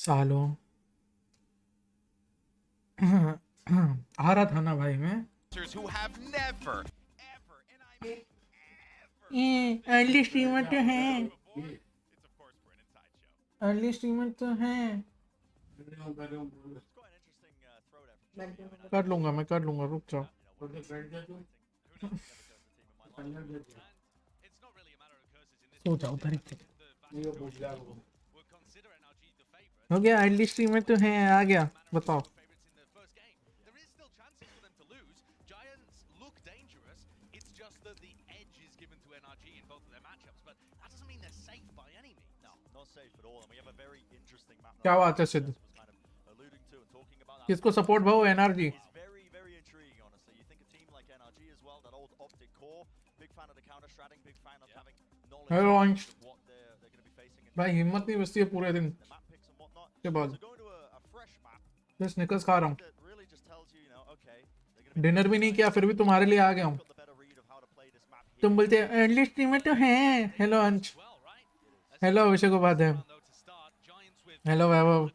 सालों आ रहा था ना भाई मैं अर्ली स्ट्रीमर तो हैं, अर्ली स्ट्रीमर तो हैं। कर लूंगा, मैं कर लूंगा, रुक जाओ। सो जाओ तरीके हो गया। अर्ली स्ट्रीमर तो हैं, आ गया, बताओ। क्या बात है सिद्ध, किसको सपोर्ट भाव? एनआरजी। हेलो अंश भाई, हिम्मत नहीं बचती है पूरे दिन के बाद। स्निकर्स खा रहा हूँ, डिनर भी नहीं किया, फिर भी तुम्हारे लिए आ गया हूँ। तुम बोलते अर्ली स्ट्रीमर तो हैं। हेलो अंश, हेलो अभिषेक उपाध्याय, हेलो वैभव।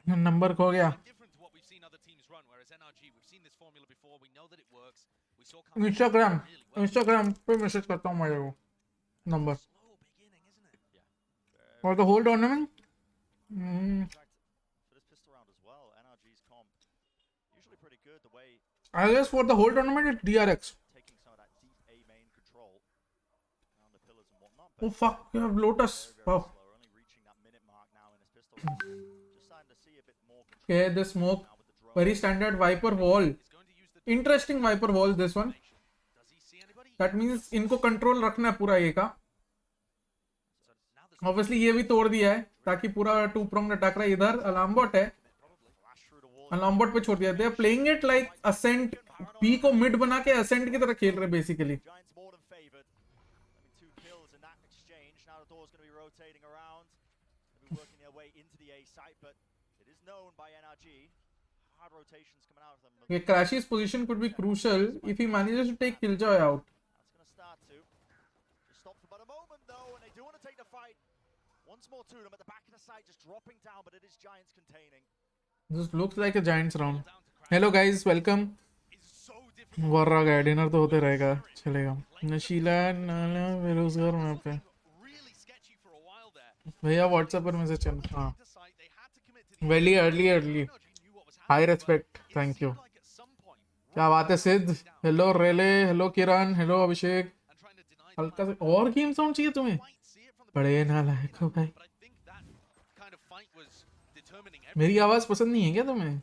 नंबर खो गया। इंस्टाग्राम पे मैसेज करता हूँ मेरे को नंबर और the whole tournament. I guess for the whole tournament it's DRX. Oh fuck, you have Lotus. Wow. Okay, the smoke, very standard Viper wall. Interesting Viper wall this one. That means इनको control रखना है पूरा ये का। Obviously ये भी तोड़ दिया है ताकि पूरा टू प्रोंग अटैक रहा है। इधर अलार्म बॉट है, अलार्म बॉट पे छोड़ दिया। They are playing it like Ascent, P को मिड बना के असेंट की तरह खेल रहे बेसिकली। ये Crashy's position could be crucial if he manages to take Killjoy out. This looks like a Giants round. Hello guys, welcome. Warra गया, dinner तो होते रहेगा, चलेगा। नशीला नाला बेरोजगार वहाँ पे भैया व्हाट्सएप पर मैसेज चल। हाँ, very early high respect, thank you. क्या बात है सिद्ध, हेलो रेले, हेलो किरण, हेलो अभिषेक। हल्का से और गेम साउंड चाहिए तुम्हें, बड़े नालायक हो भाई। मेरी आवाज पसंद नहीं है क्या तुम्हें?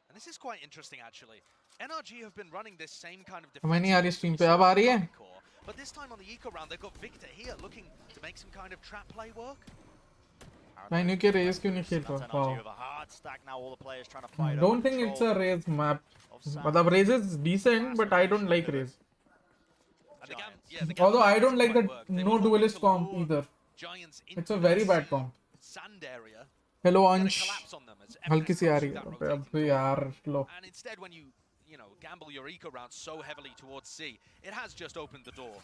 And this is quite interesting actually. NRG have been running this same kind of हमें नहीं आ रही स्ट्रीम पे, अब आ रही है। But this time on the eco round they've got Victor here looking to make some kind of trap play work. मैं नहीं के रेस क्यों नहीं खेल रहा? Don't think it's a race map. मतलब race is decent, but I don't like race. Although I don't like the no duelist comp either. It's a very bad comp. Hello अंश, हल्की सी आ रही है अब यार। लो And instead when you gamble your eco round so heavily towards C, it has just opened the door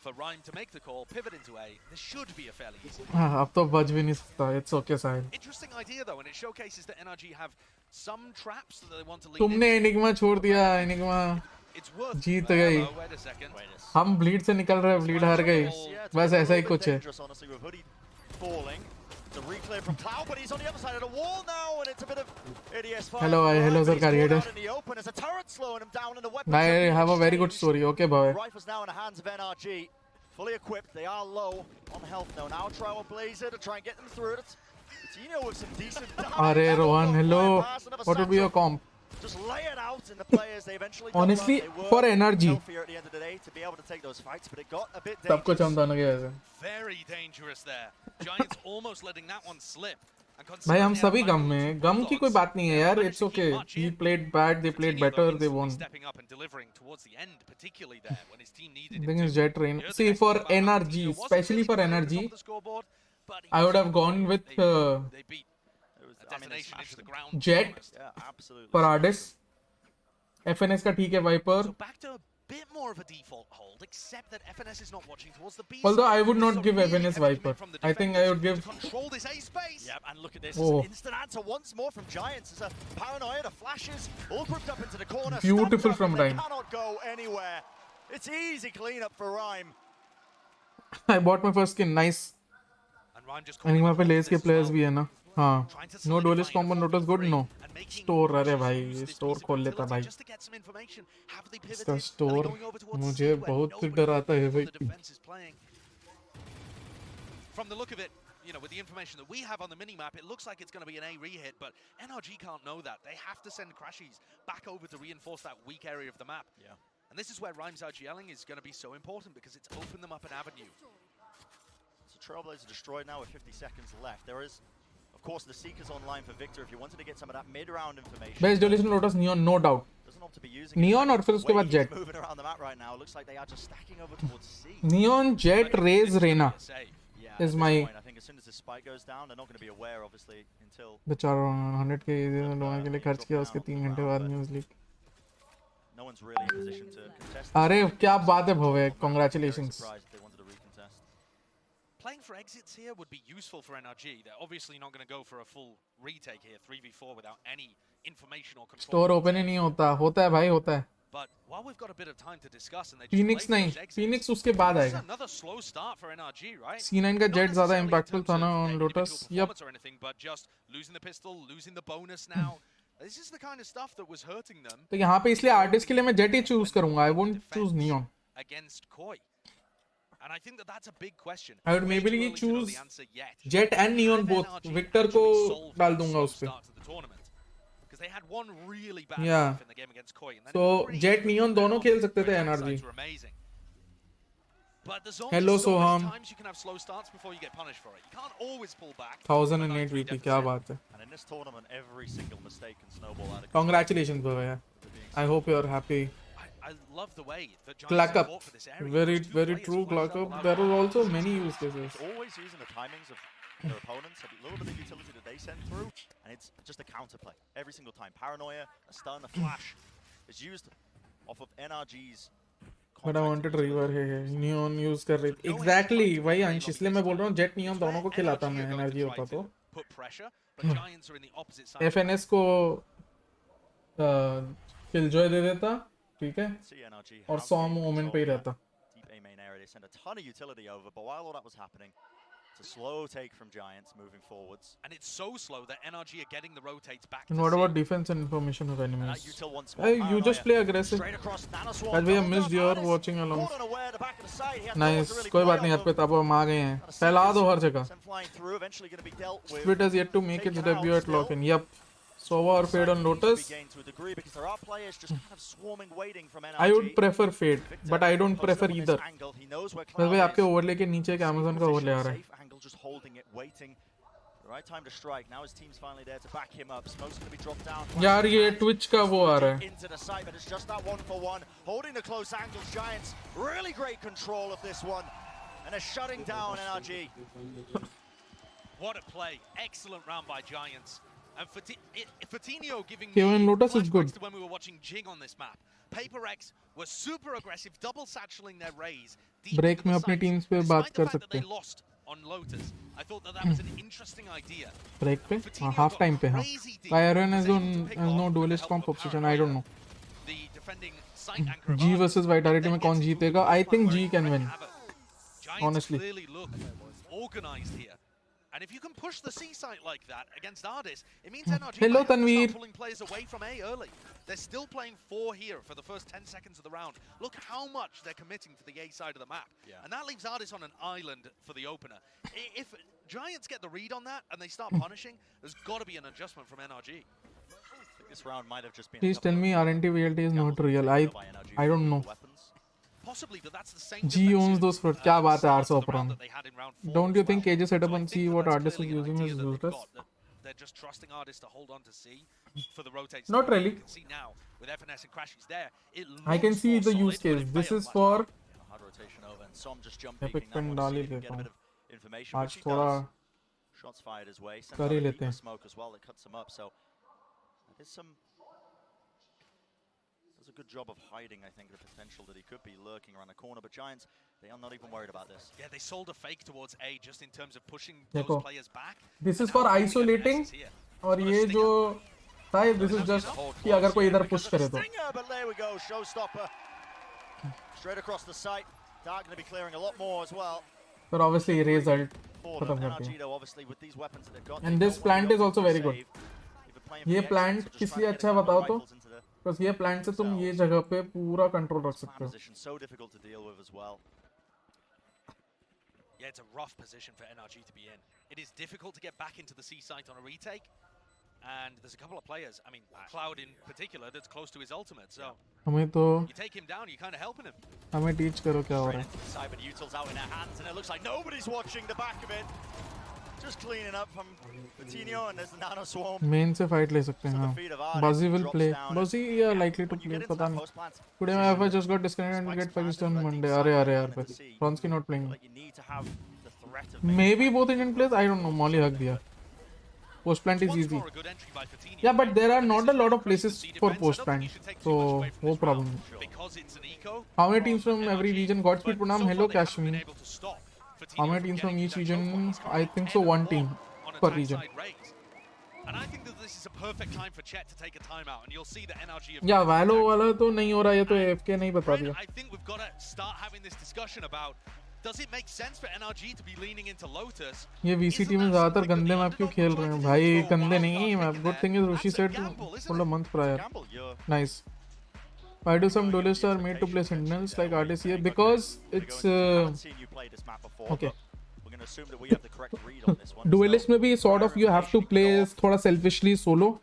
for Rhyme to make the call, pivot into A. This should be a fairly easy. हाँ, अब तो बच भी नहीं सकता। It's okay Sahil. Interesting idea though, and it showcases that NRG have some traps that they want to lead. तुमने enigma छोड़ दिया, एनिग्मा जीत गई। हम ब्लीड से निकल रहे हैं, ब्लीड हार गई, बस ऐसा ही कुछ है। Hello, hello sir, Carrier. I have a very good story. Okay, boy. Rifles now in the hands of NRG, fully equipped. They are low on health now. Now try with Blazer to try and get them through it. Tino with some decent damage. Arey Rohan, hello. What would be your comp? Just lay it out in the players. They eventually honestly for NRG at the end of the day to be able to take those fights, but it got a bit सब कुछ हम दोनों के ऐसे। Very dangerous there. Giants almost letting that one slip. भाई हम सभी गम में, गम की कोई बात नहीं है यार। It's okay. He played bad, they played better, they won. Thing is jet train. See, for NRG, especially for NRG, I would have gone with detonation into the ground. Jet Yeah, absolutely. for Ardis. FNS का ठीक है Viper. So back to a bit more of a default hold, except that FNS is not watching towards the B. Although I would not So give really FNS heavy Viper. commit from the I think I would defenders give. to control this A space. Yeah, and look at this. Oh. Instant answer once more from Giants. It's a paranoia, the flashes, all grouped up into the corner. Beautiful Stamped up, from and they Rhyme. cannot go anywhere. It's easy cleanup for Rhyme. I bought my first skin. Nice. And Rhyme just And वहाँ पे calling less के this as players well. भी है ना. हाँ. Trying to No solidify duelist in a combo Lotus good 4v3 no. and making Store अरे Lotus भाई use ये this store piece of खोल लेता utility भाई. just to get some information. Have they pivoted? इसका Are they store going over towards मुझे C where बहुत nobody डर आता है knows भाई. the defense is playing? From the look of it, you know, with the information that we have on the mini-map, it looks like it's going to be an A re-hit, but NRG can't know that. They have to send Crashies back over to reinforce that weak area of the map. Yeah. And this is where Rhyme's RGLing is going to be so important because it's opened them up an avenue. So Trailblazer destroyed now with 50 seconds left. There is, of course, the Seekers online for Victor if you wanted to get some of that mid-round information. Best duelist Lotus Neon no doubt. Doesn't opt to be using Neon it. और फिर उसके बाद Way he's Jet. moving around the map right now. Looks like they are just stacking over towards C. Neon, Jet, Raze, Reyna Yeah, is at my. this point, I think as soon as the spike goes down, they're not going to be aware, obviously, until बेचारा 100 के लोगों के लिए खर्च किया उसके 3 घंटे बाद news leak. no one's really in position to contest. अरे क्या बात है भव्य. Very Congratulations. surprised if they wanted to recontest. Playing for exits here would be useful for NRG. They're obviously not going to go for a full retake here, 3v4 without any information or control. Store open ही नहीं होता. होता है भाई होता है. But while we've got a bit of time to discuss and they Phoenix just play नहीं. those exits, Phoenix उसके बाद this is आएगा. another slow start for NRG, right? C9 का Not Jet ज़्यादा necessarily in impactful terms था of ना their on individual Lotus. Yep. performance or anything, but just losing the pistol, losing the bonus now. This is the kind of stuff that was hurting them. तो यहाँ पे इसलिए artist के लिए मैं Jet ही choose करूँगा. I won't choose Neon. Against Koi. And I think that that's a big question. I would Way maybe too early to know choose the answer yet. Jet and Neon Can both. NRG Victor को actually solve डाल that दूंगा slow उस पे. start to the tournament? Because they had one really bad Yeah. half in the game against Koi. And then So in three, Jet, Neon दोनों खेल सकते थे their NRG. insights were amazing. But there's only Hello, so Soham. many times you can have slow starts before you get punished for it. You can't always pull back. 1008 VT क्या बात है. And in this tournament, every single mistake can snowball out of Congratulations Bhavya. I hope you're happy. I love the way that Giants Clack have up. fought for this area. Very Those two very players true who Clack were up. There are also many use cases. It's always using the timings of their opponents, a little bit of utility that they send through, and it's just a counterplay every single time. Paranoia, a stun, a flash is used off of NRG's. But I wanted river है Neon use कर रही थी. Exactly वही अंश इसलिए मैं बोल रहा हूँ Jet Neon दोनों को खिलाता मैं एनर्जी होता तो. Put pressure, but Giants are in the opposite side. FNS को Killjoy दे देता. ठीक है. See NRG और have 100 gained मोमेंट पे ही control of रहता. that deep A main area. They send a ton of utility over, but while all that was happening, it's a slow take from Giants moving forwards. And it's so slow that NRG are getting the rotates back. And to what C. about defense and information of And that enemies? util once more. Hey, you Paranoia just play aggressive. straight across Nanoswarm. As we have Double missed down your Ardis. watching along. Caught unaware, the back of the side. He had no one Nice. to really कोई play बात नहीं on यार पे them. तब हम आ गए हैं. फैला दो हर जगह. Sent flying through, eventually going to be dealt with. Split has yet to make its Taken out debut at still. lock-in. Yep. Sova or Fade on Needs to be Lotus. gained to a degree because there are players just kind of swarming, waiting from NRG. I would prefer Fade, Victor but I don't posted prefer up on this either. angle. He knows where बस Cloud भाई is. आपके overlay के नीचे एक Amazon का overlay आ रहा है. Safe angle, just holding it, waiting. The right time to strike. Now his team's finally there to back him up. Smoke's going to be dropped down. यार ये Twitch का वो आ रहा है. Into the site, but it's just that 1-for-1. Holding the close angles, Giants. Really great control of this one. And are shutting down NRG. What a play. Excellent round by Giants. And Fatinho giving Kevin me Lotus is good. flashbacks to when we were watching Jing on this map. Paper X were super aggressive, double satcheling their rays. Break में अपनी teams पे बात कर सकते सकते हैं. हैं. Lost on Lotus. I thought that was an interesting idea. Break पे? हाँ, half time पे हाँ. Byron has no duelist comp position. I don't know. The defending site anchor G versus Vitality में कौन जीतेगा? I think G can win. Giants Honestly. clearly look organized here. And if you can push the C site like that against Ardis, it means NRG Hello, might have to Tanveer. start pulling players away from A early. They're still playing 4 here for the first 10 seconds of the round. Look how much they're committing to the A side of the map. Yeah. And that leaves Ardis on an island for the opener. If Giants get the read on that and they start punishing, there's got to be an adjustment from NRG. I think this round might have just been. Please tell me RNT VLT is not real. I don't know. Possibly, but that's the same. G owns those for क्या बात है Arso the round Opron. that they had in round 4 Don't as you think well. AJ setup So I and think see that what that's Ardis is clearly an using idea is that they've useless? got, that they're just trusting Ardis to hold on to C for the rotates. Not really. You can see now with FNS and Crashies there, it I can looks see more the solid, use but it case. This failed. is for Hard rotation over, and Som just jump Epic peeking that pen one, डाल see he if he can देता get a हूँ. bit of information, आज which he थोड़ा does. shots fired his way. Sends कर out he a लेते deeper हैं. smoke as well that cuts him up. So there's some. Does a good job of hiding, I think, the potential that he could be lurking around the corner. But Giants, they are not even worried about this. Yeah, they sold a fake towards A just in terms of pushing those देखो, players back. this is And for now all the isolating. FNS is here. और ये जो शायद this is just कि अगर कोई इधर push करे तो. Stinger, but there we go, showstopper. Straight across the site. Dark going to be clearing a lot more as well. But obviously erase ult For खत्म them, करती है. NRG though, obviously with these weapons that they've got. And this plant is also very good. ये plant किसलिए अच्छा है बताओ तो? Because ये plant से तुम ये जगह पे पूरा control रख सकते हो. So difficult to deal with as well. Yeah, it's a rough position for NRG to be in. It is difficult to get back into the C site on a retake. And there's a couple of players, I mean, Cloud in particular, that's close to his ultimate. So हमें तो you take him down, you're kind of helping him. हमें teach करो क्या हो रहा है. Cyber Utils out in her hands, and it looks like nobody's watching the back of it. Just cleaning up from Coutinho, and there's the Nano Swarm. Main से fight ले सकते हैं हाँ. Buzzy will play. Buzzy are likely to play. पता नहीं. Today my Wi-Fi just got disconnected and will get Pakistan Monday. अरे यार पे. Bronski not playing. Maybe both Indian players. I don't know. Molly हक दिया. Post plant is easy. Yeah, but there are not a lot of places for post plant, so no problem. How many teams from every region? Godspeed Pranam. Hello Kashmir. How many teams from each region? I think so. One team per region. And I think that this is a perfect time for Chet to take a timeout, and you'll see the NRG. Yeah, Valo वाला तो नहीं हो रहा ये तो AFK नहीं बता दिया. I think we've got to start having this discussion about. Does it make sense for NRG to be leaning into Lotus? ये VCT में ज़्यादातर गंदे मैप क्यों खेल रहे हैं भाई? गंदे नहीं map. Good thing is Rushi said for a month prior. Nice. Why do some duelists are made to play sentinels like RTCA? Because it's okay. Duelist में भी sort of you have to play थोड़ा selfishly solo,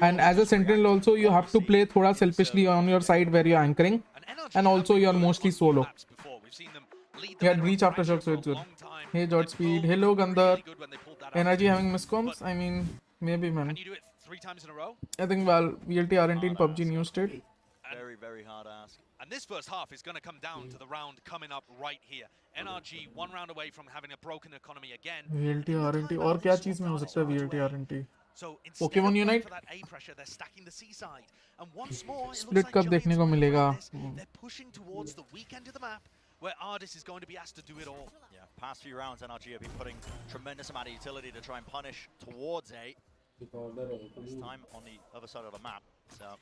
and as a sentinel also you have to play थोड़ा selfishly on your side where you're anchoring, and also you're mostly solo. He had breach aftershock, so it's good. Hey Godspeed. Hello Gandhar. NRG having miscoms? I mean, maybe man. Can you do it 3 times in a row? I think well, VLT RNT in PUBG new state. Very, very hard ask. And this first half is going to come down to the round coming up right here. NRG 1 round away from having a broken economy again. VLT RNT और क्या चीज़ में हो सकता है VLT RNT? So Pokemon Unite? for that A pressure, they're stacking the C side. And once more, Split कब देखने को मिलेगा? They're pushing towards the weak end of the map, where Ardis is going to be asked to do it all. Yeah, past few rounds, NRG have been putting tremendous amount of utility to try and punish towards A. This time on the other side of the map. So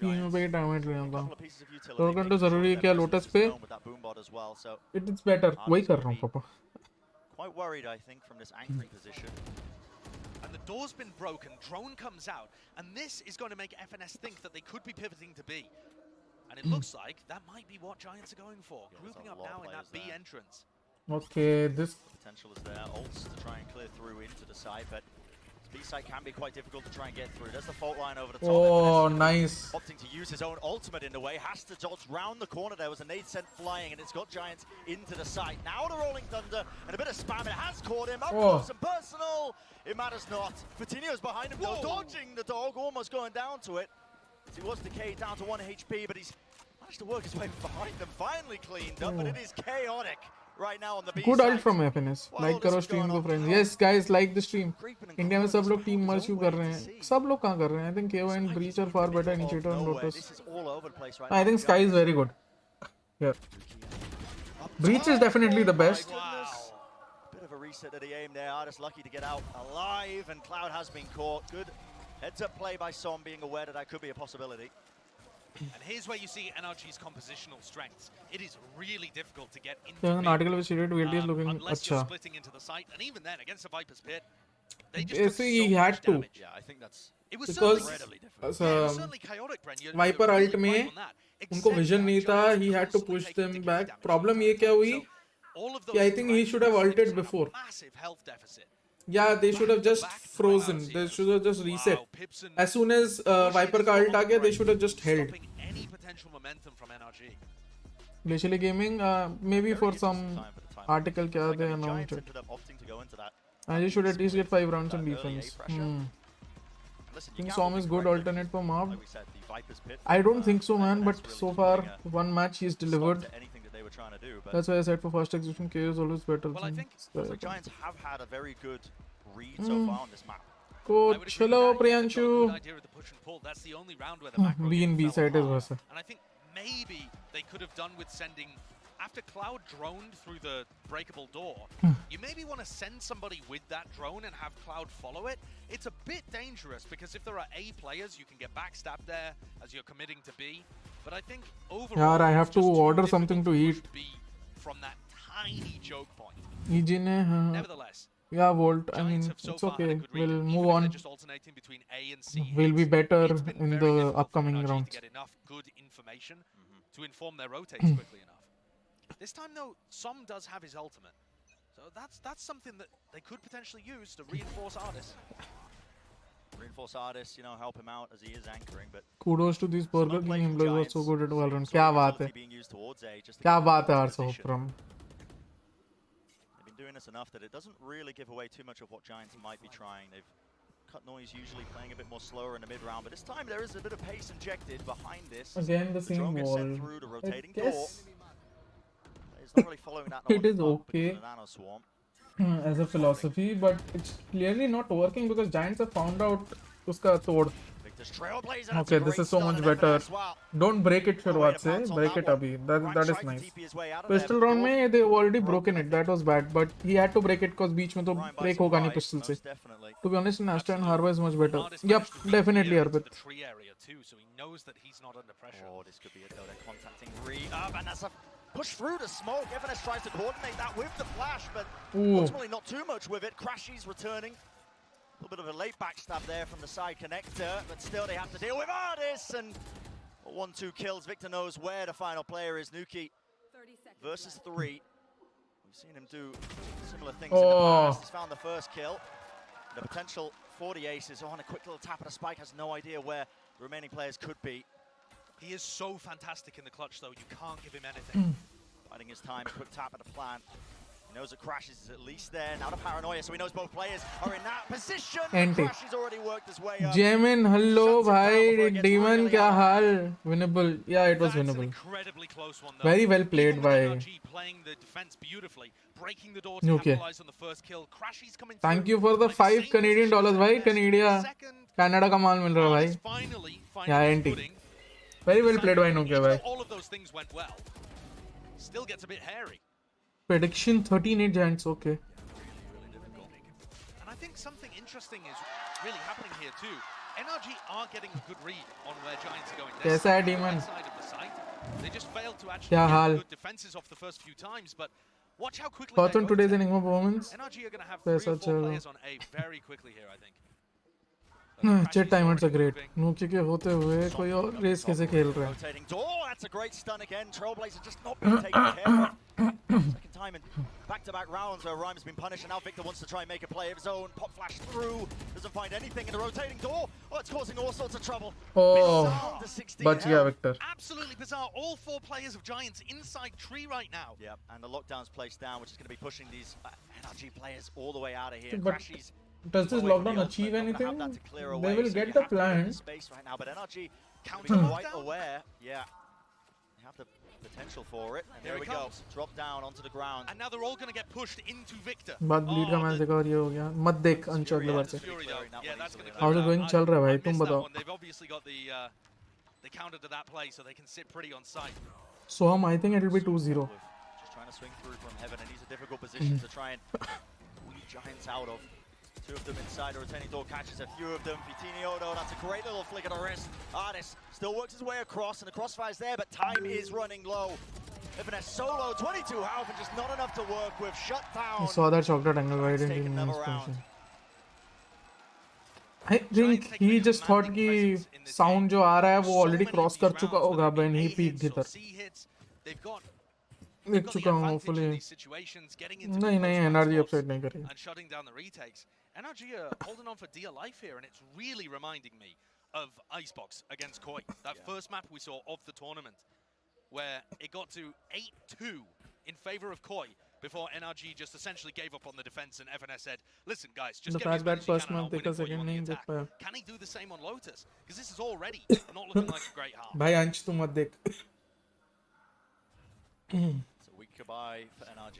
तीनों पे damage ले आऊँगा. Token तो ज़रूरी है क्या lotus पे? It is better. वही कर रहा हूँ पापा. Quite worried, I think, from this anchoring position. And the door's been broken, drone comes out, and this is going to make FNS think that they could be pivoting to B. And it looks like that might be what Giants are going for, grouping up now in that B entrance. Okay, this Potential is there, ults to try and clear through into the side, but B side can be quite difficult to try and get through. There's the fault line over the top. oh nice. Opting to use his own ultimate in the way, has to dodge round the corner. There was a nade sent flying, and it's got Giants into the site. Now the Rolling Thunder, and a bit of spam. It has caught him. Up close and personal. It matters not. Coutinho's behind him, though, dodging the dog, almost going down to it. He was decayed down to 1 HP, but he's managed to work his way behind them. Finally cleaned up, but it is chaotic right now on the B Good side. ult from FNS. Like करो stream को friends. Yes guys, like the stream. India में सब लोग team merge क्यों कर रहे हैं? सब लोग कहाँ कर रहे हैं? I think KO and Breach are far better initiator and Lotus. This is all over the place right I think Sky is very good. Yeah. Breach is definitely the best. Bit of a reset of the aim there. Artist lucky to get out alive, and Cloud has been caught. Good heads-up play by Som, being aware that that could be a possibility. And here's where you see NRG's compositional strengths. It is really difficult to get into There's an article which stated VLT is looking unless you're अच्छा. splitting into the site, and even then, against the Viper's Pit, they just ऐसे took he so had much to. damage. Yeah, I think that's It was Because certainly, incredibly yeah, it was different. certainly chaotic, Bren. You're Viper really ult right में on that. उनको Except vision that नहीं था. Giants He were had to also push taking them decaying back. damage. Problem ये क्या हुई? So, all of Yeah, I those think he interactions should have were ulted just on a before. Massive health deficit. Yeah, they should have just frozen. They should have just reset. Wow, Pipson As soon as Viper का ult आ गया, they should have just held. stopping any potential momentum from NRG. Glacially Gaming, maybe for some article क्या they announced Giants it. ended up opting to go into that. And you should at least get 5 rounds in Early A defense. pressure. Listen, I think you Som gambled is good correctly. alternate for Marv. Like we said, the Viper's Pit, I don't think so, man. But that's really so just far, putting a one match he's stop delivered. to anything that they were trying to do. But That's why I said for first execution, KO is always better. Well, I think looks like Giants have had a very good read so far on this map. Coach, hello, Priyanshu. That's the only round where the macro B in game B fell side is apart. worse. And I think maybe they could have done with sending, after Cloud droned through the breakable door, you maybe want to send somebody with that drone and have Cloud follow it. It's a bit dangerous because if there are A players, you can get backstabbed there as you're committing to B. But I think overall, Yaar, I have it's to just too order something difficult to push B from that tiny choke point. Nevertheless, yeah, Volt. I mean, it's okay. We'll move on. We'll be better in the upcoming rounds. To get enough good information to inform their rotates quickly enough. This time, though, Som does have his ultimate, so that's something that they could potentially use to reinforce Ardis. Reinforce Ardis, you know, help him out as he is anchoring. But Kudos to these Burger King employees who are so good at Valorant. क्या बात है? क्या बात है Arso? Doing this enough that it doesn't really give away too much of what Giants might be trying. They've cut noise, usually playing a bit more slower in the mid round, but this time there is a bit of pace injected behind this. Again, the same drone gets wall. sent through the rotating I door. guess It's not really following that. it is okay Nano swarm. as a philosophy, but it's clearly not working because Giants have found out uska tod. Okay, this is so much better. Don't break it, Shirwat se. Break it abhi. That is nice. Pistol round mein they've already broken it. That was bad, but he had to break it because beach mein to break hoga nahi pistol se. To be honest, Astra and Harbour is much better. Yep, definitely Arpit. Oh, this could be a go. They're contacting Re-Up, and that's a push through the smoke. FNS tries to coordinate that with the flash, but ultimately not too much with it. Crashy's returning. A little bit of a late backstab there from the side connector, but still they have to deal with Ardis, and 1-2 kills. Victor knows where the final player is. Nuki versus 3. We've seen him do similar things in the past. He's found the first kill. The potential for the aces on a quick little tap at a spike, has no idea where the remaining players could be. He is so fantastic in the clutch, though. You can't give him anything. Biding his time, quick tap at the plant. He knows that Crashes is at least there. Now the paranoia, so he knows both players are in that position. Crashes already worked his way up. Jamin, hello, bhai. Demon, kya haal? Winnable. Yeah, it was winnable. An incredibly close one, though. Very well played by NRG playing the defense beautifully, breaking the door to capitalize on the first kill. Crashy's coming through. Thank you for the $5 Canadian, bhai. Canada ka maal mil raha hai, bhai. Yeah, NT. Very well played by Nokia, bhai. All of those things went well. Still gets a bit hairy. Prediction 13-8 Giants, okay. Really difficult. And I think something interesting is really happening here too. NRG are getting a good read on where Giants are going. Kaisa hai, Demon? They just failed to actually get good defenses off the first few times, but watch how quickly Thoughts on today's Enigma performance? NRG are going to have 3 or 4 players on A very quickly here, I think. Chat timers are great. Nokia के होते हुए कोई और race कैसे खेल रहा है? Rotating door, that's a great stun again. Trailblazer just not being taken care of. Second time in back-to-back rounds where Rhyme's been punished, and now Victor wants to try and make a play of his own. Pop flash through, doesn't find anything in the rotating door. Oh, it's causing all sorts of trouble. Oh, bach gaya Victor. Absolutely bizarre. All 4 players of Giants inside tree right now. Yep, and the lockdown's placed down, which is going to be pushing these NRG players all the way out of here. But does this lockdown achieve anything? They will get the plan. Space right now, but NRG quite aware. Yeah, they have the potential for it. And there we go. Drop down onto the ground. And now they're all going to get pushed into Victor. बाद bleed का match देखा और ये हो गया. मत देख अंश अगले बार से. Yeah, that's going to How's it going? चल रहा है भाई, तुम बताओ. They've obviously got the counter to that play, so they can sit pretty on site. So I think it will be 2-0. Just trying to swing through from heaven, and he's a difficult position to try and weed Giants out of. 2 of them inside, the retaining door catches a few of them. Vitiniodo, that's a great little flick of the wrist. Ardis still works his way across, and the crossfire's there, but time is running low. FNS solo, 22 health, and just not enough to work with. Shut down. I saw that chocolate angle right in the inspiration. I think he just thought कि sound जो आ रहा है वो already cross कर चुका होगा when he peaked इधर. देख चुका हूँ hopefully. नहीं NRG upside नहीं करेगी. And shutting down the retakes. NRG are holding on for dear life here, and it's really reminding me of Icebox against Koi. That first map we saw of the tournament, where it got to 8-2 in favor of Koi before NRG just essentially gave up on the defense, and FNS said, "Listen, guys, just get as many as you can, and I'll win it for you on the attack." Can he do the same on Lotus? Because this is already not looking like a great half. भाई अंश तू मत देख. So Goodbye for NRG.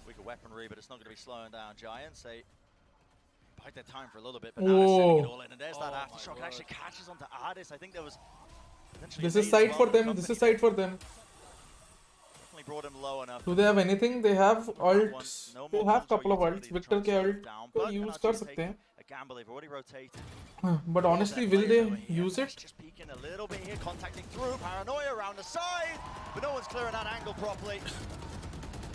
Weaker weaponry, but it's not going to be slowing down Giants. They bide their time for a little bit, but now they're sending it all in. And there's that aftershock. It actually catches onto Ardis. I think there was... This is side for them. This is side for them. Definitely brought him low enough. Do they have anything? They have ults. They have couple of ults. Victor के ult को use कर सकते हैं. A gamble. They've already rotated. But honestly, will they use it? Just peeking a little bit here, contacting through. Paranoia around the side, but no one's clearing that angle properly.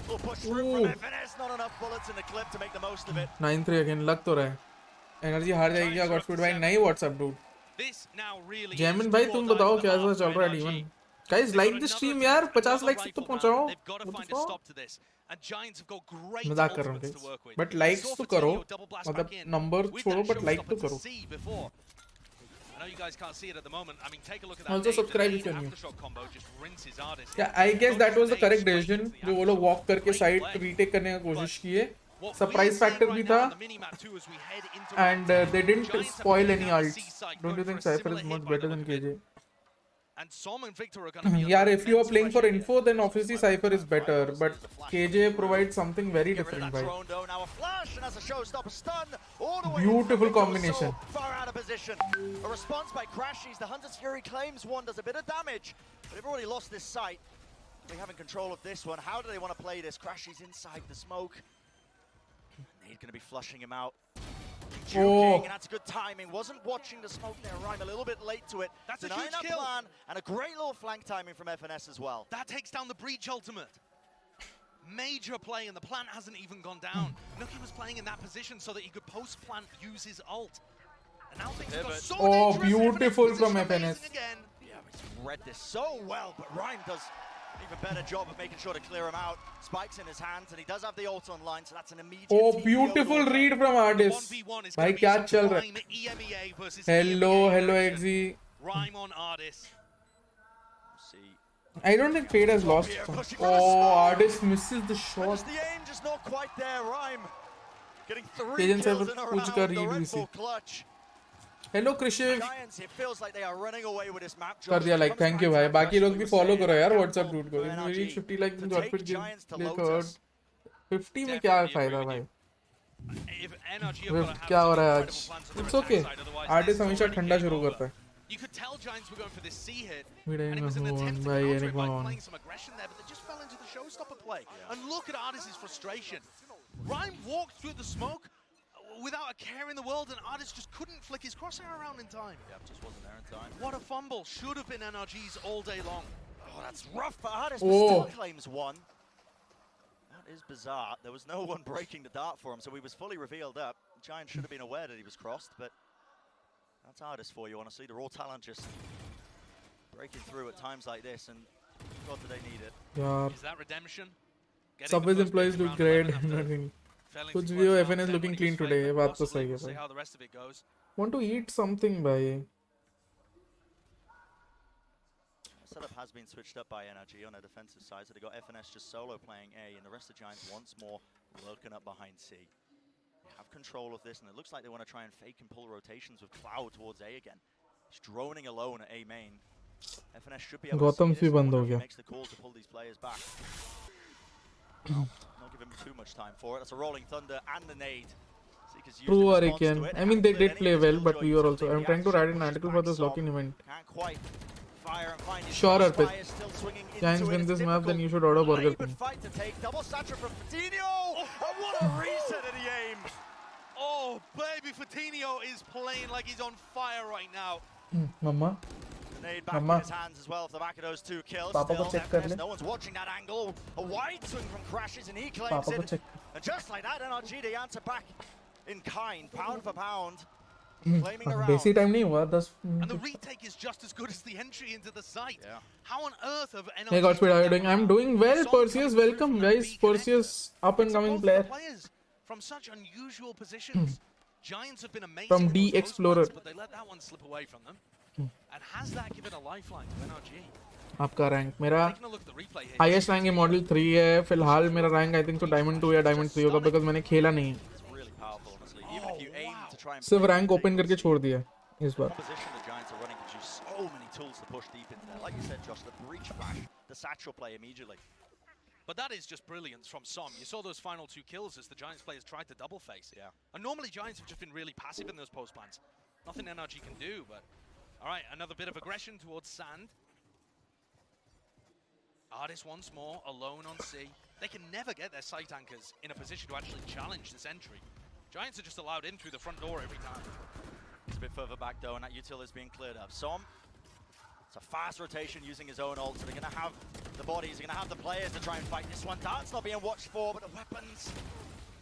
We'll push through from FNS. Not enough bullets in the clip to make the most of it. 9-3 again. लग तो रहा है. Energy हार जाएगी क्या? Godspeed भाई नहीं WhatsApp dude. Jaimin भाई तुम बताओ क्या ऐसा चल रहा है demon? Guys, like this stream यार 50 likes तक तो पहुंचाओ. मजाक कर रहा हूँ guys. But likes तो करो. मतलब number छोड़ो but like तो करो. I know you guys can't see it at the moment. I mean, take a look at that. Also subscribe if you're new. Aftershock combo just rinses Ardis. Yeah, I guess that was the correct decision. जो वो लोग walk करके side retake करने का कोशिश किए. Surprise factor भी था. And they didn't spoil any ults. Don't you think Cypher is much better than KJ? And Som and Victor are going to be Yeah, if you are playing for info, then obviously Cypher is better. But KJ provides something very different, right? Beautiful combination. Far out of position. A response by Crashies. The Hunter's Fury claims one, does a bit of damage. But they've already lost this site. They have control of this one. How do they want to play this? Crashies inside the smoke. He's going to be flushing him out. And that's good timing. Wasn't watching the smoke there, Rhyme, a little bit late to it. That's a huge kill. Plan, and a great little flank timing from FNS as well. That takes down the Breach ultimate. Major play, and the plant hasn't even gone down. Nuki was playing in that position so that he could post-plant use his ult. And now things got so beautiful from FNS. Again. Yeah, he's read this so well, but Rhyme does an even better job of making sure to clear him out. Spikes in his hands, and he does have the ult online, so that's an immediate... beautiful read from Ardis. Bhai, kya chal raha hai? Hello XZ. Rhyme on Ardis. I don't think Fade has lost. Ardis misses the shot. The aim just not quite there, Rhyme. Getting 3 kills in a round, the Red Bull clutch. Hello Krishiv. Giants, it feels like they are running away with this map. कर दिया like, thank you भाई. बाकी लोग भी follow करो यार WhatsApp dude को. If we reach 50 likes then Godfrey give 50 में क्या फायदा भाई? क्या हो रहा है आज? It's okay. Artist हमेशा ठंडा शुरू करता है. You could tell Giants were going for this C hit, and it was an attempt to counter it by playing some aggression there, but they just fell into the showstopper play. And look at Ardis' frustration. Rhyme walked through the smoke without a care in the world, and Ardis just couldn't flick his crosshair around in time. Yeah, just wasn't there in time. What a fumble. Should have been NRG's all day long. Oh, that's rough for Ardis, but still claims one. That is bizarre. There was no one breaking the dart for him, so he was fully revealed up. Giant should have been aware that he was crossed, but that's Ardis for you, honestly. The raw talent just breaking through at times like this, and God, do they need it. Yeah. Is that redemption? Subway's employees look great. कुछ भी हो, FNS looking clean today. ये बात तो सही है भाई. Want to eat something भाई. Setup has been switched up by NRG on their defensive side, so they got FNS just solo playing A, and the rest of the Giants once more lurking up behind C. They have control of this, and it looks like they want to try and fake and pull rotations with Cloud towards A again. He's droning alone at A main. FNS should be able to see this. He makes the call to pull these players back. Not give him too much time for it. That's a rolling thunder and the nade. True, Arikian. I mean, they did play well, but we were also. I'm trying to write an article for this locking event. Can't quite fire and find his sure, Arpit. Giants win this map, then you should order Burger King. Fight to take. Double satchel from Fatinho. Oh, what a reset of the aim. Oh, baby, Fatinho is playing like he's on fire right now. Mama. Nade back in his hands as well for the back of those 2 kills. No one's watching that angle. A wide swing from Crashes, and he claims it. And just like that, NRG, they answer back in kind, pound for pound. Claiming the round. Basic time nahi hua, 10 and the retake is just as good as the entry into the site. Yeah. How on earth have NRG... Hey Godspeed, how are you doing? I'm doing well. Perseus, welcome guys. Perseus, up and coming player. Players from such unusual positions. Giants have been amazing from D Explorer, but they let that one slip away from them. And has that given a lifeline to NRG? आपका rank मेरा highest rank है model 3 है फिलहाल मेरा rank I think तो diamond 2 या diamond 3 होगा because मैंने खेला नहीं सिर्फ रैंक ओपन करके छोड़ दिया इस बार But that is just brilliance from Som. You saw those final 2 kills as the Giants players tried to double face. Yeah. And normally Giants have just been really passive in those post plants. Nothing NRG can do, but... Alright, another bit of aggression towards Sand. Artist once more, alone on C. They can never get their sight anchors in a position to actually challenge this entry. Giants are just allowed in through the front door every time. It's a bit further back though, and that util is being cleared up. Som, it's a fast rotation using his own ult, so they're going to have the bodies, they're going to have the players to try and fight this one. Dart's not being watched for, but the weapons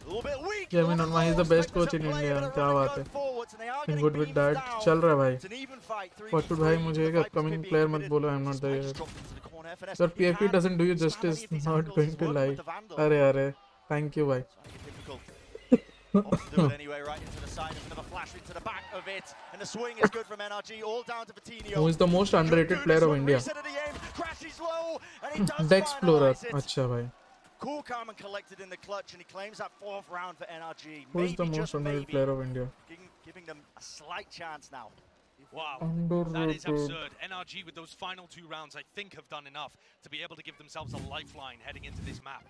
a little bit weak. Yeah, I mean, Anma is the best coach in India. क्या बात है? I'm good with that. चल रहा है भाई. Fortune भाई मुझे एक upcoming player मत बोलो. I'm not there yet. Sir, PFP doesn't do you justice. Not going to lie. अरे thank you भाई. Do it anyway, right into the side. There's another flash into the back of it, and the swing is good from NRG. All down to Vitinho. Who is the most underrated player of India? Crashes low, and he does The Explorer. finalize it. अच्छा भाई. Cool, calm, and collected in the clutch, and he claims that 4th round for NRG. Who is the most underrated player of India? Giving them a slight chance now. Wow, Underrated. that is absurd. NRG with those final 2 rounds, I think, have done enough to be able to give themselves a lifeline heading into this map.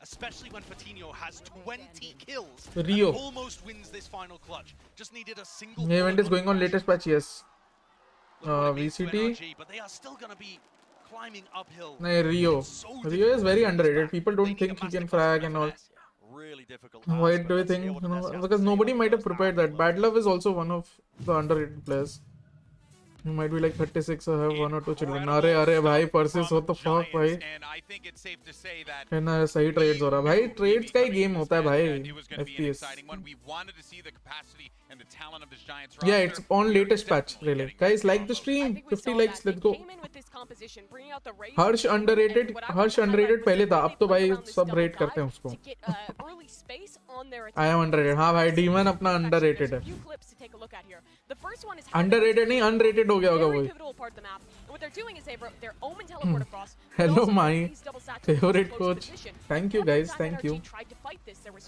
Especially when Vitinho has 20 kills Rio and almost wins this final clutch. Just needed a single... The event is going on latest patch, yes. VCT. NRG, but they are still going to be climbing uphill. No, Rio. Rio is very underrated. People don't think he can frag and all. Really difficult. Why do you think? You know, because nobody might have prepared that. Bad Love is also one of the underrated players. He might be like 36 or have 1 or 2 children. अरे भाई Persis, what the fuck भाई? है ना सही trades हो रहा भाई. Trades का ही game होता है भाई. FPS. Yeah, it's on latest patch really. Guys, like the stream. 50 likes. Let's go. Harsh underrated पहले था. अब तो भाई सब rate करते हैं उसको. I am underrated. हाँ भाई Demon अपना underrated है. Underrated नहीं unrated हो गया होगा वही. Hello my favorite coach. Thank you guys. Thank you.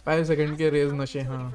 5 second के raise नशे हाँ.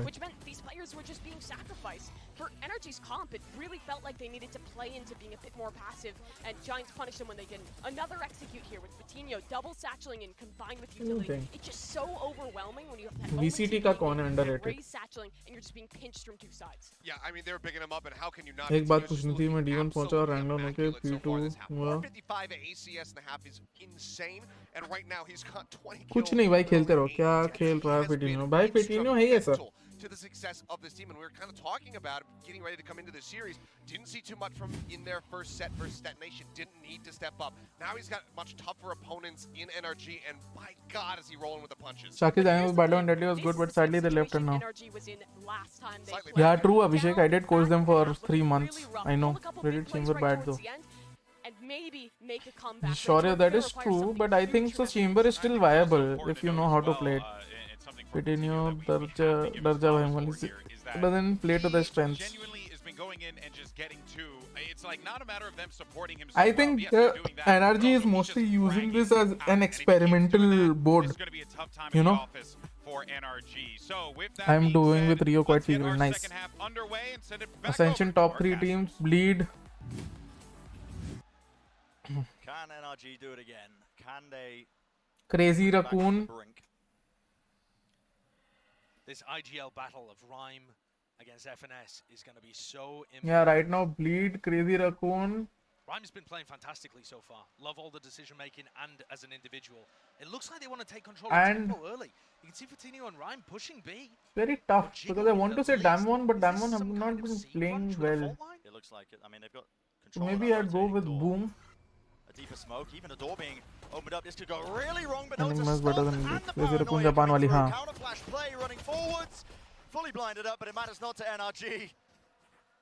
Which meant these players were just being sacrificed. For NRG's comp, it really felt like they needed to play into being a bit more passive, and Giants punished them when they didn't. Another execute here with Vitinho double satcheling and combined with utility. It's just so overwhelming when you have that VCT का कौन है underrated? raise satcheling and you're just being pinched from 2 sides. Yeah, I mean they were picking him up, and how can you not? एक बात पूछनी थी मैं D1 पहुंचा और रैंडम होके P2 हुआ. 55 ACS and a half is insane, and right now he's got 20 कुछ नहीं भाई खेलते रहो. क्या खेल रहा है Vitinho? भाई Vitinho है ही ऐसा. To the success of this team, and we were kind of talking about getting ready to come into the series. Didn't see too much from in their first set versus Detonation. Didn't need to step up. Now he's got much tougher opponents in NRG, and by God is he rolling with the punches. Shakir Daniel was battle and Deadly was good, but sadly they left her now. Slightly Yeah, true Abhishek. I did coach them for 3 months. I know. Reddit Chamber bad though. And maybe make a comeback. Sure, that is true, but I think so Chamber is still viable if you know how to play it. Vitinho, Darja भाई Malisi doesn't play to their strengths. I think NRG is mostly using this as an experimental board. You know, I'm doing with Rio quite figuring. Nice. Ascension top 3 teams bleed. Can NRG do it again? Can they? Crazy Raccoon. This IGL battle of Rhyme against FNS is going to be so important. Yeah, right now bleed Crazy Raccoon. Rhyme's been playing fantastically so far. Love all the decision making and as an individual. It looks like they want to take control of tempo early. You can see Vitinho and Rhyme pushing B. Very tough because I want to say Damwon, but Damwon have not been playing well. It looks like it. I mean, they've got So control. maybe I'd go with Boom. A deeper smoke, even the door being opened up. This could go really wrong, but no, it's a Much better stop than and the Crazy Raccoon paranoia Japan coming wali, through. हाँ. Counter flash play running forwards. Fully blinded up, but it matters not to NRG.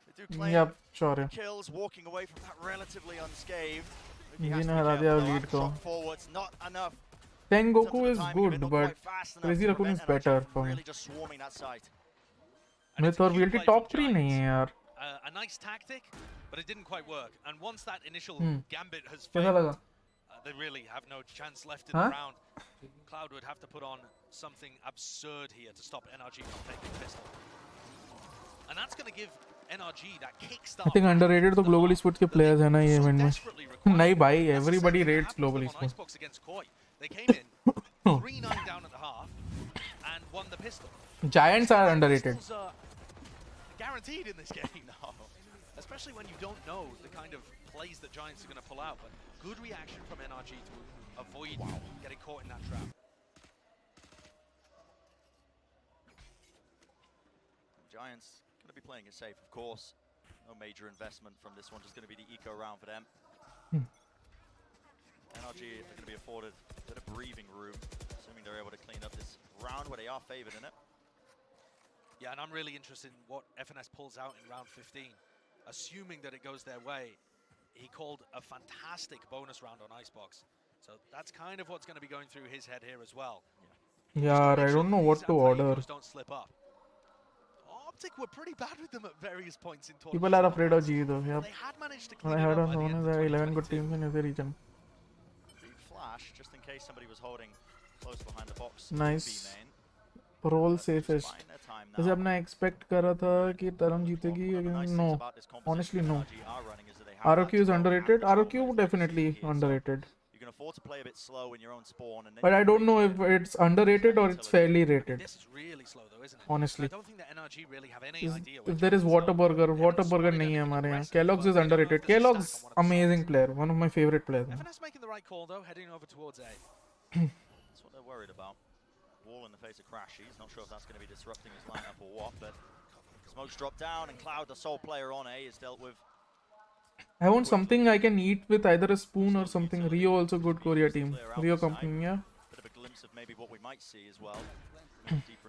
They do claim Yep, sure. kills, walking away from that relatively unscathed. He ने हरा दिया lead को. Forwards, not enough. Tengoku is good, but Crazy Raccoon is better for me. Really just swarming that site. मेरे तो VLT top 3 नहीं है यार. A nice tactic, but it didn't quite work. And once that initial gambit has कैसा failed, लगा? they really have no chance left in the round. Cloud would have to put on something absurd here to stop NRG from taking pistol. And that's going to give NRG that kickstart. I think underrated तो global esports के players हैं ना ये event में. नहीं भाई, everybody rates global esports. Icebox against Koi. They came in 3-9 down at the half and won the pistol. Giants are underrated. Pistols are guaranteed in this game now, especially when you don't know the kind of plays that Giants are going to pull out. But good reaction from NRG to avoid getting caught in that trap. Giants going to be playing it safe, of course. No major investment from this one, just going to be the eco round for them. NRG are going to be afforded a bit of breathing room, assuming they're able to clean up this round where they are favored in it. Yeah, and I'm really interested in what FNS pulls out in round 15. Assuming that it goes their way, he called a fantastic bonus round on Icebox. So that's kind of what's going to be going through his head here as well. Yeah, I don't know what to order. Don't slip up. Optic were pretty bad with them at various points in tournament. People are afraid of G though. Yep. They had managed to clean I it heard up on by the one end of of the 11 good 2022. teams in every region. Big flash, just in case somebody was holding close behind the box. Nice. B-main. Roll safest. Buying their time now. जैसे अपना expect कर रहा था कि तरम जीतेगी One of the nice again. things No, about this competition honestly that no. NRG are running is that they have ROQ that is 12 underrated. average ROQ goal definitely here, so underrated. you can afford to play a bit slow in your own spawn, and then But you I can don't know really if get it's underrated or it's fairly rated. This is really slow though, isn't it? Honestly. I don't think that NRG really have any idea. If there is Whataburger, Whataburger नहीं है हमारे यहाँ. Kellogg's is underrated. Kellogg's amazing player, one of my favorite players. FNS making the right call though, heading over towards A. That's what they're worried about. Wall in the face of Crashies. Not sure if that's going to be disrupting his lineup or what, but Smoke's dropped down, and Cloud, the sole player on A, is dealt with. I want something I can eat with either a spoon or something. Rio also good Korea team. Rio company, yeah. Bit of a glimpse of maybe what we might see as well.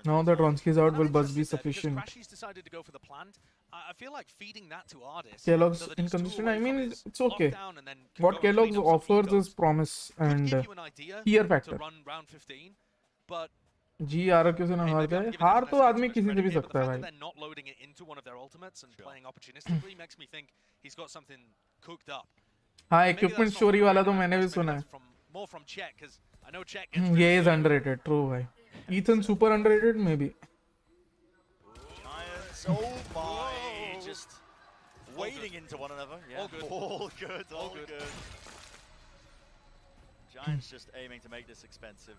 Now that Ronsky's out, will I'm Buzz be interested there because sufficient? Crashies decided to go for the plant. I feel like feeding that to Ardis. Kellogg's so that he's too inconsistent. away I from mean, his it's okay. lockdown and then can What go and clean Kellogg's up some offers egos. is promise Could and give you an idea fear to factor. run round 15, but G ROQ से ना हार जाए. हार तो आदमी किसी से भी सकता है भाई. they're not loading it into one of their ultimates and playing opportunistically makes me think he's got something cooked up. हाँ, Maybe equipment that's not story from वाला तो FNS, मैंने भी maybe सुना that's है. more from Czech, because I know Czech gets ये really is good. underrated, true भाई. Ethan super underrated maybe. Giants, oh my, just wading into one another. Yeah, All good. all good. Giants just aiming to make this expensive.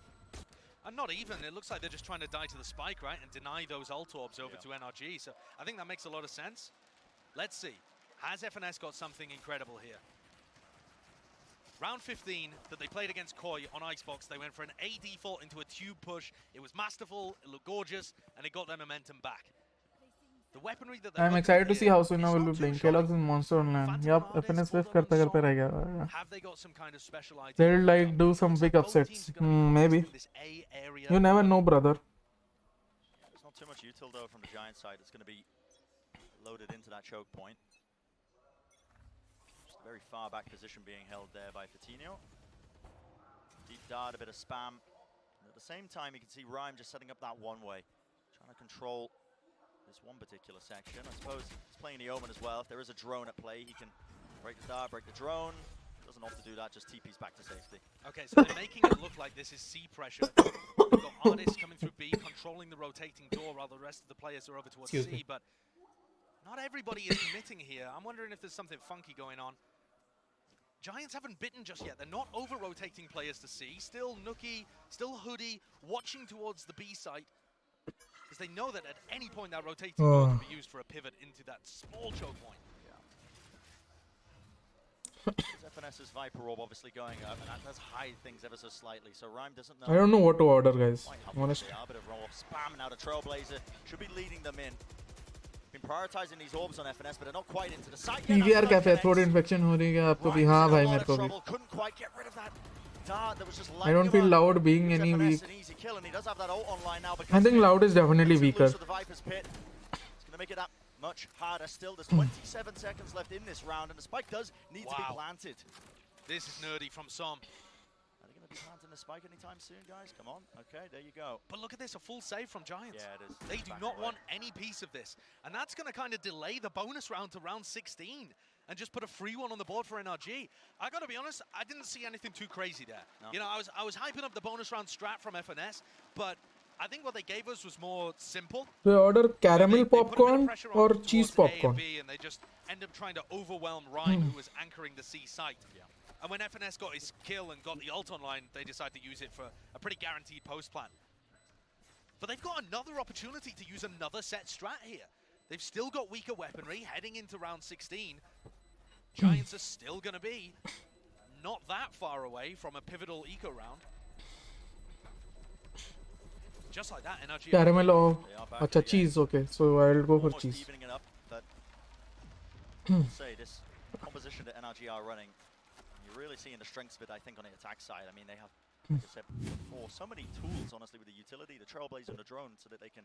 And not even, it looks like they're just trying to die to the spike, right? And deny those ult orbs over to NRG. So I think that makes a lot of sense. Let's see. Has FNS got something incredible here? Round 15 that they played against Koi on Icebox, they went for an A default into a tube push. It was masterful, it looked gorgeous, and it got their momentum back. The weaponry that I'm excited to see how soon I will be playing. Kellogg's in Monster Online. Yup, FNS Swift करते करते रह गया. Have they got some kind of special idea? They'll like do some big upsets. Maybe. You never know, brother. There's not too much util though from the Giant side. It's going to be loaded into that choke point. Just a very far back position being held there by Fatinho. Deep dart, a bit of spam. And at the same time, you can see Rhyme just setting up that one way, trying to control this one particular section. I suppose he's playing the Omen as well. If there is a drone at play, he can break the dart, break the drone. Doesn't have to do that, just TP's back to safety. Okay, so they're making it look like this is C pressure. You've got Ardis coming through B, controlling the rotating door while the rest of the players are over towards C, but not everybody is committing here. I'm wondering if there's something funky going on. Giants haven't bitten just yet. They're not over-rotating players to C. Still Nookie, still Hoodie, watching towards the B site. Because they know that at any point that rotating door can be used for a pivot into that small choke point. FNS's Viper Orb obviously going up, and that does hide things ever so slightly, so Rhyme doesn't know. I don't know what to order, guys. Honestly. A bit of raw spam now to Trailblazer. Should be leading them in. Been prioritizing these orbs on FNS, but they're not quite into the site yet. PVR cafe throat infection हो रही है आपको भी. हाँ भाई मेरे को भी. Couldn't quite get rid of that dart that was just I don't feel Loud being any weak. An easy kill, and he does have that ult online now. I think Loud is definitely weaker. The Viper's pit. It's going to make it that much harder still. There's 27 seconds left in this round, and the spike does need to be planted. This is nerdy from Som. Are they going to be planting the spike anytime soon, guys? Come on. Okay, there you go. But look at this, a full save from Giants. Yeah, it is. They do not want any piece of this. And that's going to kind of delay the bonus round to round 16 and just put a free one on the board for NRG. I got to be honest, I didn't see anything too crazy there. No. You know, I was hyping up the bonus round strat from FNS, but I think what they gave us was more simple. So I order caramel popcorn or cheese popcorn. And they just end up trying to overwhelm Rhyme, who was anchoring the C site. And when FNS got his kill and got the ult online, they decided to use it for a pretty guaranteed post plan. But they've got another opportunity to use another set strat here. They've still got weaker weaponry heading into round 16. Giants are still going to be not that far away from a pivotal eco round. Just like that, NRG. Caramel or acha cheese, okay. So I'll go for cheese. Evening it up, but I'll say this composition that NRG are running, you're really seeing the strengths of it, I think, on the attack side. I mean, they have, like I said before, so many tools, honestly, with the utility, the Trailblazer and the drone, so that they can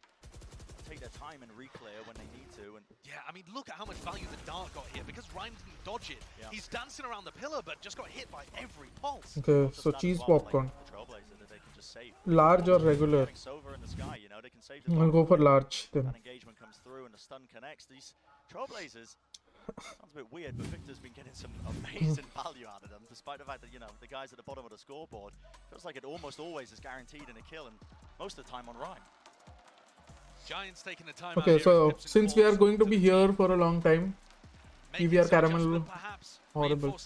take their time and re-clear when they need to. And yeah, I mean, look at how much value the dart got here, because Rhyme didn't dodge it. Yeah. He's dancing around the pillar, but just got hit by every pulse. Okay, so cheese popcorn. the Trailblazer that they can just save. Large or regular? Getting Sova in the sky, you know, they can save the I'll go for large then. that engagement comes through and the stun connects. These Trailblazers, sounds a bit weird, but Victor's been getting some amazing value out of them, despite the fact that, you know, the guys at the bottom of the scoreboard, feels like it almost always is guaranteed in a kill, and most of the time on Rhyme. Giants taking the time Okay, out so here, since we are going to be here for a long time, PVR Caramel horrible.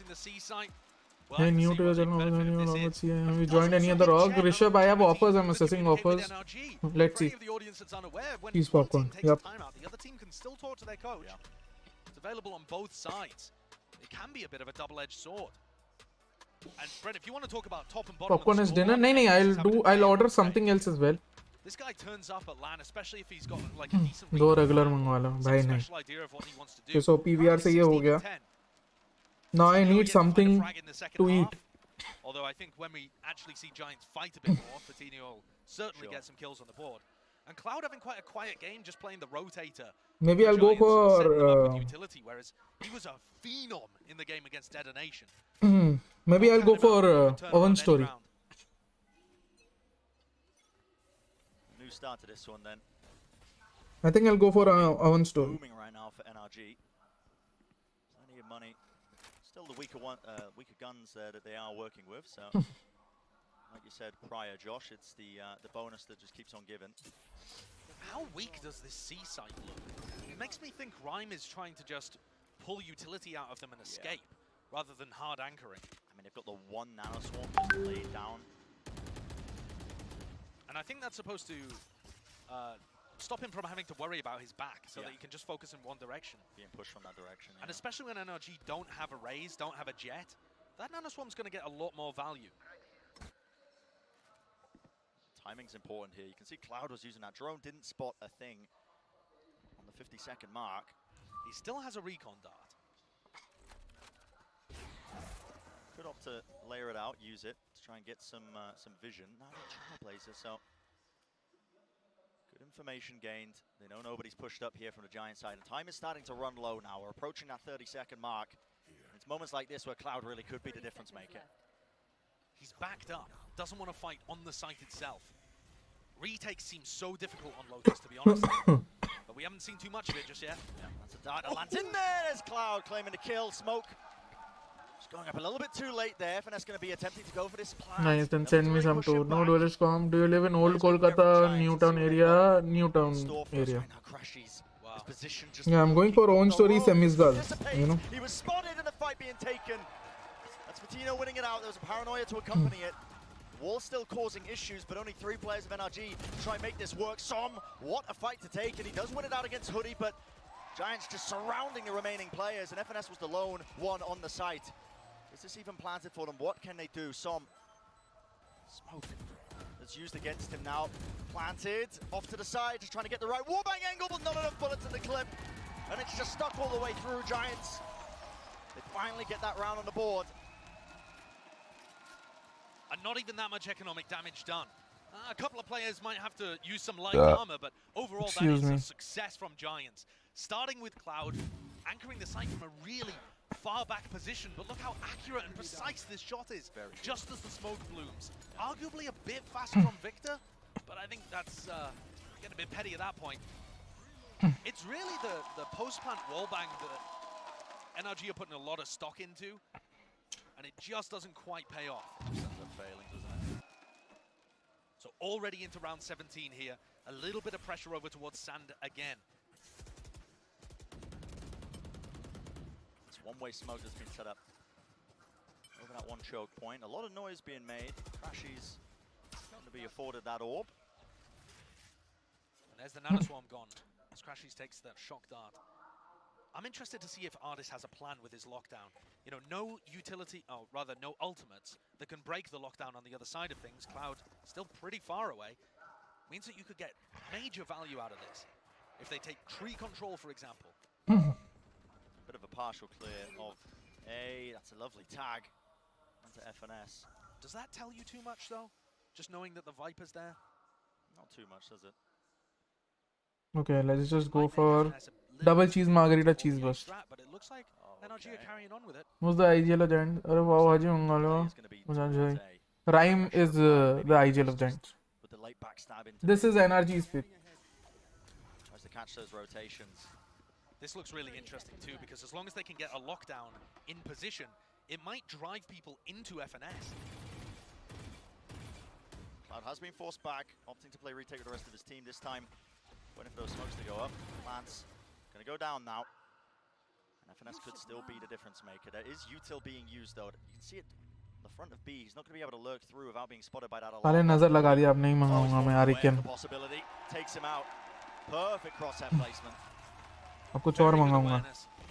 Hey, new to your channel, let's see. Have you joined any other org? Rishabh, I have offers, I'm assessing offers. Let's see. Cheese popcorn, yep. The other team can still talk to their coach. It's available on both sides. It can be a bit of a double-edged sword. And Brent, if you want to talk about top and bottom Popcorn of is the dinner. scoreboard, I'll order something else as well. This guy turns up at LAN, especially if he's got like a decent दो regular मंगवा लो भाई नहीं. special idea of what he wants to do. Okay, so PVR से ये हो गया. Now I need something to eat. Although I think when we actually see Giants fight a bit more, Patino will certainly get some kills on the board. And Cloud having quite a quiet game, just playing the rotator. Maybe I'll go for utility, whereas he was a phenom in the game against Detonation. maybe I'll go for Oven Story. New start to this one then. I think I'll go for Oven Story. Booming right now for NRG. Plenty of money. Still the weaker guns there that they are working with. So, like you said prior, Josh, it's the bonus that just keeps on giving. How weak does this C site look? It makes me think Rhyme is trying to just pull utility out of them and escape, rather than hard anchoring. I mean, they've got the one nano swarm just laid down. And I think that's supposed to stop him from having to worry about his back, so that he can just focus in one direction. Being pushed from that direction. And especially when NRG don't have a raise, don't have a jet, that nano swarm's going to get a lot more value. Timing's important here. You can see Cloud was using that drone, didn't spot a thing on the 50-second mark. He still has a recon dart. Could opt to layer it out, use it to try and get some vision. Now the Trailblazer, so good information gained. They know nobody's pushed up here from the Giant side, and time is starting to run low now. We're approaching that 30-second mark. It's moments like this where Cloud really could be the difference maker. He's backed up, doesn't want to fight on the site itself. Retakes seem so difficult on Lotus, to be honest. But we haven't seen too much of it just yet. Yeah, that's a dart that lands in there. There's Cloud claiming to kill. Smoke just going up a little bit too late there. FNS going to be attempting to go for this plant. Nice, then send me some too. No duelist com. Do you live in Old Kolkata, Newtown area? Newtown area. Wow. Yeah, I'm going for Own Story semis guys. You know. He was spotted in the fight being taken. That's Patino winning it out. There was a paranoia to accompany it. Wall still causing issues, but only 3 players of NRG try and make this work. Som, what a fight to take, and he does win it out against Hoodie, but Giants just surrounding the remaining players, and FNS was the lone one on the site. Is this even planted for them? What can they do? Som, smoke that's used against him now. Planted, off to the side, just trying to get the right warbang angle, but not enough bullets in the clip. And it's just stuck all the way through. Giants, they finally get that round on the board. And not even that much economic damage done. A couple of players might have to use some light armor, but overall that is a success from Giants. Starting with Cloud, anchoring the site from a really far back position, but look how accurate and precise this shot is, just as the smoke blooms. Arguably a bit faster on Victor, but I think that's getting a bit petty at that point. It's really the post-plant wallbang that NRG are putting a lot of stock into, and it just doesn't quite pay off. Failing, doesn't it? So already into round 17 here, a little bit of pressure over towards Sand again. It's one-way smoke that's been set up. over that one choke point. A lot of noise being made. Crashy's going to be afforded that orb. And there's the nanoswarm gone as Crashies takes that shock dart. I'm interested to see if Artis has a plan with his lockdown. You know, no utility, oh, rather no ultimates that can break the lockdown on the other side of things. Cloud still pretty far away. Means that you could get major value out of this. If they take tree control, for example. Bit of a partial clear of A. That's a lovely tag onto FNS. Does that tell you too much, though? Just knowing that the Viper's there? Not too much, does it? Okay, let's just go for double cheese margarita cheese burst. But it looks like NRG are carrying on with it. Who's the IGL of Giants? Arey wow, haji mangalo. Rhyme is the IGL of Giants. With the late backstab into This is NRG's pick. tries to catch those rotations. This looks really interesting too, because as long as they can get a lockdown in position, it might drive people into FNS. Cloud has been forced back, opting to play retake with the rest of his team this time. Waiting for those smokes to go up. Lance gonna go down now. And FNS could still be the difference maker. There is util being used though. You can see it on the front of B. He's not gonna be able to lurk through without being spotted by that alarm. साले नजर लगा दिया, अब नहीं मंगाऊंगा मैं आरिकियन. Possibility takes him out. Perfect crosshair placement. अब कुछ और मंगाऊंगा.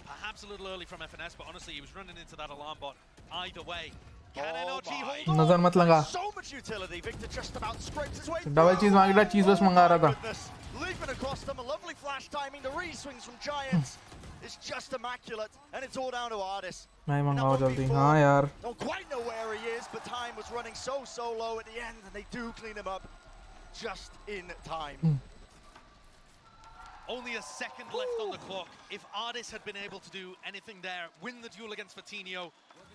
Perhaps a little early from FNS, but honestly, he was running into that alarm bot. Either way, can Oh NRG my. hold on? नजर मत लगा. So much utility. Victor just about scrapes his way. Double cheese margarita cheese burst मंगा रहा था. Goodness. Leaping across them, a lovely flash timing. The re-swings from Giants is just immaculate, and it's all down to Artis. नहीं मंगाओ जल्दी. हाँ यार. Don't quite know where he is, but time was running so low at the end, and they do clean him up just in time. Only a second left on the clock. If Artis had been able to do anything there, win the duel against Vitinho,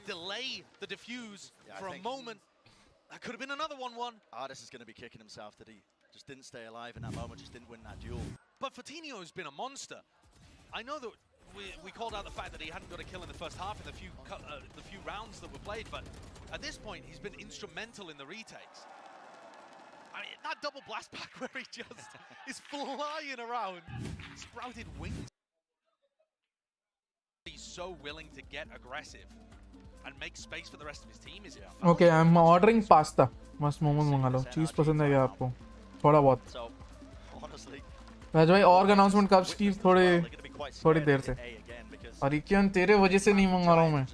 delay the defuse for a moment, that could have been another 1-1. Artis is going to be kicking himself that he just didn't stay alive in that moment, just didn't win that duel. But Vitinho has been a monster. I know that we called out the fact that he hadn't got a kill in the first half in the few rounds that were played, but at this point, he's been instrumental in the retakes. I mean, that double blast back where he just is flying around, sprouted wings. He's so willing to get aggressive and make space for the rest of his team. Is it? Okay, I'm ordering pasta. मस्त मोमोज मंगा लो. चीज पसंद है क्या आपको? थोड़ा बहुत. So, honestly, राज भाई और अनाउंसमेंट कब स्टीव थोड़ी देर से. आरिकियन तेरे वजह से नहीं मंगा रहा हूँ मैं.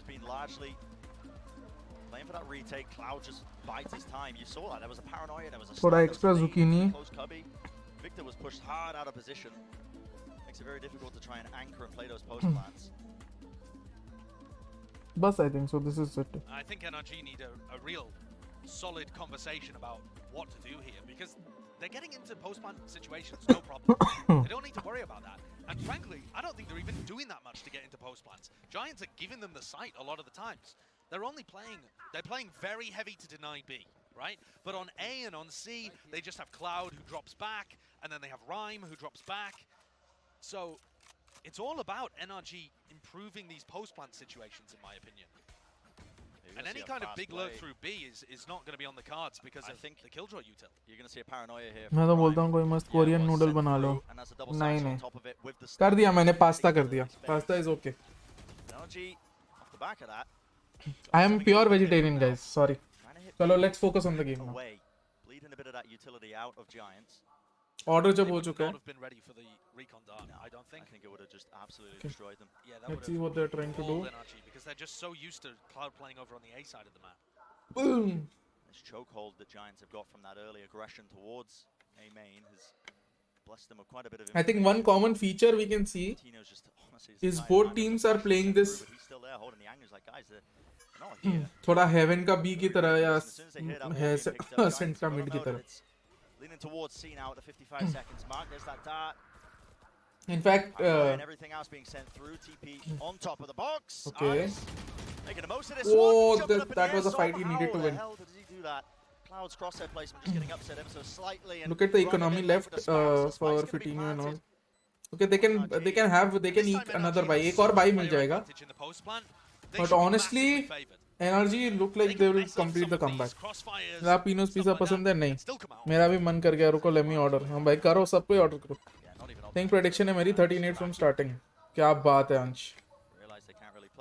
Playing for that retake, Cloud just bites his time. You saw that. There was a paranoia. There was a थोड़ा extra zucchini. Close cubby. Victor was pushed hard out of position. Makes it very difficult to try and anchor and play those post plans. Bus, I think so. This is it. I think NRG need a real solid conversation about what to do here, because they're getting into post-plant situations, no problem. They don't need to worry about that. And frankly, I don't think they're even doing that much to get into post-plants. Giants are giving them the sight a lot of the times. They're playing very heavy to deny B, right? But on A and on C, they just have Cloud who drops back, and then they have Rhyme who drops back. So it's all about NRG improving these post-plant situations, in my opinion. And any kind of big lurk through B is not going to be on the cards because I think the Killjoy util. You're going to see a paranoia here. मैं तो बोलता हूँ कोई मस्त Korean noodle बना लो. नहीं. कर दिया मैंने पास्ता कर दिया. Pasta is okay. NRG off the back of that. I am pure vegetarian, guys. Sorry. चलो let's focus on the game now. Bleeding a bit of that utility out of Giants. Order जब हो चुका है. Have been ready for the recon dart. No, I don't think. I think it would have just absolutely destroyed them. Yeah, that Let's see what they're trying to do. NRG, because they're just so used to Cloud playing over on the A side of the map. Boom. This chokehold that Giants have got from that early aggression towards A main has blessed them with quite a bit of. I think one common feature we can see is both teams are playing this. He's still there holding the angles like guys. They're not here. थोड़ा heaven का B की तरह या Ascent का mid की तरह. Leaning towards C now at the 55 seconds mark. There's that dart. In fact, and everything else being sent through. TP on top of the box. Okay. Making the most of this Oh, one. that was a fight he needed to win. How the hell did he do that? Cloud's crosshair placement just getting upset ever so slightly. And look at the economy left for Vitinho and all. Okay, they can eke another buy. एक और buy मिल जाएगा. But honestly, NRG look like they will complete the comeback. आप पिनोस pizza पसंद है नहीं? मेरा भी मन कर गया. रुको, let me order. हाँ भाई करो, सब पे order करो. Think prediction है मेरी 13-8 from starting. क्या बात है अंश.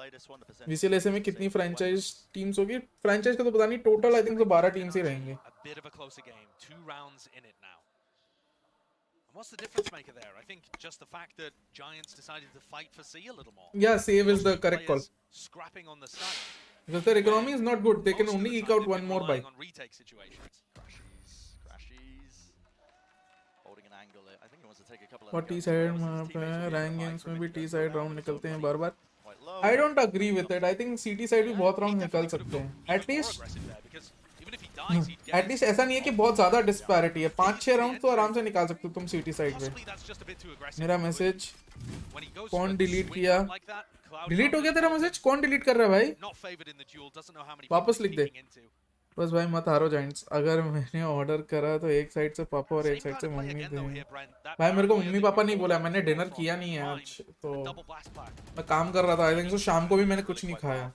play this one. The percentage VCLSA में कितनी franchise teams होगी? Franchise का तो पता नहीं, total I think तो 12 teams ही रहेंगे. A bit of a closer game. 2 rounds in it now. And what's the difference maker there? I think just the fact that Giants decided to fight for C a little more. Yeah, save is the correct call. Scrapping on the side. Because their economy is not good. They can Most of only the eke time out they've one been more buy. relying on retake situations. Crashies. Holding an angle. I think he wants to take a couple of और T side वहाँ पे rank games में भी T side round निकलते हैं बार बार. I don't agree with it. I think CT side भी बहुत round निकल सकते हैं. At least ऐसा नहीं है कि बहुत ज़्यादा डिस्पैरिटी है. 5-6 राउंड तो आराम से निकाल सकते हो तुम CT साइड पे. मेरा मैसेज कौन डिलीट किया? डिलीट हो गया तेरा मैसेज? कौन डिलीट कर रहा है भाई? वापस लिख दे. बस भाई मत हारो जाइंट्स. अगर मैंने ऑर्डर करा तो एक साइड से पापा और एक साइड से मम्मी दे. भाई मेरे को मम्मी पापा नहीं बोला. मैंने डिनर किया नहीं है आज, तो मैं काम कर रहा था. आई थिंक सो शाम को भी मैंने कुछ नहीं खाया.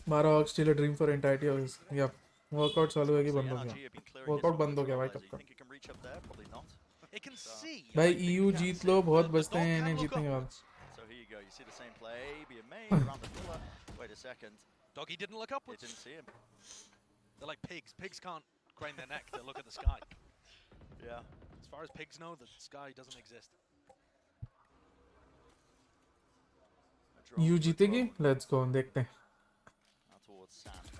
12 ox still a dream for entirety of his. या वर्कआउट चालू है कि बंद हो गया? वर्कआउट बंद हो गया भाई कब का. भाई EU जीत लो, बहुत बचते हैं इन्हें जीतने के बाद. Wait a second. Doggy didn't look upwards. He didn't see him. They're like pigs. Pigs can't crane their neck. They look at the sky. Yeah. As far as pigs know, the sky doesn't exist. EU जीतेगी? Let's go. देखते हैं.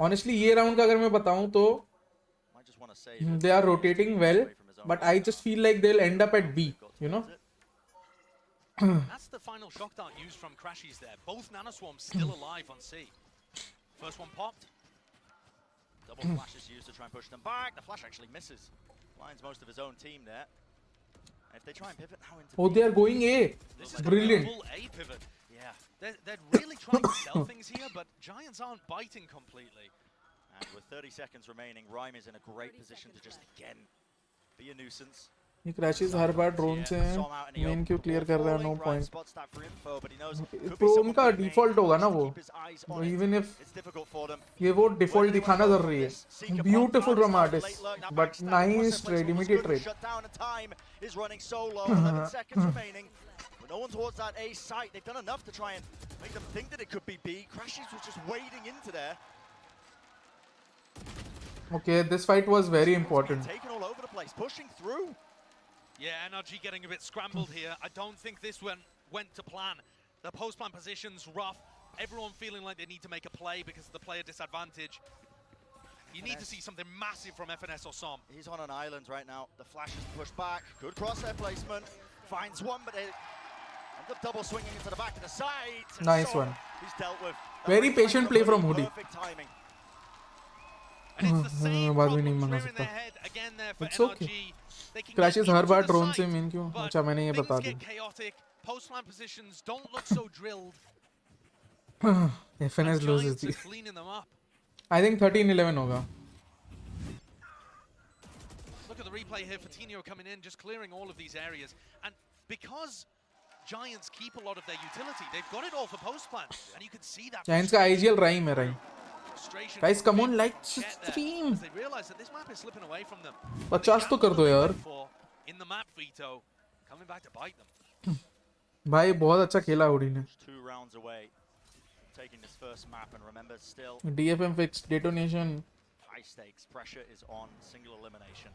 Honestly, ये round का अगर मैं बताऊं तो they are rotating well, but I just feel like they'll end up at B. You know? That's the final shock dart used from Crashies there. Both nanoswarms still alive on C. First one popped. Double flashes used to try and push them back. The flash actually misses. Blinds most of his own team there. And if they try and pivot now into Oh, they are going A. This is Brilliant. a full A pivot. Yeah. They're really trying to sell things here, but Giants aren't biting completely. And with 30 seconds remaining, Rhyme is in a great position to just again be a nuisance. ये crashes हर बार drone से हैं. Main क्यों clear कर रहा है? No point. Pro उनका डिफॉल्ट होगा ना वो. इवन इफ ये वो डिफॉल्ट दिखाना जरूरी है. Beautiful from artist, but nice trade, immediate trade. No one towards that A site. They've done enough to try and make them think that it could be B. Crashes was just wading into there. Okay, this fight was very important. Taken all over the place, pushing through. Yeah, NRG getting a bit scrambled here. I don't think this went to plan. The post-plan position's rough. Everyone feeling like they need to make a play because of the player disadvantage. You need to see something massive from FNS or Som. He's on an island right now. The flash is pushed back. Good crosshair placement. Finds one, but they end up double swinging into the back of the side. Nice one. He's dealt with. Very patient play from Hoodie. Perfect timing. And it's the same problem through in their head again there for It's NRG. okay. They can Crashes get her into bar the drone से site, main क्यों? but अच्छा मैंने ये things बता get दिया. chaotic. Post-line positions don't look so drilled. FNS loses Giants are these. cleaning them up. I think 13-11 होगा. Look at the replay here. Fatinho coming in, just clearing all of these areas. And because Giants keep a lot of their utility, they've got it all for post-plan. And you can see that. Giants का IGL rhyme है rhyme. Frustration Guys, come on, big like get there, stream. as they realize that this map is slipping away from them. 50 तो कर दो यार. In the map veto, coming back to bite them. भाई बहुत अच्छा खेला hoodie ने. 2 rounds away, taking this first map, and remember still DFM fixed detonation. high stakes. Pressure is on. Single elimination.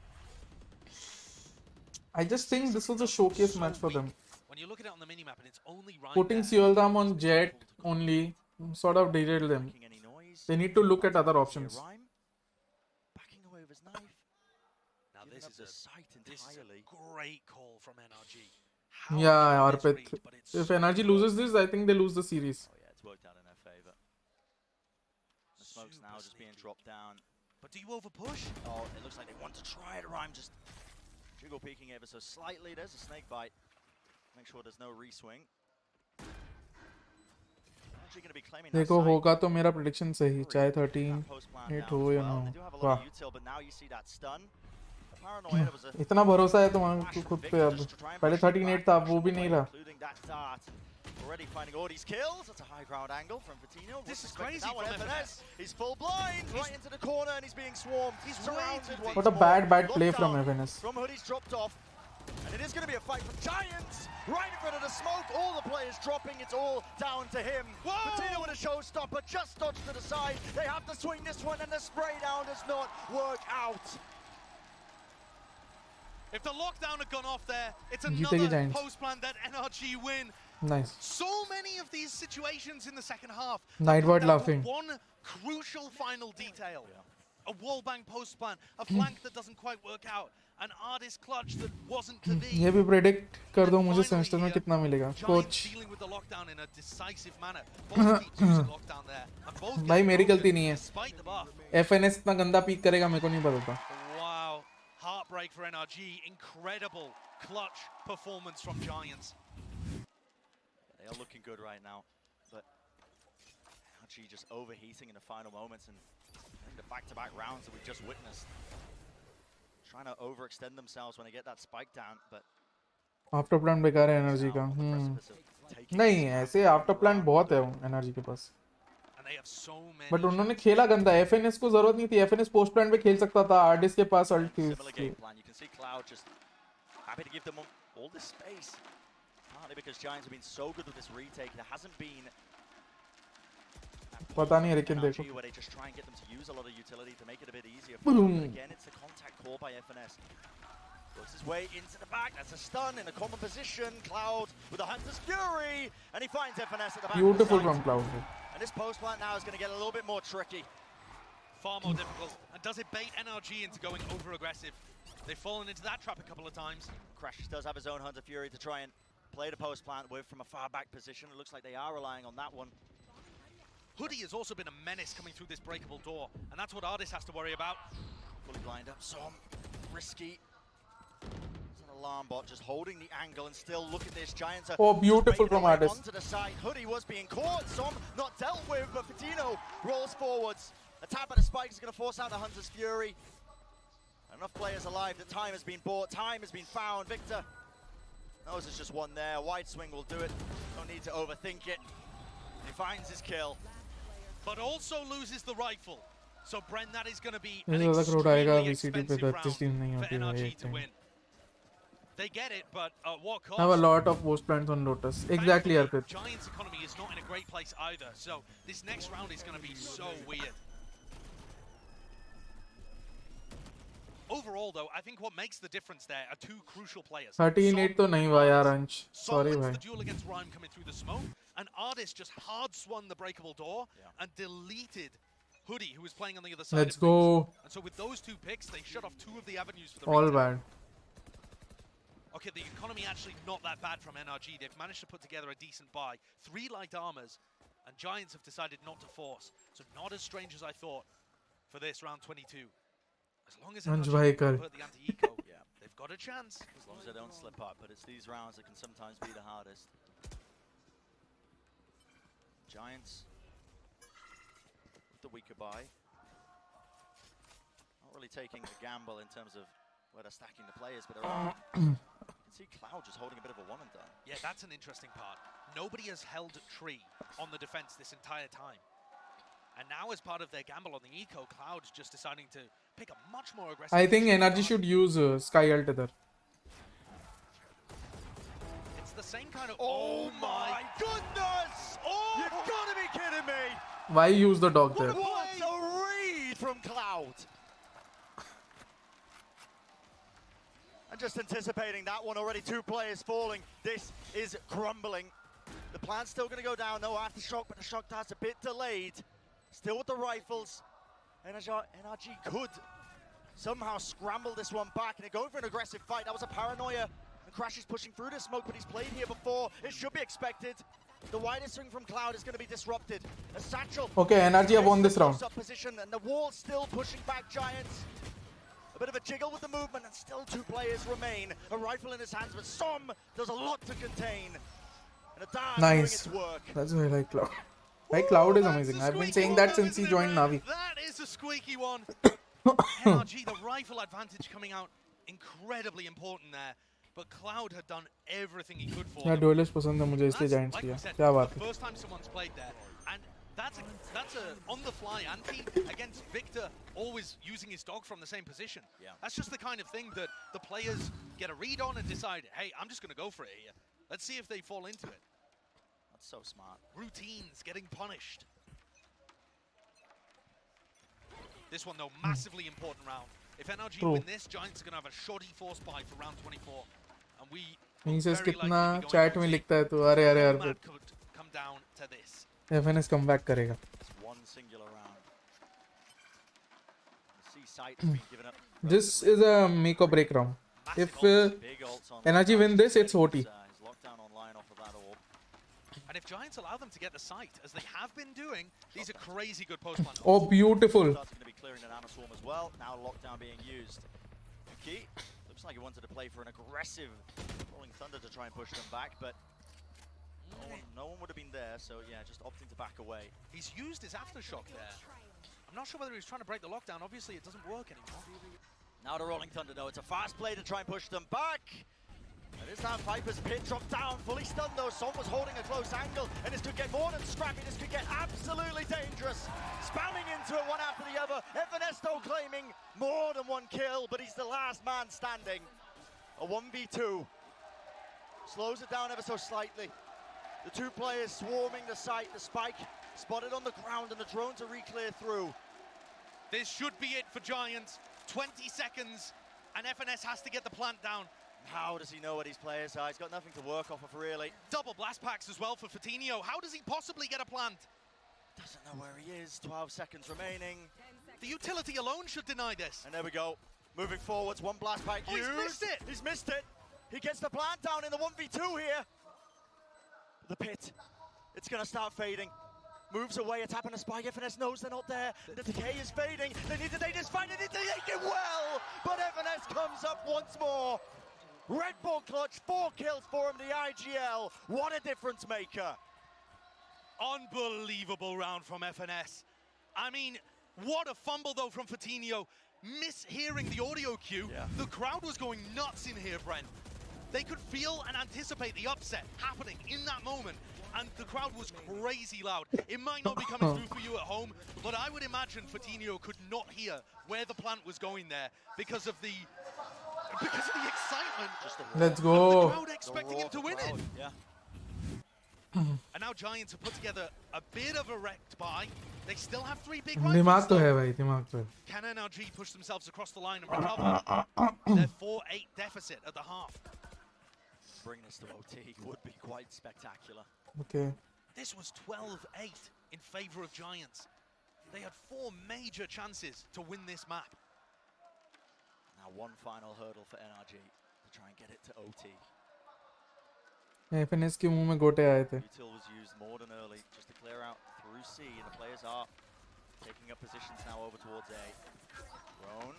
I just think this was a showcase match for them. When you look at it on the mini map, and it's only right Putting there. Seoldam on Jet only sort of derailed them. Making any noise. They need to look at other options. Rhyme backing away with his knife. Now Giving this up is the a sight This is entirely. a great call from NRG. How Yeah, did this Arpit. read? But it's If so NRG loses this, I think they lose the series. Oh yeah, it's worked out in their favor. The smoke's now just being dropped down. But do you overpush? Oh, it looks like they want to try it. Rhyme just jiggle peeking ever so slightly. There's a snake bite. Make sure there's no re-swing. Actually going to be claiming that देखो side. होगा तो मेरा prediction सही. चाहे That 13 post plan 8 down हो as या well. ना They हो. do have a lot वाह. of util, but now you see that stun. The paranoia was a इतना भरोसा है तुम्हारे flash of खुद पे victory अब. just to try and पहले push it 13-8 back, था, push वो them भी नहीं away, रहा. including that dart. Already finding all these kills. That's a high ground angle from Fatinho. This is Wasn't expecting crazy that one. from FNS. He's full blind right into the corner and he's being swarmed. He's surrounded. way once What a more. bad play Lockdown from FNS. From Hoodie's dropped off. And it is going to be a fight for Giants. Right in front of the smoke, all the players dropping, it's all down to him. Patino with a showstopper, just dodged to the side. They have to swing this one, and the spray down does not work out. If the lockdown had gone off there, it's Jeetegi another Giants. post plan that NRG win. Nice. So many of these situations in the second half. Nightbird Down to laughing. One crucial final detail. A wallbang post plan, a flank that doesn't quite work out, an artist clutch that wasn't to be. ये भी predict कर दो And मुझे finally semester में here, कितना मिलेगा Giants coach dealing with the lockdown in a decisive manner. Both teams using lockdown there. And both भाई getting मेरी broken गलती नहीं है despite the buff. FNS इतना गंदा पीक करेगा मेरे को नहीं पता था Wow, heartbreak for NRG. Incredible clutch performance from Giants. They are looking good right now, but NRG just overheating in the final moments and the back-to-back rounds that we've just witnessed. Trying to overextend themselves when they get that spike down, but after plan बेकार है energy का on the precipice of taking नहीं this. ऐसे after plan बहुत है energy के पास And they have so many. But उन्होंने खेला गंदा एफएनएस को जरूरत नहीं थी एफएनएस पोस्ट प्लान पे खेल सकता था आर्टिस्ट के पास अल्ट थी Similar game plan. You can see Cloud just happy to give them all this space. Partly because Giants have been so good with this retake. There hasn't been पता नहीं लेकिन देखो NRG where they just try and get them to use a lot of utility to make it a bit easier for them. But again, it's the contact call by FNS. Works his way into the back. That's a stun in a common position. Cloud with a Hunter's Fury, and he finds FNS at the back. Beautiful of the from site. Cloud And this post plant now is going to get a little bit more tricky. Far more difficult. And does it bait NRG into going over aggressive? They've fallen into that trap a couple of times. Crashes does have his own Hunter Fury to try and play the post plant with from a far back position. It looks like they are relying on that one. Hoodie has also been a menace coming through this breakable door, and that's what Artist has to worry about. Fully lined up, Som, risky. It's an alarm bot just holding the angle, and still look at this. Giants are Oh, beautiful just making from their way Artist. onto the side. Hoodie was being caught, Som not dealt with, but Patino rolls forwards. A tap at the spike is going to force out the Hunter's Fury. Enough players alive, the time has been bought, time has been found. Victor knows there's just one there. A wide swing will do it. Don't need to overthink it. He finds his kill. But also loses the rifle. So Bren, that is going to be ये an ज़्यादा crowd आएगा extremely VCT पे expensive 33 team नहीं round for होती है NRG एक to time win. They get it, but at what cost? I have a lot of post plans on Lotus exactly Thankfully, Arpit Giants' economy is not in a great place either, so this next round is going to be so weird. Overall, though, I think what makes the difference there are two crucial players. 13-8 तो नहीं हुआ यार अंश Sol sorry wins भाई the duel against Rhyme coming through the smoke, and Artist just hard swung the breakable door and deleted Hoodie, who was playing on the other side. Let's of things. go. And so with those two picks, they shut off two of the avenues for the all retake. bad Okay, the economy actually not that bad from NRG. They've managed to put together a decent buy. 3 light armors, and Giants have decided not to force. So not as strange as I thought for this round 22. As long as Anj NRG bhai can kar. put the anti-eco, they've got a chance. As long as they don't slip up, but it's these rounds that can sometimes be the hardest. Giants with the weaker buy. Not really taking the gamble in terms of where they're stacking the players, but they're you can see Cloud just holding a bit of a one and done. Yeah, that's an interesting part. Nobody has held tree on the defense this entire time. And now as part of their gamble on the eco, Cloud's just deciding to pick a much more aggressive... I think position. NRG should use Sky Ult इधर It's the same kind of... Oh my goodness! Oh! You've got to be kidding me! why use the dog there What a read from Cloud! And just anticipating that one already, 2 players falling. This is crumbling. The plan's still going to go down, no aftershock, but the shock dart's a bit delayed. Still with the rifles. NRG could somehow scramble this one back, and they're going for an aggressive fight. That was a paranoia. And Crash is pushing through the smoke, but he's played here before. It should be expected. The widest swing from Cloud is going to be disrupted. A satchel. Okay, NRG have won this round. Position, and the wall still pushing back Giants. A bit of a jiggle with the movement, and still 2 players remain. A rifle in his hands, but Som does a lot to contain. And a dart doing Nice. its work. That's why I like Cloud like Cloud is amazing I've been saying that since he joined Navi That is a squeaky one. NRG, the rifle advantage coming out incredibly important there. But Cloud had done everything he could for यार them. duelist पसंद है मुझे इसलिए That's, Giants like किया we said, क्या बात the है first time someone's played there, and that's a on-the-fly ante against Victor, always using his dog from the same position. Yeah. That's just the kind of thing that the players get a read on and decide, hey, I'm just going to go for it here. Let's see if they fall into it. That's so smart. Routines getting punished. This one, though, massively important round. If NRG True. win this, Giants are going to have a shoddy force buy for round 24. And we Princess very कितना likely be going chat to में see लिखता है तू अरे अरे the अरे map could come down to this. FNS come back करेगा. It's one singular round. The C site has been given up. This is a make or break round. If Big ults on NRG win this, it's OT. He's locked down online off of that orb. And if Giants allow them to get the site, as they have been doing, these are crazy good post-plant. Oh, beautiful. That's going to be clearing an Anaswarm as well. Now lockdown being used. Key looks like he wanted to play for an aggressive Rolling Thunder to try and push them back, but no one would have been there. So yeah, just opting to back away. He's used his aftershock there. I'm not sure whether he's trying to break the lockdown. Obviously, it doesn't work anymore. Now to Rolling Thunder though. It's a fast play to try and push them back. And this time Viper's pit dropped down, fully stunned though. Son was holding a close angle, and this could get more than scrappy. This could get absolutely dangerous. Spamming into it one after the other. FNS though claiming more than one kill, but he's the last man standing. A 1v2. Slows it down ever so slightly. The two players swarming the site. The spike spotted on the ground, and the drone to re-clear through. This should be it for Giants. 20 seconds, and FNS has to get the plant down. How does he know what his players are? He's got nothing to work off of, really. Double blast packs as well for Fatinho. How does he possibly get a plant? Doesn't know where he is. 12 seconds remaining. The utility alone should deny this. And there we go. Moving forwards, one blast pack Oh, used. he's missed it! He's missed it. He gets the plant down in the 1v2 here. The pit. It's going to start fading. Moves away, attacking a spike. FNS knows they're not there. The decay is fading. They need to take this fight. They need to take it well. But FNS comes up once more. Red Bull clutch, 4 kills for him, the IGL. What a difference maker. Unbelievable round from FNS. I mean, what a fumble though from Fatinho. Mishearing the audio cue. Yeah. The crowd was going nuts in here, Brent. They could feel and anticipate the upset happening in that moment. And the crowd was crazy loud. It might not be coming through for you at home, but I would imagine Fatinho could not hear where the plant was going there because of the excitement. Let's The go. crowd expecting him to win it. Yeah. And now Giants have put together a bit of a wrecked buy. They still have 3 big rifles. दिमाग तो though. है भाई दिमाग तो है. Can NRG push themselves across the line and recover their 4-8 deficit at the half? Bring this to OT would be quite spectacular. Okay. This was 12-8 in favor of Giants. They had 4 major chances to win this map. Now one final hurdle for NRG to try and get it to OT. FNS के मुंह में गोटे आए थे. Util was used more than early just to clear out through C, and the players are taking up positions now over towards A. Drone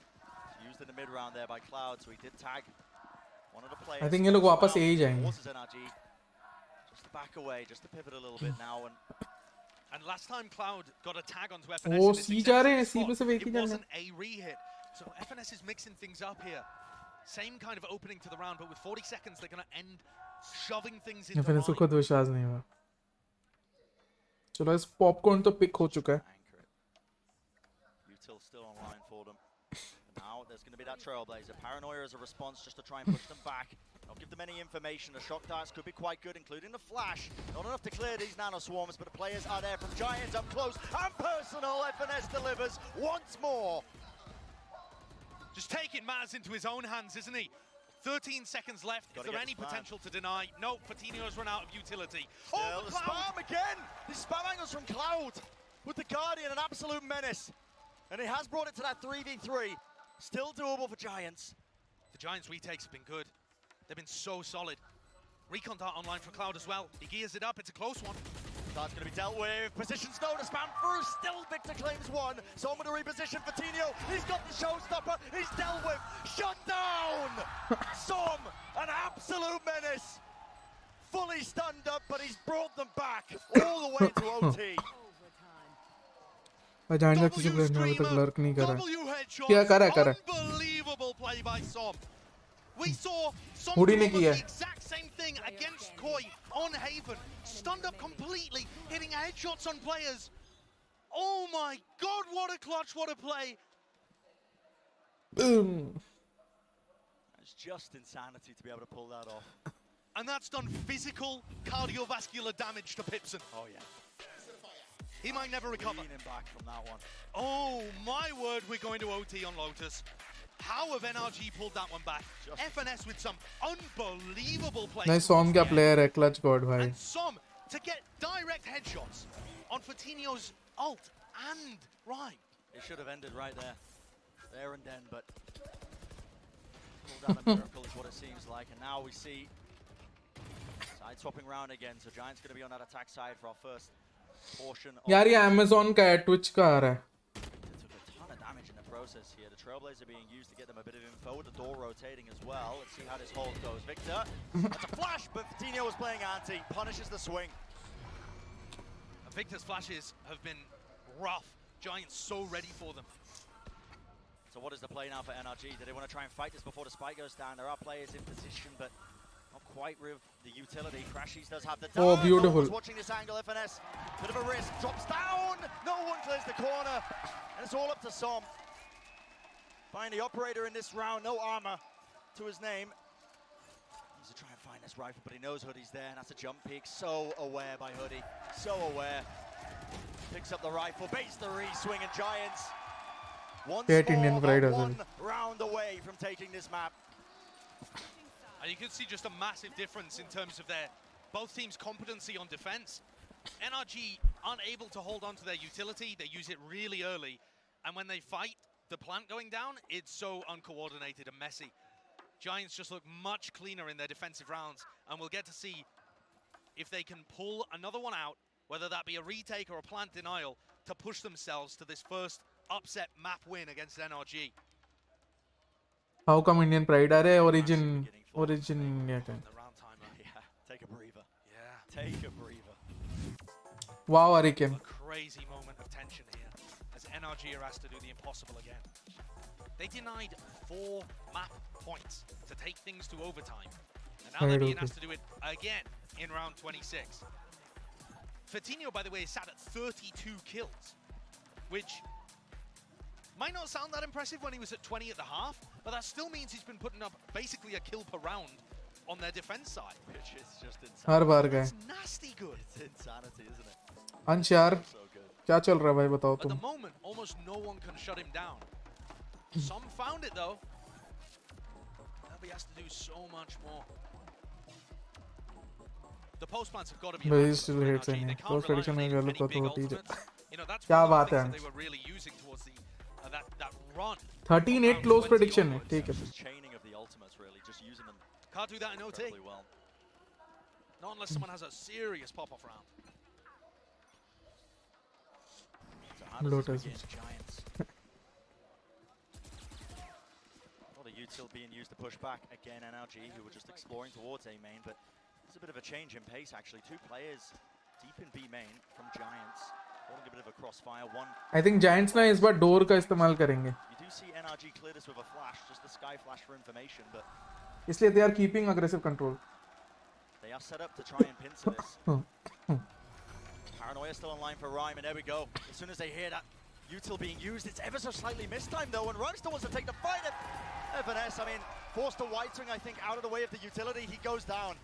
used in the mid round there by Cloud, so he did tag one of the players. I think ये लोग वापस A ही जाएंगे. Forces NRG just to back away, just to pivot a little bit now, And last time Cloud got a tag onto FNS, Oh, in this C exact जा रहे same हैं, C spot, पे सिर्फ एक ही it जाना है. wasn't a re-hit. So FNS is mixing things up here. Same kind of opening to the round, but with 40 seconds, they're going to end shoving things into FNS को line. खुद विश्वास नहीं हुआ. चलो इस पॉपकॉर्न तो पिक हो चुका है. anchor it. Util still online for them. But now there's going to be that Trailblazer. Paranoia as a response just to try and push them back. Not give them any information. The shock darts could be quite good, including the flash. Not enough to clear these nano swarms, but the players are there from Giants up close and personal. FNS delivers once more. Just taking matters into his own hands, isn't he? 13 seconds left. Gotta Is there get any this man. potential to deny? No, Fatinho's run out of utility. Still Oh, the Cloud! spam again! The spam angles from Cloud with the Guardian, an absolute menace. And he has brought it to that 3v3. Still doable for Giants. The Giants' retakes have been good. They've been so solid. Recon dart online for Cloud as well. He gears it up. It's a close one. That's going to be dealt with. Positions no to spam through. Still Victor claims one. So I'm going to reposition Fatinho. He's got the showstopper. He's dealt with. Shut down! Som, an absolute menace. Fully stunned up, but he's brought them back all the way to OT. मैं जानता W किसी player ने अभी तक screamer, lurk नहीं करा. W headshot. क्या करा? Unbelievable play by Som. We saw Som Hudi do ने almost किया. the exact same thing against Koi on Haven. Stunned up completely, hitting headshots on players. Oh my god, what a clutch, what a play. Boom. It's just insanity to be able to pull that off. And that's done physical cardiovascular damage to Pipson. Oh yeah. He might never recover. Leaning back from that one. Oh my word, we're going to OT on Lotus. How have NRG pulled that one back? FNS with some unbelievable play. Nice Som क्या player है clutch god भाई. And Som to get direct headshots on Fortinho's ult and Rhyme. It should have ended right there. There and then, but pulled down a miracle is what it seems like. And now we see side swapping round again. So Giants going to be on that attack side for our first portion. यार ये Amazon का है, Twitch का आ रहा है. They took a ton of damage in the process here. The Trailblazer being used to get them a bit of info. The door rotating as well. Let's see how this hold goes. Victor, that's a flash, but Fortinho was playing anti. Punishes the swing. Victor's flashes have been rough. Giants so ready for them. So what is the play now for NRG? Do they want to try and fight this before the spike goes down? There are players in position, but not quite with the utility. Crashies does have the down. Oh, beautiful. No one's watching this angle, FNS. Bit of a risk. Drops down. No one clears the corner. And it's all up to Som. Find the operator in this round. No armor to his name. Needs to try and find this rifle, but he knows Hoodie's there, and that's a jump peek. So aware by Hoodie. So aware. Picks up the rifle. Baits the re-swing, and Giants once more one round away from taking this map. And you can see just a massive difference in terms of their both teams' competency on defense. NRG unable to hold on to their utility. They use it really early. And when they fight the plant going down, it's so uncoordinated and messy. Giants just look much cleaner in their defensive rounds. And we'll get to see if they can pull another one out, whether that be a retake or a plant denial, to push themselves to this first upset map win against NRG. How come Indian Pride are origin yeah The round timer. Yeah, take a breather. Yeah. Take a breather. Wow, Hurricane. A crazy moment of tension here as NRG are asked to do the impossible again. They denied 4 map points to take things to overtime. And now they're being asked to do it again in round 26. Fortinho, by the way, is sat at 32 kills, which might not sound that impressive when he was at 20 at the half, but that still means he's been putting up basically a kill per round on their defense side. Which is just insanity. हर बार गए. It's nasty good. It's insanity, isn't it? अंश यार So good. क्या चल रहा है भाई बताओ At the तुम. moment, almost no one can shut him down. Some found it though. They'll be asked to do so much more. The post plants have got to be. But he still hates NRG. it. They can't Post rely prediction on में any गलत तो big होती है. ultimates. You know, that's क्या one of बात the है things that अंश. they were really using towards the that run. 13-8 close prediction है. ठीक है. Just chaining of the ultimates, really, just using them Can't do that in OT. incredibly well. Not unless someone has a serious pop-off round. So how does Lotus. this begin? Giants. A lot of util being used to push back again. NRG, who were just exploring towards A main, but it's a bit of a change in pace actually. 2 players deep in B main from Giants. Holding a bit of a crossfire. One. I think Giants ना इस बार door का इस्तेमाल करेंगे. You do see NRG clear this with a flash, just the sky flash for information, but इसलिए they are keeping aggressive control. they are set up to try and pincer this. Paranoia still online for Rhyme, and there we go. As soon as they hear that util being used, it's ever so slightly mistimed though, and Rhyme still wants to take the fight at FNS. I mean, forced to white swing, I think, out of the way of the utility. He goes down.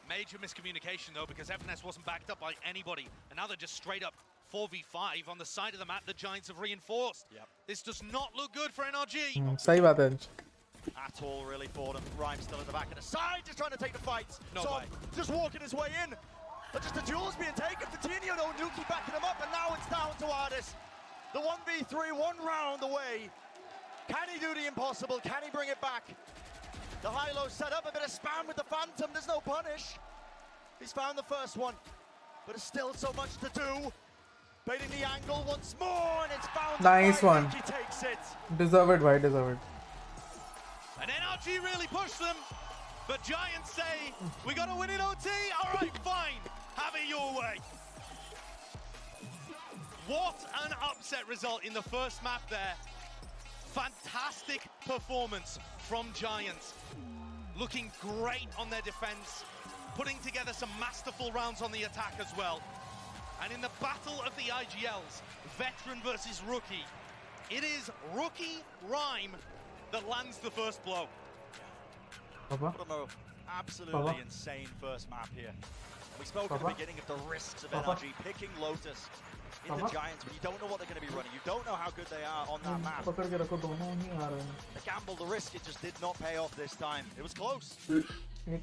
Major miscommunication though, because FNS wasn't backed up by anybody, and now they're just straight up 4v5 on the side of the map. The Giants have reinforced. Yep. This does not look good for NRG. सही बात है अंश. At all, really, for them. Rhyme still at the back of the side, just trying to take the fight. No so way. just walking his way in. But just the duel's being taken. Fortinho, though, Nuki backing him up, and now it's down to AORUS. The 1v3, 1 round away. Can he do the impossible? Can he bring it back? The high-low set up, a bit of spam with the Phantom. There's no punish. He's found the first one, but there's still so much to do. Baiting the angle once more, and it's found. Nice one. He takes it. Deserve it, भाई, deserve it. And NRG really pushed them, but Giants say, we got to win in OT? All right, fine. Have it your way. What an upset result in the first map there. Fantastic performance from Giants. Looking great on their defense, putting together some masterful rounds on the attack as well. And in the battle of the IGLs, veteran versus rookie, it is rookie Rhyme that lands the first blow. Papa? What an absolutely insane first map here. We spoke at the beginning of the risks of NRG picking Lotus in the Giants, but you don't know what they're going to be running. You don't know how good they are on that map. The gamble, the risk, it just did not pay off this time. It was close. Coming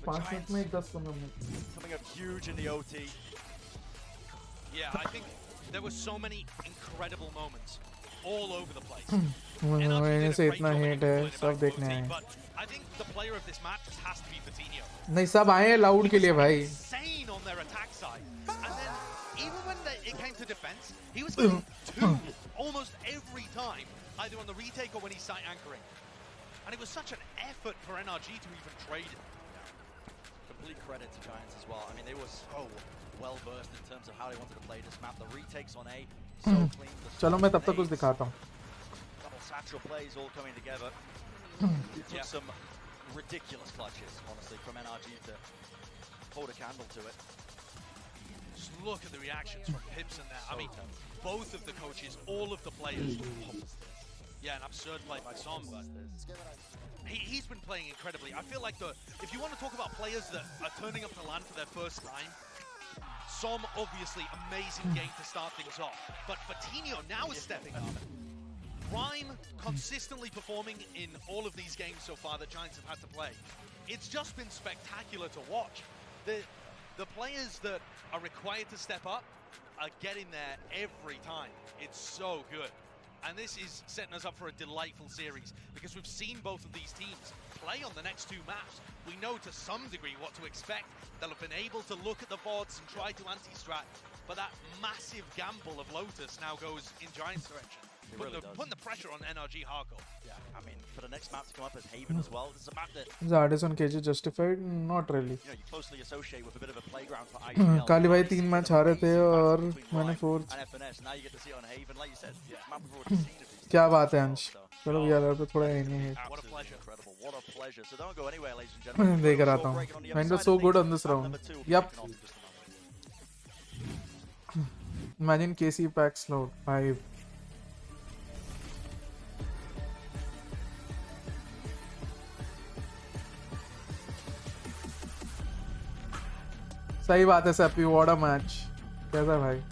up huge in the OT. Yeah, I think there were so many incredible moments all over the place. मैंने से इतना hate है सब देखने आए But I think the player of this match just has to be Vitinho. नहीं सब आए हैं loud के लिए भाई Insane on their attack side. And then even when it came to defense, he was getting two almost every time, either on the retake or when he's site anchoring. And it was such an effort for NRG to even trade it. Complete credit to Giants as well. I mean, they were so well versed in terms of how they wanted to play this map. The retakes on A, so clean. चलो मैं तब तक कुछ दिखाता हूँ. Double satchel plays all coming together. Took some ridiculous clutches, honestly, from NRG to hold a candle to it. Just look at the reactions from Pips and that. I mean, both of the coaches, all of the players. Yeah, an absurd play by Som, but he's been playing incredibly. I feel like if you want to talk about players that are turning up to land for their first time, Som, obviously, amazing game to start things off. But Vitinho now is stepping up. Rhyme consistently performing in all of these games so far that Giants have had to play. It's just been spectacular to watch. The players that are required to step up are getting there every time. It's so good. And this is setting us up for a delightful series because we've seen both of these teams play on the next two maps. We know to some degree what to expect. They'll have been able to look at the VODs and try to anti-strat, but that massive gamble of Lotus now goes in Giants' direction. Putting the pressure on NRG hardcore. Yeah, I mean, for the next map to come up as Haven as well, this is a map that... Is Artisan KG justified? Not really. You know, you closely associate with a bit of a playground for IGL. काली भाई 3 match हारे थे और मैंने 4th. And FNS, now you get to see it on Haven, like you said, yeah, map we've already seen of these. क्या बात है अंश? चलो यार पे थोड़ा नहीं है. What a pleasure. Incredible. What a pleasure. So don't go anywhere, ladies and gentlemen. देख रहा था. Mine was so good on this round. Yep. Imagine KC packs load 5. सही बात है सैपी, व्हाट अ मैच. कैसा भाई?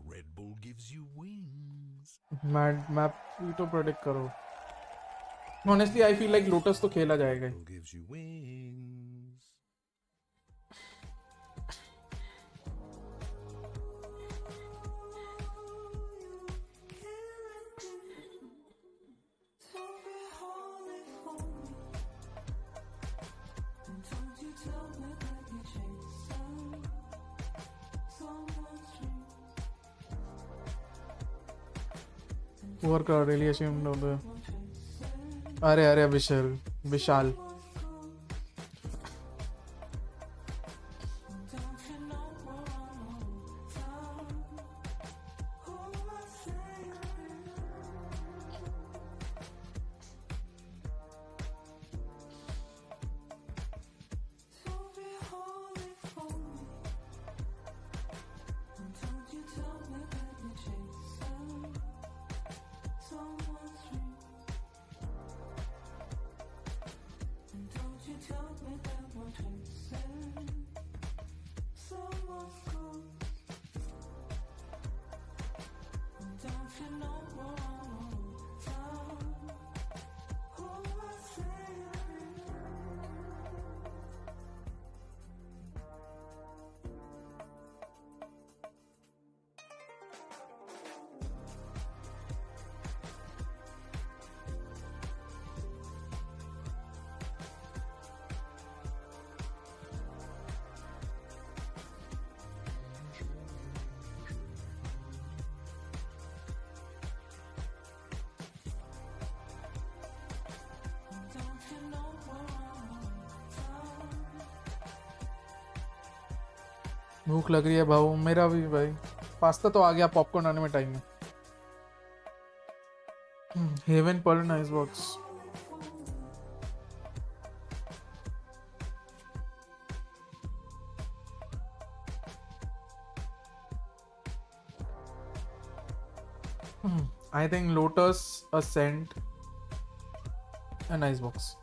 Red Bull gives you wings. Map तो predict करो. Honestly, I feel like Lotus तो खेला जाएगा. Red Bull gives you wings. Poor crowd, really ashamed of the. अरे विशाल. भूख लग रही है भाऊ, मेरा भी भाई। पास्ता तो आ गया, पॉपकॉर्न आने में टाइम है। Haven Pearl Icebox. I think Lotus, Ascent, and Icebox.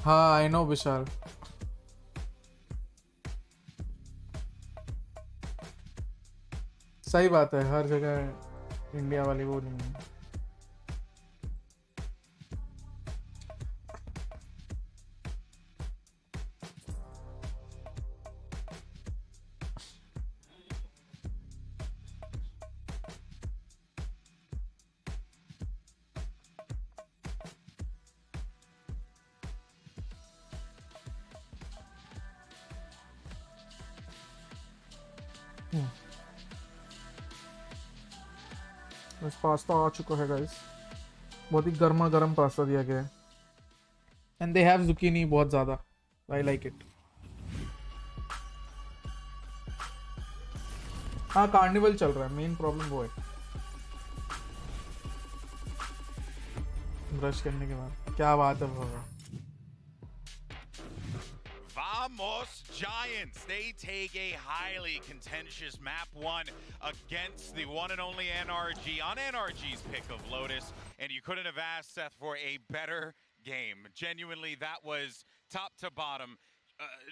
हाँ, I know विशाल। सही बात है, हर जगह इंडिया वाली वो नहीं है। बस पास्ता आ चुका है गाइस, बहुत ही गर्मा गर्म पास्ता दिया गया है। एंड दे हैव zucchini बहुत ज़्यादा, आई लाइक इट। हाँ, कार्निवल चल रहा है, मेन प्रॉब्लम वो है। ब्रश करने के बाद क्या बात है बाबा। Vamos Giants, they take a highly contentious map 1 against the one and only NRG on NRG's pick of Lotus, and you couldn't have asked Seth for a better game. Genuinely, that was top to bottom,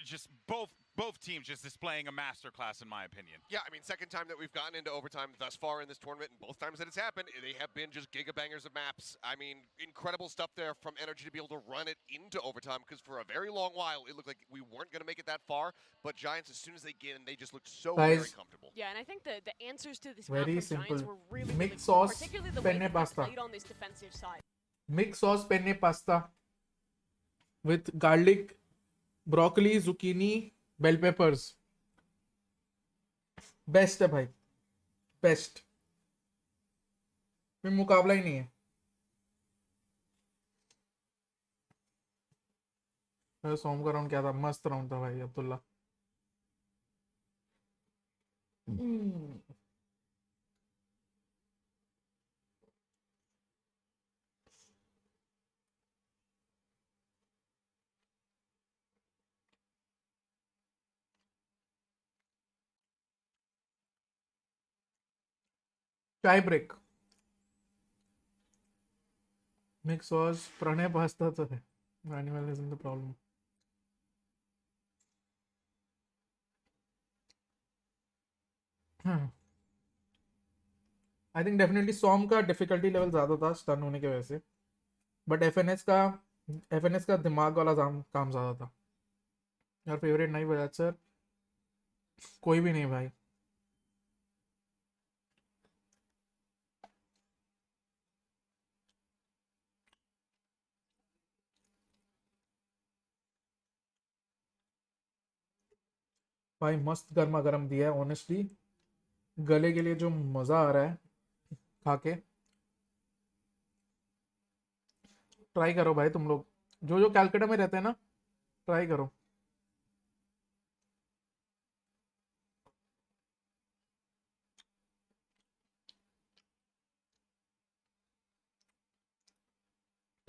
just both teams just displaying a masterclass in my opinion. Yeah, I mean, second time that we've gotten into overtime thus far in this tournament, and both times that it's happened, they have been just gigabangers of maps. I mean, incredible stuff there from NRG to be able to run it into overtime, because for a very long while, it looked like we weren't going to make it that far, but Giants, as soon as they get in, they just looked so very comfortable. Yeah, and I think the answers to this Very map from simple. Giants were really, Mixed really sauce, cool, particularly the way penne that they pasta. played on this defensive side. Mixed sauce penne pasta with garlic, broccoli, zucchini, bell peppers. Best है भाई, best, में मुकाबला ही नहीं है। सोम का round क्या था, मस्त राउंड था भाई Abdullah. Chai break, mix sauce, Pranay pasta तो है, animal is in the problem. I think definitely some का डिफिकल्टी लेवल ज़्यादा था स्टन होने की वजह से, बट एफएनएस का दिमाग वाला काम ज़्यादा था। यार फेवरेट नहीं बजाज सर, कोई भी नहीं भाई। भाई मस्त गर्मा गर्म दिया है ऑनेस्टली, गले के लिए जो मज़ा आ रहा है खा के। ट्राई करो भाई तुम लोग, जो कैलकाटा में रहते हैं ना, ट्राई करो।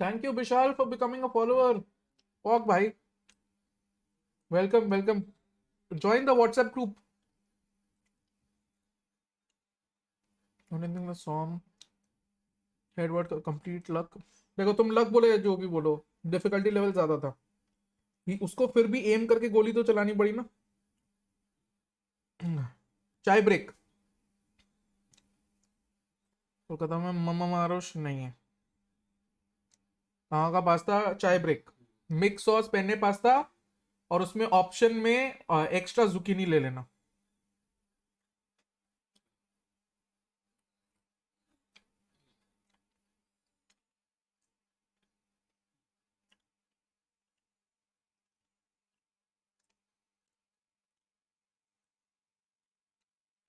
Thank you Vishal for becoming a follower. पॉक भाई, welcome welcome, join the WhatsApp group. Anything the song headward complete luck। देखो तुम लक बोले जो भी बोलो, डिफिकल्टी लेवल ज्यादा था, उसको फिर भी एम करके गोली तो चलानी पड़ी ना। चाय ब्रेक, कोलकाता में मम्मा मारोश नहीं है। कहाँ का पास्ता? चाय break, mix sauce penne pasta, और उसमें ऑप्शन में एक्स्ट्रा जुकीनी ले लेना।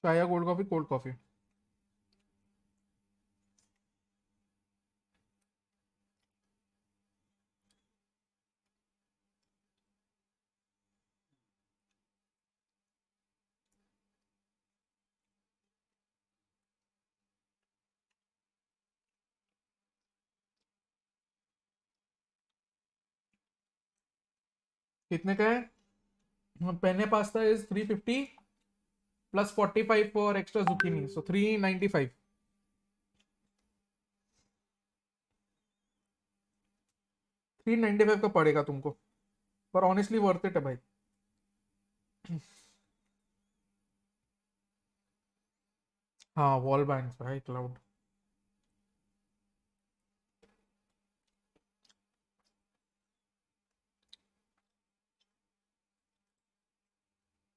चाय या कोल्ड कॉफी? Cold coffee. कितने का है? Penne pasta is 350 plus 45 for extra zucchini, so 395। 395 का पड़ेगा तुमको, पर ऑनेस्टली वर्थ इट है भाई। हाँ वॉल बैंड्स भाई, क्लाउड।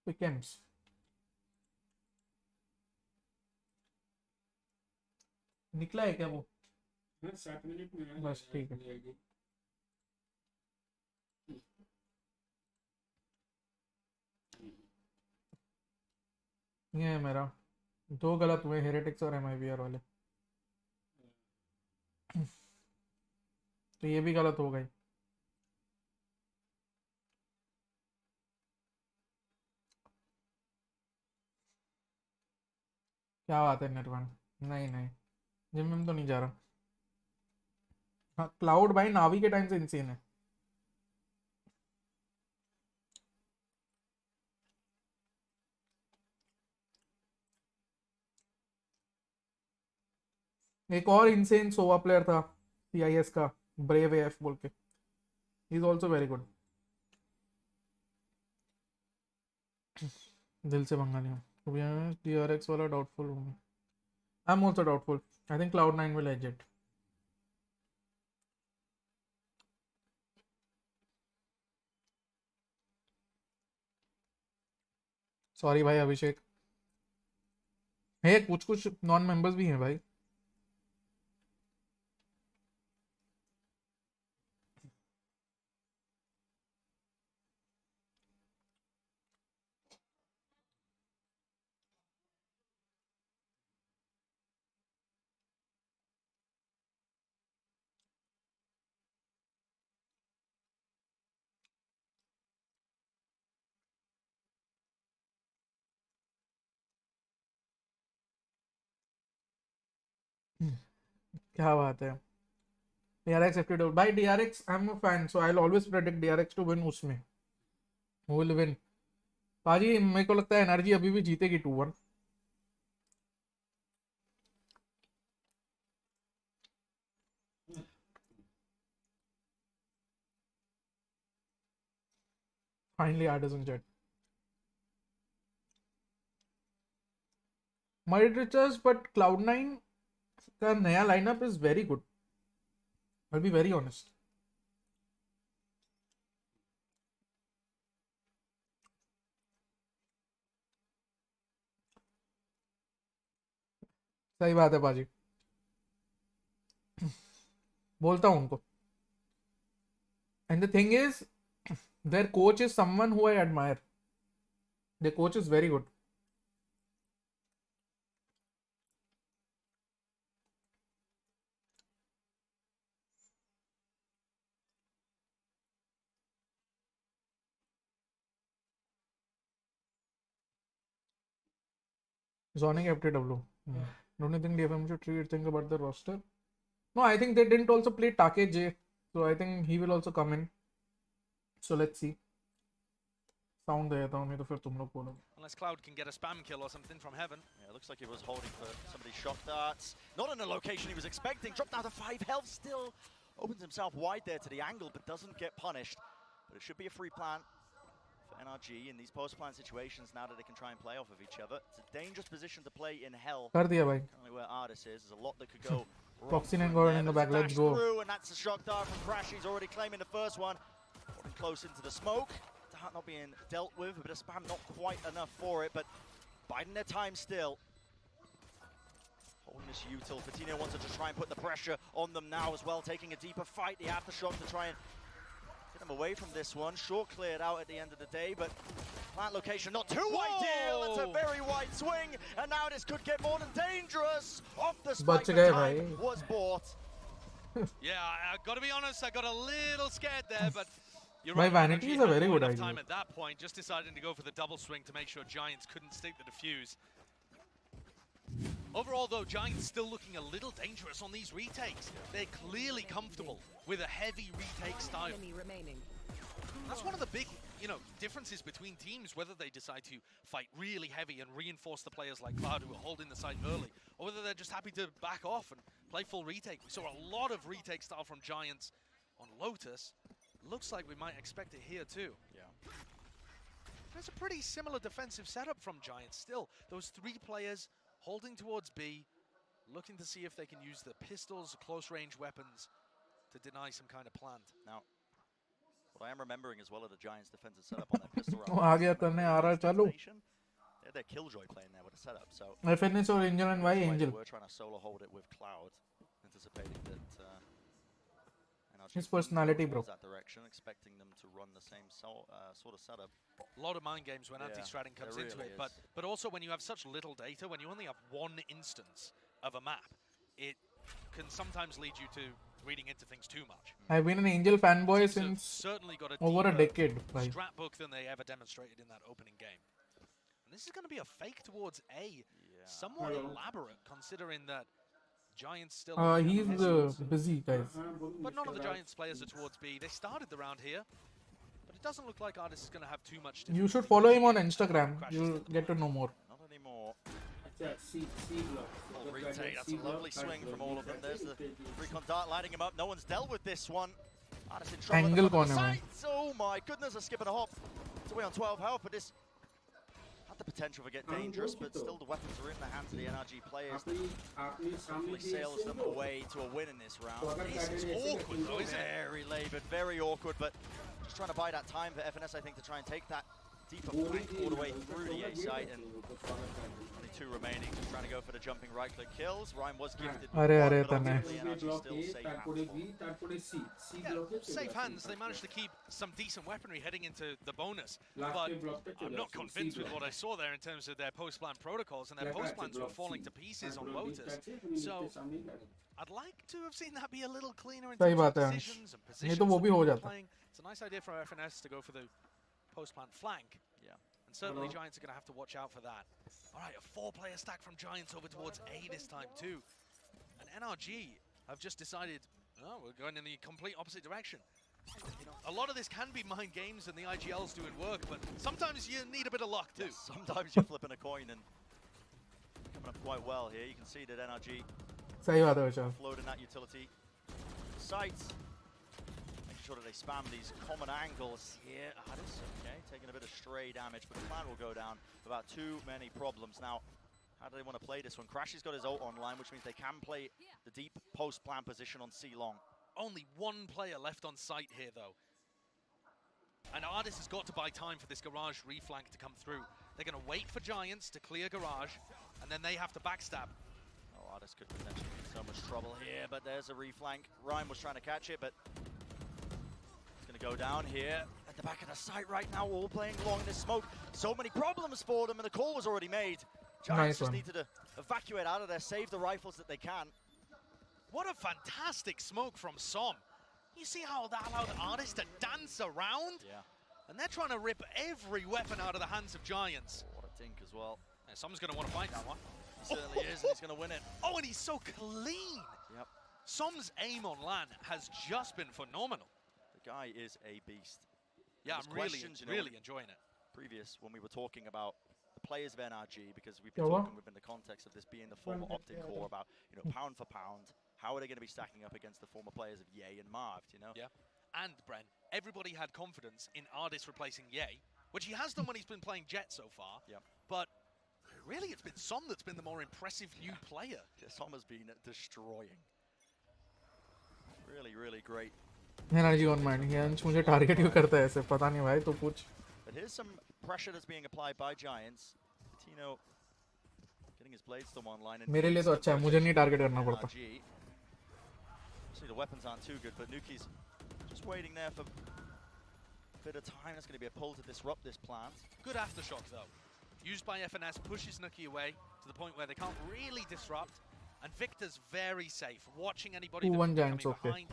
पिकेम्स निकला है क्या वो? 7 मिनट में बस ठीक है। ये है मेरा, दो गलत हुए, हेरेटिक्स और एमआईवीआर वाले, तो ये भी गलत हो गई। क्या बात है निर्वाण? नहीं नहीं, जिम में तो नहीं जा रहा। हाँ क्लाउड भाई नावी के टाइम से इंसेन है। एक और इंसेन सोवा प्लेयर था सीआईएस का, ब्रेव एफ बोल के, he is also very good. दिल से मंगा लिया। तो DRX वाला डाउटफुल हूँ। I am also doubtful. I think Cloud9 will edge it. Sorry भाई अभिषेक, है कुछ कुछ नॉन मेंबर्स भी हैं भाई। क्या बात है। DRX FTW भाई, DRX I am a fan, so I will always predict DRX to win. उसमें who will win? पाजी मेरे को लगता है एनआरजी अभी भी जीतेगी 2-1। Finally art is in chat. मल्टीचर्स बट Cloud9 का नया lineup is very good, I be very honest. सही बात है बाजी, बोलता हूँ उनको। And the thing is their coach is someone who I admire, the coach is very good. Zoning FTW. Don't you think DFM should think about the roster? No, I think they didn't also play Take J, so I think he will also come in. So let's see. Sound there, नहीं तो फिर तुम लोग बोलो. Unless Cloud can get a spam kill or something from heaven. Yeah, it looks like he was holding for somebody's shock darts. Not in the location he was expecting. Dropped down to 5 health still. Opens himself wide there to the angle, but doesn't get punished. But it should be a free plant. NRG in these post-plan situations, now that they can try and play off of each other, it's a dangerous position to play in hell. कर दिया भाई. Currently where Ardis is, there's a lot that could go wrong. Proxy for and him Gordon there, in the but back, it's a let's dash go. through, and that's the shock dart from Crash. He's already claiming the first one. Getting close into the smoke. Dart not being dealt with, a bit of spam, not quite enough for it, but biding their time still. Holding this util. Patino wanted to try and put the pressure on them now as well, taking a deeper fight. The aftershock to try and get them away from this one. Short cleared out at the end of the day, but plant location not too ideal. It's a very wide swing, and now this could get more than dangerous. Off the spike, बच गए but time भाई. was bought. Yeah, I got to be honest, I got a little scared there, but you're My right. vanity NRG is a had very more good enough idea. time at that point, just deciding to go for the double swing to make sure Giants couldn't stick the defuse. Overall, though, Giants still looking a little dangerous on these retakes. They're clearly comfortable with a heavy retake style. That's one of the big, differences between teams, whether they decide to fight really heavy and reinforce the players like Cloud who are holding the site early, or whether they're just happy to back off and play full retake. We saw a lot of retake style from Giants on Lotus. Looks like we might expect it here too. Yeah. There's a pretty similar defensive setup from Giants still. Those three players holding towards B, looking to see if they can use the pistols, close-range weapons to deny some kind of plant. Now, what I am remembering as well of the Giants' defensive setup on their pistol round. आ गया तन्ने आ रहा चालू. They had their Killjoy playing there with a setup, so FNS or Angel and why Angel? we're trying to solo hold it with Cloud, anticipating that NRG His personality, goes bro. that direction, expecting them to run the same sort of setup. A lot of mind games when Yeah, anti-stratting comes there into really it, but also when you have such little data, when you only have one instance of a map, it can sometimes lead you to reading into things too much. I've been an Angel fanboy Teams have since certainly got over a deeper decade. Bhai. strat book than they ever demonstrated in that opening game. And this is going to be a fake towards A, somewhat elaborate considering that Giants still. He's busy, guys. But none of the Giants players are towards B. They started the round here, but it doesn't look like Ardis is going to have too much. You should follow him on Instagram. You'll get to know more. Not anymore. Full retake, that's a lovely swing from all of them. There's the recon dart lighting him up. No one's dealt with this one. Ardis in trouble. Angle at the front of the corner, man. sights. Oh my goodness, a skip and a hop. It's away on 12 health, but this had the potential to get dangerous, but still the weapons are in the hands of the NRG players. Hopefully sails them away to a win in this round. This is awkward though, isn't it? Very laboured, very awkward, but just trying to buy that time for FNS, I think, to try and take that deeper flank all the way through the A site, and only two remaining. Just trying to go for the jumping right-click kills. Ryan was gifted with Arre, one, arre, but Tanne. ultimately NRG still safe hands for him. Yeah, safe hands. They managed to keep some decent weaponry heading into the bonus, but I'm not convinced with what I saw there in terms of their post-plan protocols, and their post-plans were falling to pieces on Lotus. So I'd like to have seen that be a little cleaner in सही terms of बात है, decisions and नहीं positions. तो वो भी that हो they're जाता. playing. It's a nice idea for FNS to go for the post-plant flank. Yeah. And certainly Giants are going to have to watch out for that. All right, a four-player stack from Giants over towards A this time too. And NRG have just decided, oh, we're going in the complete opposite direction. A lot of this can be mind games and the IGL's doing work, but sometimes you need a bit of luck too. Yes, sometimes you're flipping a coin and coming up quite well here. You can see that NRG सही बात है विशाल. floating that utility. Sights. Making sure that they spam these common angles here. Ardis, okay, taking a bit of stray damage, but the plan will go down without too many problems. Now, how do they want to play this one? Crash has got his ult online, which means they can play the deep post-plan position on C long. Only one player left on site here though. And Ardis has got to buy time for this garage reflank to come through. They're going to wait for Giants to clear garage, and then they have to backstab. Oh, Ardis could potentially be in so much trouble here, but there's a reflank. Ryan was trying to catch it, but it's going to go down here at the back of the site right now, all playing along in this smoke. So many problems for them, and the call was already made. Giants Nice just one. needed to evacuate out of there, save the rifles that they can. What a fantastic smoke from Som. You see how that allowed Ardis to dance around? Yeah. And they're trying to rip every weapon out of the hands of Giants. What a dink as well. And Som's going to want to fight that one. He certainly is, and he's going to win it. Oh, and he's so clean. Yep. Som's aim on LAN has just been phenomenal. The guy is a beast. Yeah, There's I'm really, questions, you know, really enjoying it. Previous, when we were talking about the players of NRG, because we've Yeah, been what? talking within the context of this being the former Optic core about, you know, pound for pound, how are they going to be stacking up against the former players of Ye and Marved, you know? Yeah. And, Bren, everybody had confidence in Ardis replacing Ye. which he has done when he's been playing Jet so far. Yep. But really, it's been Som that's been the more impressive new player. Yeah, Som has been destroying. Really, really great. NRG on mind. Yanch मुझे target क्यों करता है ऐसे? पता नहीं भाई, तो पूछ. But here's some pressure that's being applied by Giants. Tino getting his blades to one line. मेरे लिए तो अच्छा है, मुझे नहीं target करना पड़ता. See, the weapons aren't too good, but Nuki's just waiting there for a bit of time. That's going to be a pull to disrupt this plant. Good aftershock though. Used by FNS, pushes Nuki away to the point where they can't really disrupt. And Victor's very safe, watching anybody that One coming Giants, okay. behind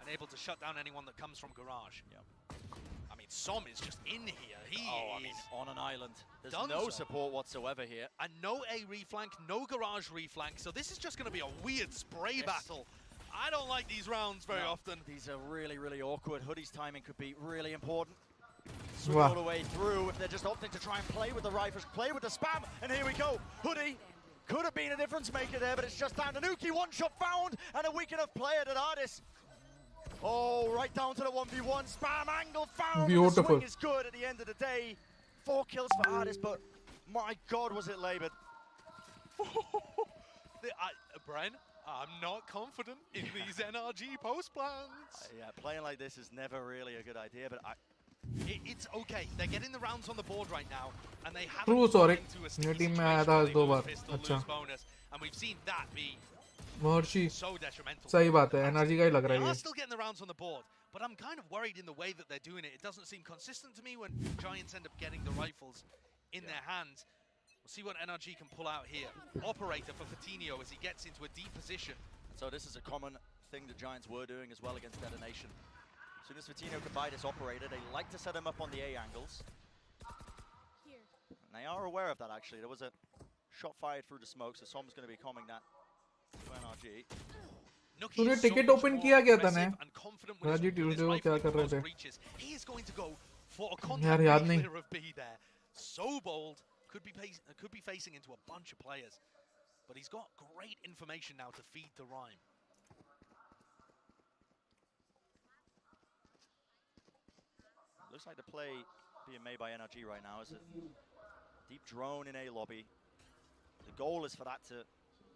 and able to shut down anyone that comes from Garage. Yep. I mean, Som is just in here. He I is mean, on an island. There's done no so. support whatsoever here. And no A reflank, no Garage reflank. So this is just going to be a weird spray battle. I don't like these rounds very often. These are really, really awkward. Hoodie's timing could be really important. Swing Wow. all the way through if they're just opting to try and play with the rifles, play with the spam, and here we go. Hoodie could have been a difference maker there, but it's just down to Nuki. One shot found, and a weak enough player at Ardis. Oh, right down to the 1v1. Spam angle found. Beautiful. The swing is good at the end of the day. 4 kills for Ardis, but my God, was it labored. Brian, I'm not confident in these NRG post plans. Yeah, playing like this is never really a good idea, but It's okay. They're getting the rounds on the board right now, and they haven't True, got sorry. into a मेरी sticky team में situation आया था where आज they 2 lose bar. pistol, अच्छा. lose bonus, and we've seen that be Maharshi. so detrimental. सही बात है, NRG का ही लग They रहा है are ये. still getting the rounds on the board, but I'm kind of worried in the way that they're doing it. It doesn't seem consistent to me when Giants end up getting the rifles in their hands. We'll see what NRG can pull out here. Operator for Fatinho as he gets into a deep position. so this is a common thing the Giants were doing as well against Detonation. As soon as Fatino could buy this operator, they like to set him up on the A angles. And they are aware of that, actually. There was a shot fired through the smoke, so Som's going to be calming that to NRG. Nuki तूने is so ticket much open more किया क्या aggressive तने? and confident with his- राजी with his Tuesday को rifle क्या कर रहे in थे? close reaches. He is going to go for a यार contact याद नहीं. clear of B there. So bold, could be facing into a bunch of players. But he's got great information now to feed the rhyme. Looks like the play being made by NRG right now is a deep drone in A lobby. The goal is for that to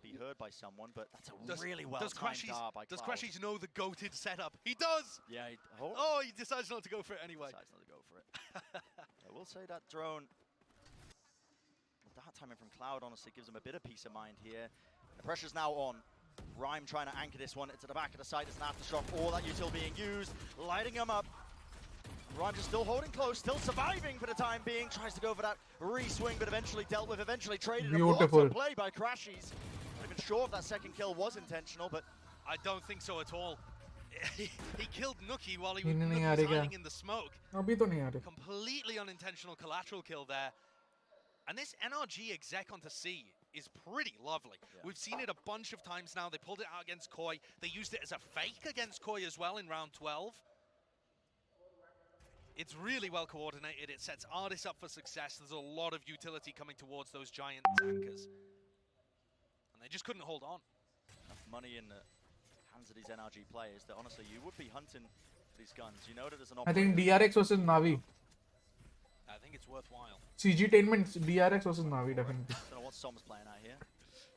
be heard by someone, but that's a really well-timed dart by Does Cloud. Crashies know the goated setup? He does! Yeah, Oh, he decides not to go for it anyway. decides not to go for it. I will say that drone, the dart timing from Cloud honestly gives him a bit of peace of mind here. The pressure's now on. Rhyme trying to anchor this one into the back of the site as an aftershock. All that util being used, lighting him up. Rhyme just still holding close, still surviving for the time being. Tries to go for that re-swing, but eventually dealt with, eventually traded. Beautiful. A play by Crashies. Not even sure if that second kill was intentional, but I don't think so at all. He killed Nuki while he was नहीं आ रही क्या? hiding in the smoke. अभी तो नहीं आ रही. Completely unintentional collateral kill there. And this NRG exec onto C is pretty lovely. Yeah. We've seen it a bunch of times now. They pulled it out against Koi. They used it as a fake against Koi as well in round 12. It's really well coordinated. It sets Ardis up for success. There's a lot of utility coming towards those giant tankers. And they just couldn't hold on. enough money in the hands of these NRG players that honestly you would be hunting for these guns. You know that there's an I think DRX versus Navi. I think it's worthwhile. CG-tainment DRX versus Navi definitely. I don't know what Som's playing out here.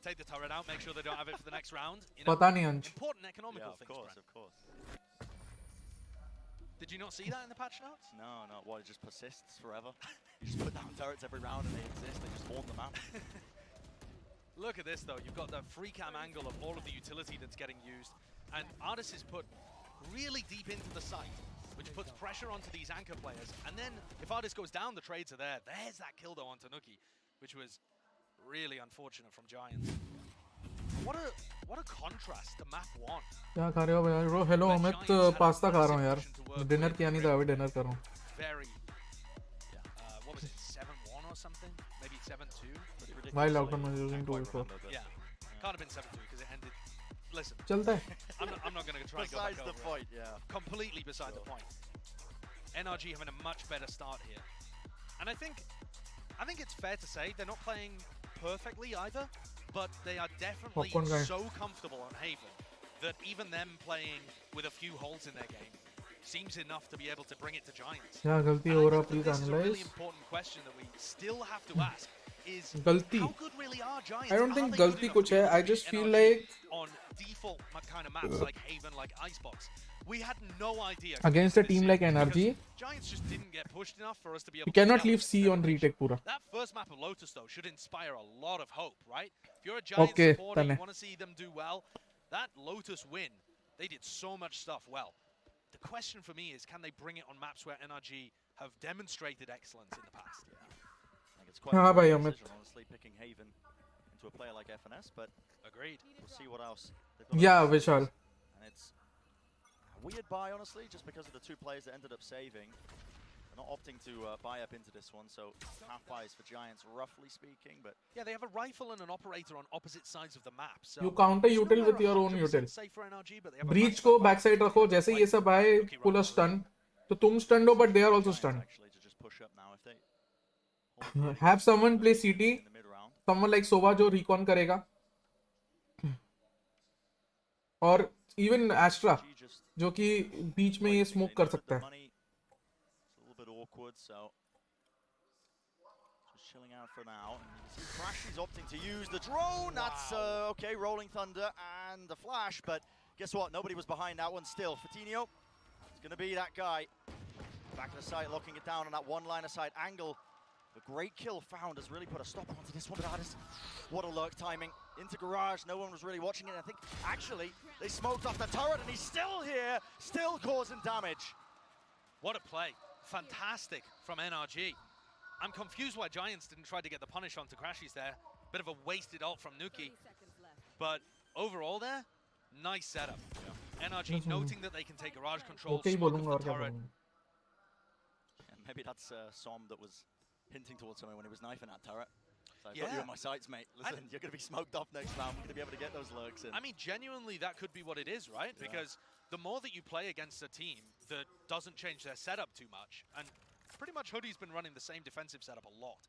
Take the turret out, make sure they don't have it for the next round. You know, पता नहीं अंश. important economical Yeah, things, of Brent. course. Did you not see that in the patch notes? No, what, it just persists forever? You just put down turrets every round and they exist, they just haunt the map. Look at this though, you've got the free cam angle of all of the utility that's getting used. And Ardis is put really deep into the site, which puts pressure onto these anchor players. And then if Ardis goes down, the trades are there. There's that kill though onto Nuki, which was really unfortunate from Giants. What a contrast to map 1. क्या खा रहे हो भाई? Bro, hello Amit, pasta खा रहा हूँ यार. Dinner किया नहीं था, अभी डिनर कर रहा हूँ. Very, what was it, 7-1 or something? Maybe 7-2? While lockdown was using 2-4. Yeah, can't have been 7-2 because it ended. Listen, चलता है. I'm not going to try and go back Besides the over it. point, yeah. Completely beside the point. NRG having a much better start here. And I think it's fair to say they're not playing perfectly either, but they are definitely Popcorn guy. so comfortable on Haven that even them playing with a few holes in their game seems enough to be able to bring it to Giants. क्या गलती And I हो रहा, think that please this is a really analyze. important question that we still have to ask is गलती. how good really are Giants? I don't Are think they good गलती enough कुछ to be है. able to I beat just feel NRG like on default kind of maps like Haven, like Icebox. We had no idea against a this team series like NRG, because Giants just didn't get pushed enough for us to be able you to cannot tell leave them C instead on of push. retake पूरा. That first map of Lotus though should inspire a lot of hope, right? If you're a Giants Okay, supporter, you Tane. want to see them do well. That Lotus win, they did so much stuff well. The question for me is, can they bring it on maps where NRG have demonstrated excellence in the past? I think it's quite a हाँ भाई good Amit. decision, honestly, picking Haven into a player like FNS, but Agreed. we'll see what else they've got. Yeah, up their Vishal. sleeves. And it's a weird buy, honestly, just because of the two players that ended up saving. They're not opting to buy up into this one, so half buys for Giants, roughly speaking, but Yeah, they have a rifle and an operator on opposite sides of the map. So You counter still util not with your own 100% util. safe for NRG, but they have a Breach nice को weapon. backside रखो. जैसे ये सब आए, pull a stun. तो तुम stunned हो, but they are also Giants stunned. actually to just push up now if they hold the Have someone play CT. in the mid round. Someone like Sova जो recon करेगा. और even Astra G just जो कि बीच में ये smoke कर सकता है. money. It's a little bit awkward, so just chilling out for now. And you see Crashy's opting to use the drone. That's okay, Rolling Thunder and the flash, but guess what? Nobody was behind that one still. Fatinho is going to be that guy. Back of the site, locking it down on that one-liner side angle. The great kill found has really put a stop onto this one, but Artis, what a lurk timing. Into garage, no one was really watching it. I think, actually, they smoked off the turret and he's still here, still causing damage. What a play. Fantastic from NRG. I'm confused why Giants didn't try to get the punish onto Crashies there. Bit of a wasted ult from Nuki. But overall there, nice setup. NRG noting that they can take garage control, Okay he smoke बोलूँगा off और the क्या turret. बोलूँगा. And maybe that's Som that was hinting towards something when he was knifing that turret. So I've got Yeah. you on my sights, mate. Listen, you're going to be smoked off next round. We're going to be able to get those lurks in. I mean, genuinely, that could be what it is, right? Because the more that you play against a team that doesn't change their setup too much, and pretty much Hoodie's been running the same defensive setup a lot.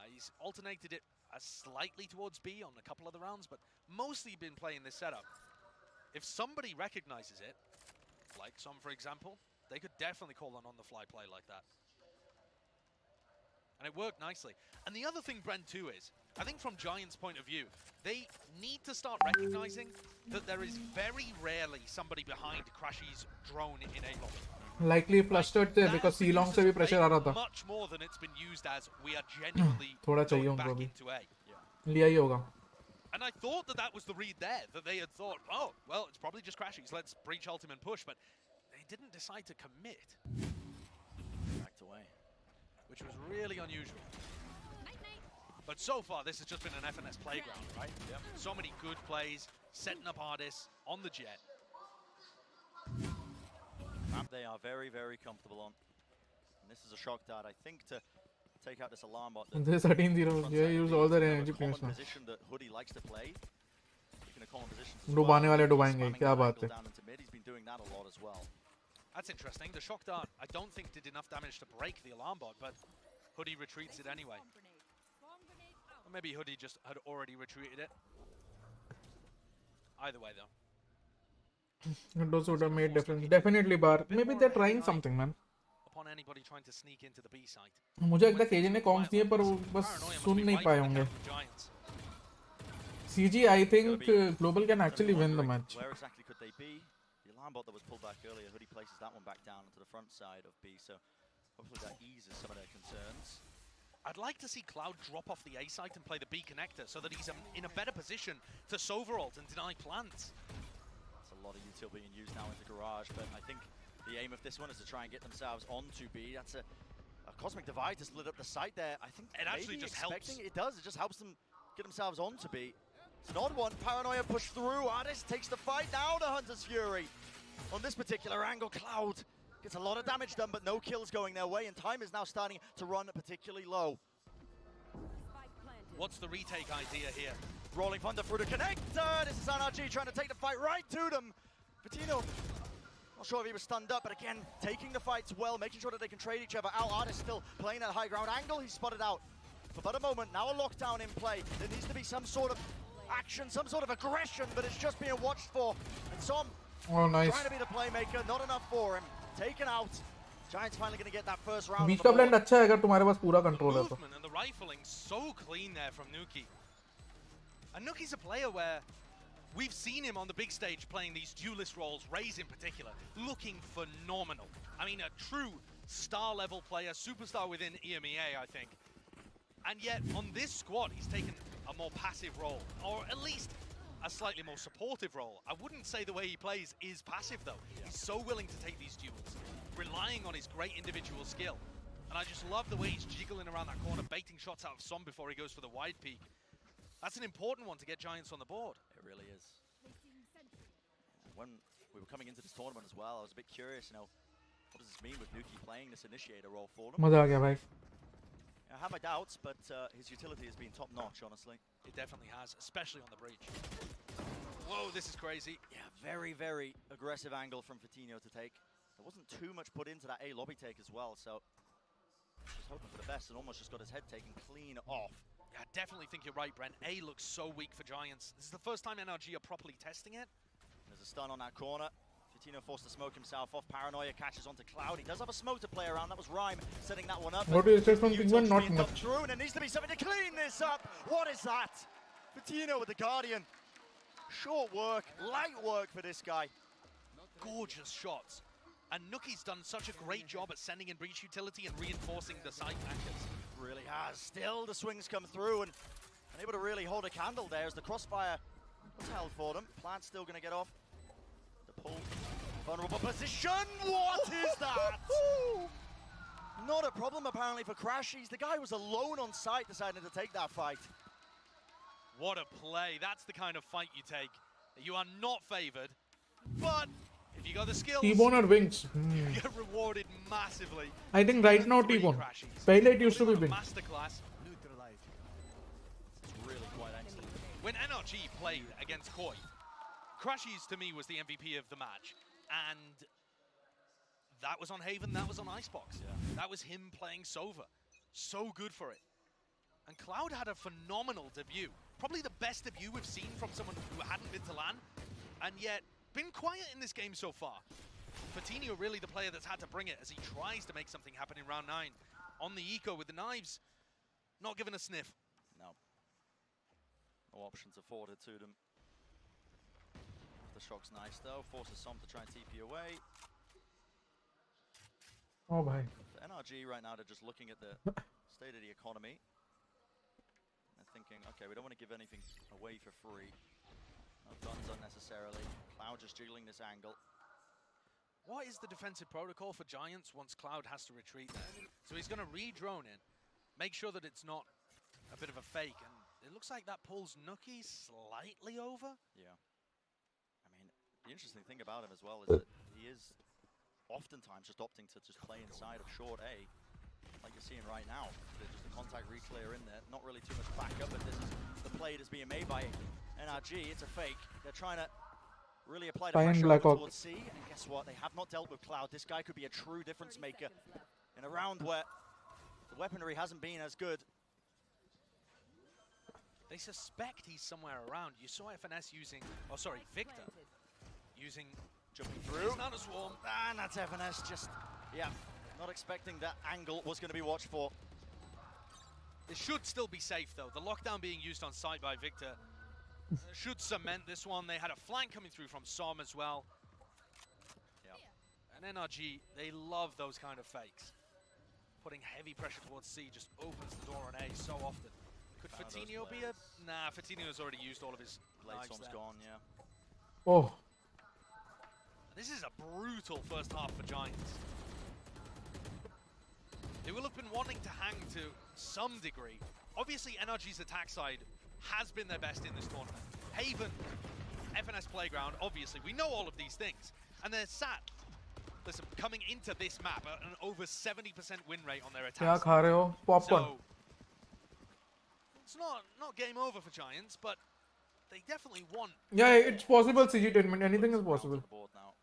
He's alternated it slightly towards B on a couple of the rounds, but mostly been playing this setup. If somebody recognizes it, like some, for example, they could definitely call an on-the-fly play like that. And it worked nicely. And the other thing, Brent, too, is, I think from Giants' point of view, they need to start recognizing that there is very rarely somebody behind Crashy's drone in A lobby. Likely flustered थे because C long से भी pressure आ रहा था. Much more than it's been used as we are genuinely थोड़ा चाहिए going उनको back अभी. into A. लिया ही होगा. And I thought that that was the read there, that they had thought, oh, well, it's probably just Crashies, let's breach ultimate push, but they didn't decide to commit, Backed away. which was really unusual. But so far, this has just been an FNS playground, right? So many good plays, setting up artists on the jet. Map they are very, very comfortable on. And this is a shock dart, I think, to take out this alarm bot. And this 13-0. Yeah, use all their energy common points now. position that Hoodie likes to play. Taking a common position as डुबाने well. वाले डुबाएंगे, Spamming क्या that बात angle है. down into mid. He's been doing that a lot as well. That's interesting. The shock dart, I don't think did enough damage to break the alarm bot, but Hoodie retreats it anyway. Or maybe Hoodie just had already retreated it. Either way, though. Those would have made difference. Definitely bar. Maybe they're trying something, man. Upon anybody trying to sneak into the B site. मुझे लगता है KJ ने corms दिए पर वो बस सुन नहीं पाए होंगे. CG, I think Global can actually win the match. Where exactly could they be? The alarm bot that was pulled back earlier, Hoodie places that one back down onto the front side of B, so hopefully that eases some of their concerns. I'd like to see Cloud drop off the A site and play the B connector so that he's in a better position to Soveralt and deny plants. That's a lot of util being used now into Garage, but I think the aim of this one is to try and get themselves onto B. That's a Cosmic Divide to split up the site there. I think It actually maybe just helps. expecting it does. It just helps them get themselves onto B. It's an odd one. Paranoia push through. Artist takes the fight now to Hunter's Fury. On this particular angle, Cloud gets a lot of damage done, but no kills going their way, and time is now starting to run particularly low. What's the retake idea here? Rolling Thunder through the connector. This is NRG trying to take the fight right to them. Patino, not sure if he was stunned up, but again, taking the fights well, making sure that they can trade each other out. Artist still playing at a high ground angle. He's spotted out for but a moment. Now a lockdown in play. There needs to be some sort of action, some sort of aggression, but it's just being watched for. And Som Oh, nice. trying to be the playmaker, not enough for him. taken out. Giants finally going to get that first round. बीच का blend अच्छा है अगर तुम्हारे पास पूरा control है तो. Movement and the rifling so clean there from Nuki. And Nuki's a player where we've seen him on the big stage playing these duelist roles, Raze in particular, looking phenomenal. I mean, a true star level player, superstar within EMEA, I think. And yet on this squad, he's taken a more passive role, or at least a slightly more supportive role. I wouldn't say the way he plays is passive though. He's so willing to take these duels, relying on his great individual skill. And I just love the way he's jiggling around that corner, baiting shots out of Som before he goes for the wide peak. That's an important one to get Giants on the board. It really is. When we were coming into this tournament as well, I was a bit curious, you know, what does this mean with Nuki playing this initiator role for them? मजा आ गया भाई. I have my doubts, but his utility has been top-notch, honestly. It definitely has, especially on the breach. Whoa, this is crazy. Yeah, very, very aggressive angle from Fatinho to take. There wasn't too much put into that A lobby take as well, so just hoping for the best and almost just got his head taken clean off. Yeah, I definitely think you're right, Brent. A looks so weak for Giants. This is the first time NRG are properly testing it. There's a stun on that corner. Fatinho forced to smoke himself off. Paranoia catches onto Cloud. He does have a smoke to play around. That was Rhyme setting that one up. What do you say from Kingman? Not being much. dumped through, and there needs to be something to clean this up. What is that? Fatinho with the Guardian. Short work, light work for this guy. Gorgeous shots. And Nuki's done such a great job at sending in breach utility and reinforcing the side backers. Really has. Still the swings come through and able to really hold a candle there as the crossfire was held for them. Plant's still going to get off. The pull. Vulnerable position. What is that? Not a problem apparently for Crashies. The guy was alone on site deciding to take that fight. What a play. That's the kind of fight you take. You are not favored, but if you got the skills, T-bone or wings? you get rewarded massively. I think right now T-bone. Pehle it used to be wing. Masterclass. It's really quite excellent. When NRG played against Koi, Crashies to me was the MVP of the match. And that was on Haven, that was on Icebox. Yeah. That was him playing Sova. So good for it. And Cloud had a phenomenal debut. Probably the best debut we've seen from someone who hadn't been to LAN. And yet, been quiet in this game so far. Fatinho really the player that's had to bring it as he tries to make something happen in round 9. On the eco with the knives, not given a sniff. No. No options afforded to them. The shock's nice though, forces Som to try and TP away. Oh bhai. The NRG right now, they're just looking at the state of the economy. They're thinking, okay, we don't want to give anything away for free. No guns unnecessarily. Cloud just jiggling this angle. What is the defensive protocol for Giants once Cloud has to retreat there? So he's going to re-drone in, make sure that it's not a bit of a fake, and it looks like that pulls Nuki slightly over. Yeah. I mean, the interesting thing about him as well is that he is oftentimes just opting to just play inside of short A, like you're seeing right now. There's just a contact reclear in there, not really too much backup, but this is the play that's being made by NRG. It's a fake. They're trying to really apply the pressure over towards C, and guess what? They have not dealt with Cloud. This guy could be a true difference maker in a round where the weaponry hasn't been as good. They suspect he's somewhere around. You saw FNS using, oh sorry, Victor using Jumping through. Not a swarm. And that's FNS just, yeah, not expecting that angle was going to be watched for. It should still be safe though. The lockdown being used on site by Victor should cement this one. They had a flank coming through from Som as well. Yeah. And NRG, they love those kind of fakes. Putting heavy pressure towards C just opens the door on A so often. Could Fatinho be a... Nah, Fatinho's already used all of his Blade lives Som's there. gone, yeah. Oh. This is a brutal first half for Giants. They will have been wanting to hang to some degree. Obviously, NRG's attack side has been their best in this tournament. Haven, FNS Playground, obviously, we know all of these things. And they're sat, listen, coming into this map at an over 70% win rate on their attack Kya kha rahe ho? Popcorn. So, it's not game over for Giants, but they definitely want... Yeah, it's possible, CG10. Anything is possible. Board now.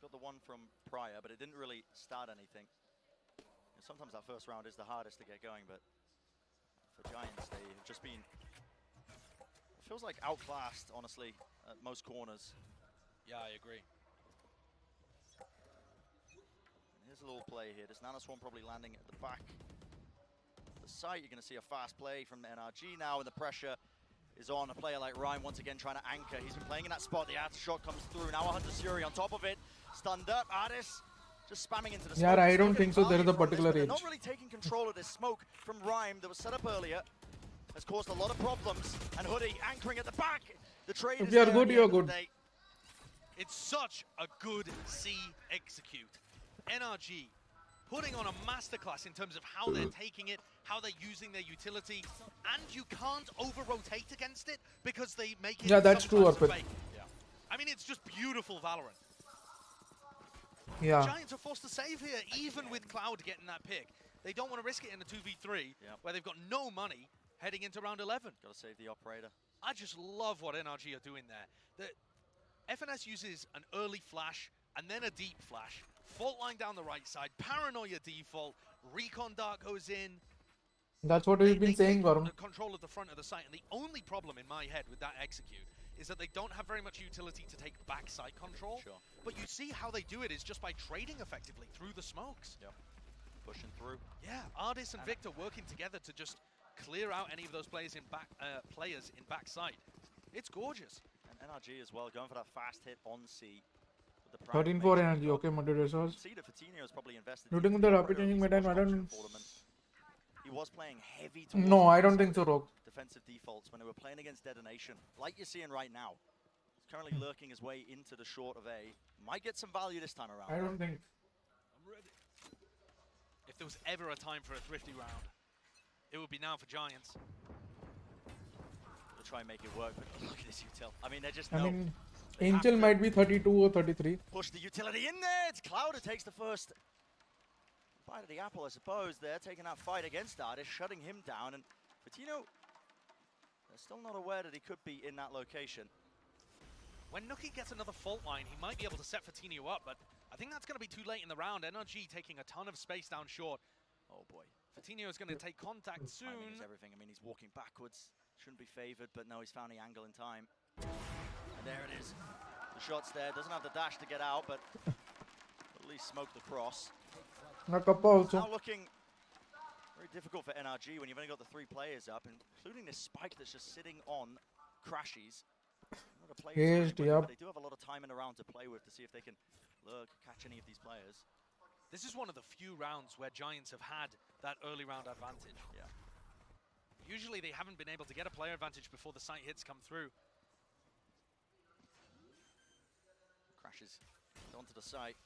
Got the one from prior, but it didn't really start anything. Sometimes that first round is the hardest to get going, but for Giants, they have just been... It feels like outclassed, honestly, at most corners. Yeah, I agree. Here's a little play here. This Nanoswarm probably landing at the back of the site. You're going to see a fast play from NRG now, and the pressure is on a player like Ryan once again trying to anchor. He's been playing in that spot. The aftershock comes through. Now a Hunter's Fury on top of it. Stunned up. AORUS just spamming into the smoke. Yeah, I don't think so. There is a particular They're range. not really taking control of this smoke from Rhyme that was set up earlier. Has caused a lot of problems. And Hoodie anchoring at the back. The trade If is you are there good, at the you are end of the good. day. It's such a good C execute. NRG putting on a masterclass in terms of how they're taking it, how they're using their utility, and you can't over-rotate against it because they make it. Yeah, that's true, sometimes a Arpit. fake. I mean, it's just beautiful Valorant. Yeah. Giants are forced to save here, even with Cloud getting that pick. They don't want to risk it in a 2v3, where they've got no money heading into round 11. Got to save the operator. I just love what NRG are doing there. The FNS uses an early flash and then a deep flash. Fault line down the right side, Paranoia default, Recon Dart goes in. That's what we've been They saying, take Varun. control of the front of the site, and the only problem in my head with that execute is that they don't have very much utility to take back site control. Sure. But you see how they do it is just by trading effectively through the smokes. Yep. Pushing through. Yeah, AORUS and Victor working together to just clear out any of those players in backside. It's gorgeous. And NRG as well, going for that fast hit on C. With the 13 for energy. Okay, moderators. See that Fatinho has probably invested. Looting the rapid changing meta, I don't. He was playing heavy. No, I don't think so, Rogue. Defensive defaults when they were playing against Detonation, like you're seeing right now. He's currently lurking his way into the short of A. Might get some value this time around. I don't think. I'm ready. If there was ever a time for a thrifty round, it would be now for Giants. They'll try and make it work, but look at this util. I mean, they're just I mean, Angel might be 32 or 33. push the utility in there. It's Cloud who takes the first bite of the apple, I suppose. They're taking that fight against AORUS, shutting him down, and Fatinho, they're still not aware that he could be in that location. When Nookie gets another fault line, he might be able to set Fatinho up, but I think that's going to be too late in the round. NRG taking a ton of space down short. Oh boy. Fatinho is going to take contact soon. Timing is everything. I mean, he's walking backwards. Shouldn't be favored, but no, he's found the angle in time. And there it is. The shot's there. Doesn't have the dash to get out, but at least smoke the cross. Nakappa also. Now looking very difficult for NRG when you've only got the 3 players up, including this spike that's just sitting on Crashies. Not a player, but they do have a lot of time in a round to play with to see if they can lurk, catch any of these players. This is one of the few rounds where Giants have had that early round advantage. Yeah. Usually they haven't been able to get a player advantage before the site hits come through. Crashes onto the site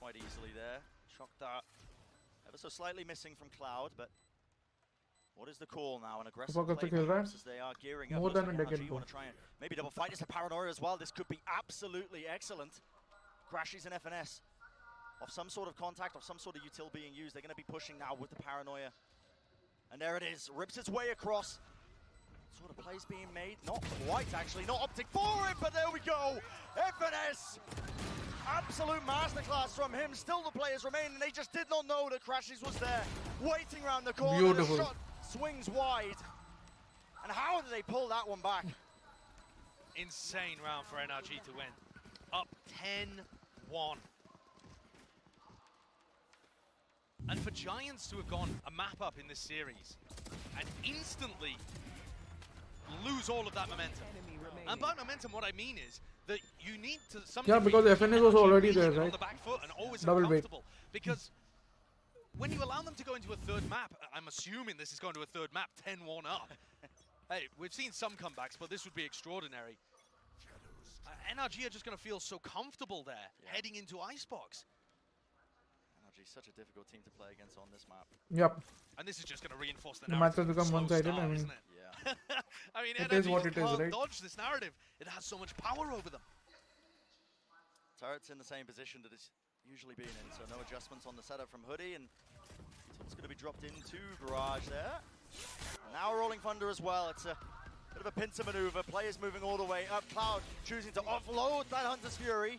quite easily there. Shock dart ever so slightly missing from Cloud, but what is the call now? An aggressive play as they are gearing up. More than a NRG decade. want to try and maybe double fight. It's a Paranoia as well. This could be absolutely excellent. Crashies and FNS of some sort of contact, of some sort of util being used. They're going to be pushing now with the Paranoia. And there it is. Rips its way across. Sort of plays being made. Not quite, actually. Not opting for it, but there we go. FNS. Absolute masterclass from him. Still the players remain, and they just did not know that Crashies was there. Waiting around the corner. Beautiful. The shot swings wide. And how did they pull that one back? Insane round for NRG to win. Up 10-1. And for Giants to have gone a map up in this series and instantly lose all of that momentum. And by momentum, what I mean is that you need to sometimes because FNS was already there, on right? the back foot and always Double weight. uncomfortable. Because when you allow them to go into a third map, I'm assuming this is going to a third map, 10-1 up. Hey, we've seen some comebacks, but this would be extraordinary. NRG are just going to feel so comfortable there, heading into Icebox. NRG, such a difficult team to play against on this map. Yep. And this is just going to reinforce the The narrative. match has become Slow one-sided. start, I mean, isn't it? Yeah. I mean, It NRG is what it is, can't right? dodge this narrative. It has so much power over them. Turret's in the same position that it's usually been in, so no adjustments on the setup from Hoodie, and it's going to be dropped into Garage there. Now Rolling Thunder as well. It's a bit of a pincer maneuver. Players moving all the way up. Cloud choosing to offload that Hunter's Fury.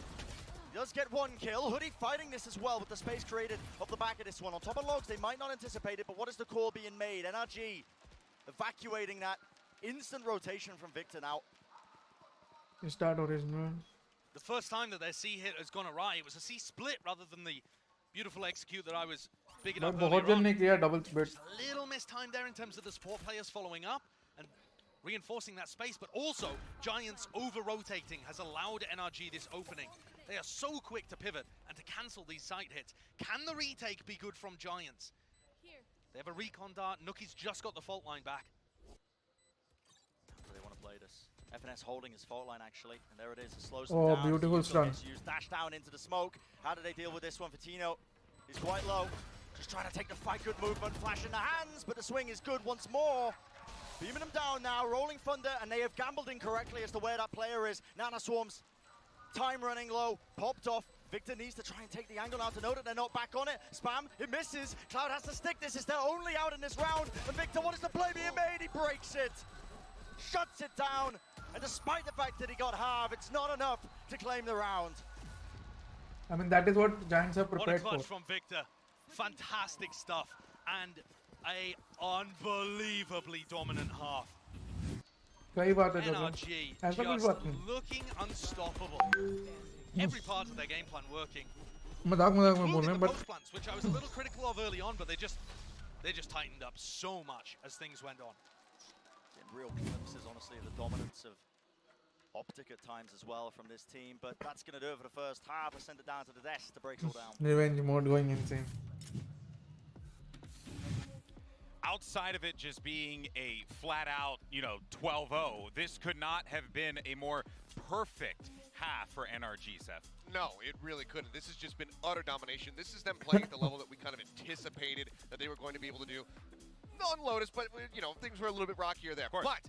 He does get one kill. Hoodie fighting this as well with the space created off the back of this one. On top of logs, they might not anticipate it, but what is the call being made? NRG evacuating that instant rotation from Victor now. Start original. The first time that their C hit has gone awry, it was a C split rather than the Beautiful execute that I was bigging But up बहुत earlier जन on. ने किया double split. A little mistime there in terms of the support players following up and reinforcing that space, but also Giants over-rotating has allowed NRG this opening. They are so quick to pivot and to cancel these side hits. Can the retake be good from Giants? They have a recon dart. Nuki's just got the fault line back. How do they want to play this? FNS holding his fault line actually, and there it is. It slows Oh, them down. beautiful stun. Dash down into the smoke. How do they deal with this one? Tino is quite low. Just trying to take the fight. Good movement, flash in the hands, but the swing is good once more. Beaming them down now, rolling thunder, and they have gambled incorrectly as to where that player is. Nana Swarms, time running low, popped off. Victor needs to try and take the angle now to know that they're not back on it. Spam, it misses. Cloud has to stick this. It's their only out in this round. And Victor wants the play being made. He breaks it. Shuts it down. And despite the fact that he got half, it's not enough to claim the round. I mean, that is what Giants are What a prepared clutch for. from Victor. Fantastic stuff. And a unbelievably dominant half. सही बात है जोगिन. NRG ऐसा कुछ just बात नहीं. looking unstoppable. Every part of their game plan working. मजाक में बोल रहे Including हैं, the but post plants, which I was a little critical of early on, but they just tightened up so much as things went on. Getting real glimpses, honestly, of the dominance of Optic at times as well from this team. But that's going to do it for the first half. Let's send it down to the desk to break it all down. revenge mode going insane. Outside of it just being a flat out, 12-0, this could not have been a more perfect half for NRG, Seth. No, it really couldn't. This has just been utter domination. This is them playing at the level that we kind of anticipated that they were going to be able to do. On Lotus, but things were a little bit rockier there. But